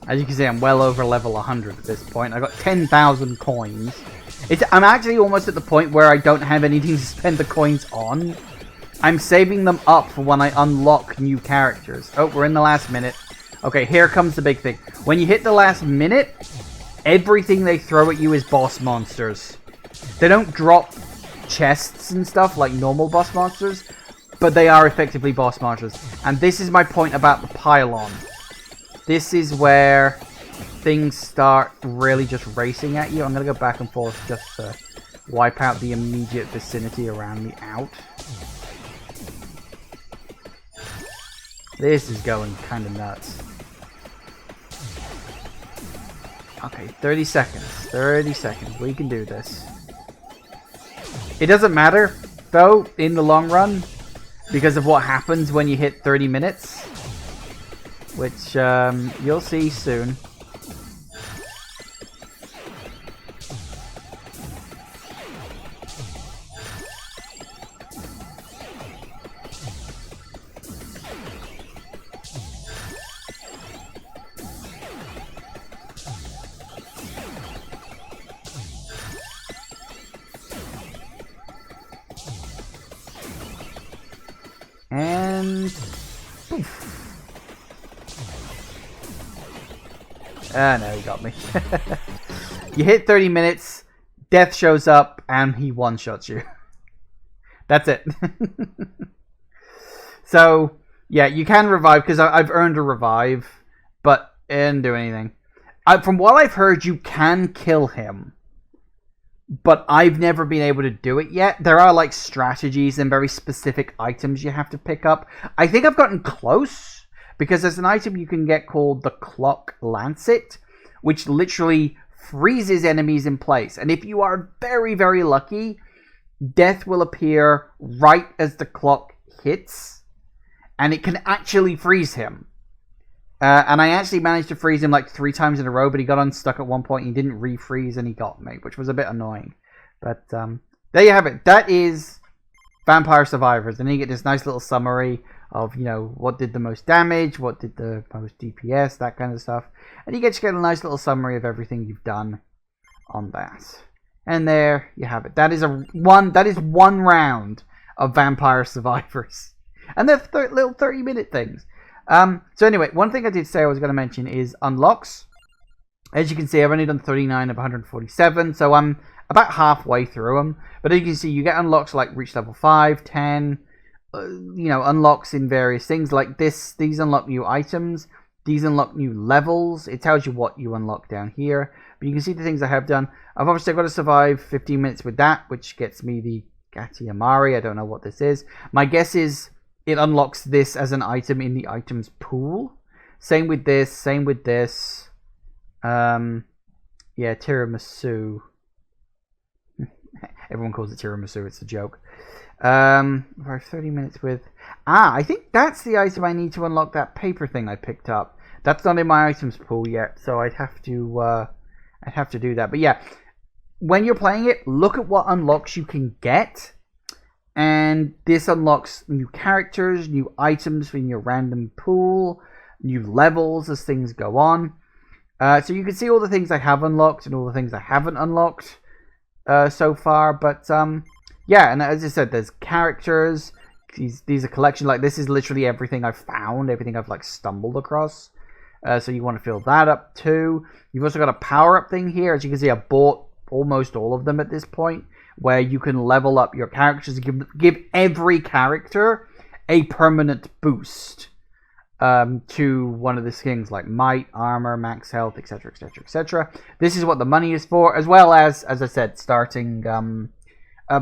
As you can see, I'm well over level 100 at this point. I got 10,000 coins. I'm actually almost at the point where I don't have anything to spend the coins on. I'm saving them up for when I unlock new characters. Oh, we're in the last minute. Okay, here comes the big thing. When you hit the last minute, everything they throw at you is boss monsters. They don't drop chests and stuff like normal boss monsters, but they are effectively boss monsters. And this is my point about the pylon. This is where things start really just racing at you. I'm going to go back and forth just to wipe out the immediate vicinity around me out. This is going kind of nuts. Okay, 30 seconds. 30 seconds. We can do this. It doesn't matter, though, in the long run, because of what happens when you hit 30 minutes. Which, you'll see soon. And... poof. Ah, no, he got me. You hit 30 minutes, death shows up, and he one-shots you. That's it. So, yeah, you can revive, because I've earned a revive, but it didn't do anything. From what I've heard, you can kill him, but I've never been able to do it yet. There are, like, strategies and very specific items you have to pick up. I think I've gotten close. Because there's an item you can get called the Clock Lancet, which literally freezes enemies in place. And if you are very, very lucky, death will appear right as the clock hits. And it can actually freeze him. And I actually managed to freeze him like 3 times in a row, but he got unstuck at one point. He didn't refreeze and he got me, which was a bit annoying. But there you have it. That is Vampire Survivors. And then you get this nice little summary of, you know, what did the most damage, what did the most DPS, that kind of stuff. And you get a nice little summary of everything you've done on that. And there you have it. That is one round of Vampire Survivors. And they're little 30-minute things. So anyway, one thing I did say I was going to mention is unlocks. As you can see, I've only done 39 of 147, so I'm about halfway through them. But as you can see, you get unlocks like reach level 5, 10... you know, unlocks in various things like this. These unlock new items. These unlock new levels. It tells you what you unlock down here. But you can see the things I have done. I've obviously got to survive 15 minutes with that, which gets me the Gatti Amari. I don't know what this is. My guess is it unlocks this as an item in the items pool. Same with this. Same with this. Yeah, tiramisu. Everyone calls it tiramisu. It's a joke. For 30 minutes with... I think that's the item I need to unlock that paper thing I picked up. That's not in my items pool yet, so I'd have to do that. But yeah, when you're playing it, look at what unlocks you can get. And this unlocks new characters, new items in your random pool, new levels as things go on. So you can see all the things I have unlocked and all the things I haven't unlocked so far. But yeah, and as I said, there's characters. These are collection. Like, this is literally everything I've found, everything I've like stumbled across. So you want to fill that up too. You've also got a power-up thing here. As you can see, I've bought almost all of them at this point, where you can level up your characters and give every character a permanent boost to one of the things like might, armor, max health, etc, etc, etc. This is what the money is for, as well as I said, starting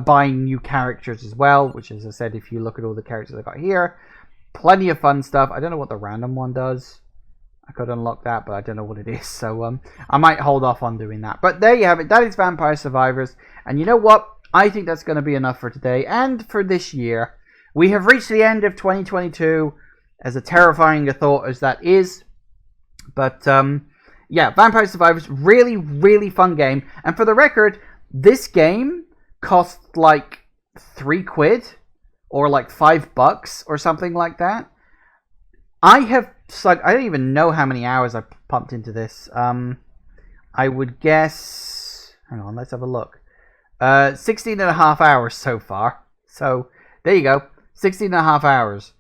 buying new characters as well, which, as I said, if you look at all the characters I got here, plenty of fun stuff. I don't know what the random one does. I could unlock that, but I don't know what it is, so I might hold off on doing that. But there you have it. That is Vampire Survivors, and you know what? I think that's going to be enough for today and for this year. We have reached the end of 2022, as a terrifying a thought as that is. But yeah, Vampire Survivors, really, really fun game. And for the record, this game cost like £3 or like $5 or something like that. I don't even know how many hours I pumped into this. I would guess, hang on, let's have a look. 16 and a half hours so far. So there you go, 16 and a half hours.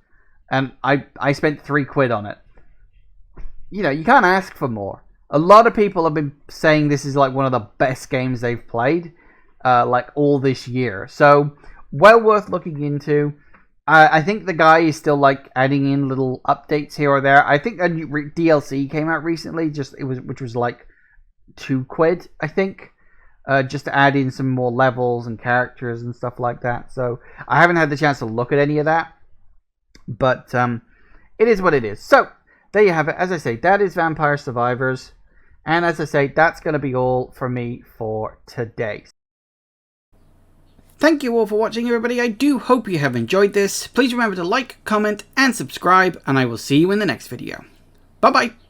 And I spent £3 on it. You know, you can't ask for more. A lot of people have been saying this is like one of the best games they've played, like all this year. So well worth looking into. I think the guy is still like adding in little updates here or there. I think a new DLC came out recently, which was like £2, I think, just to add in some more levels and characters and stuff like that. So I haven't had the chance to look at any of that, but it is what it is. So there you have it. As I say, that is Vampire Survivors, and as I say, that's going to be all for me for today. Thank you all for watching, everybody. I do hope you have enjoyed this. Please remember to like, comment, and subscribe, and I will see you in the next video. Bye-bye.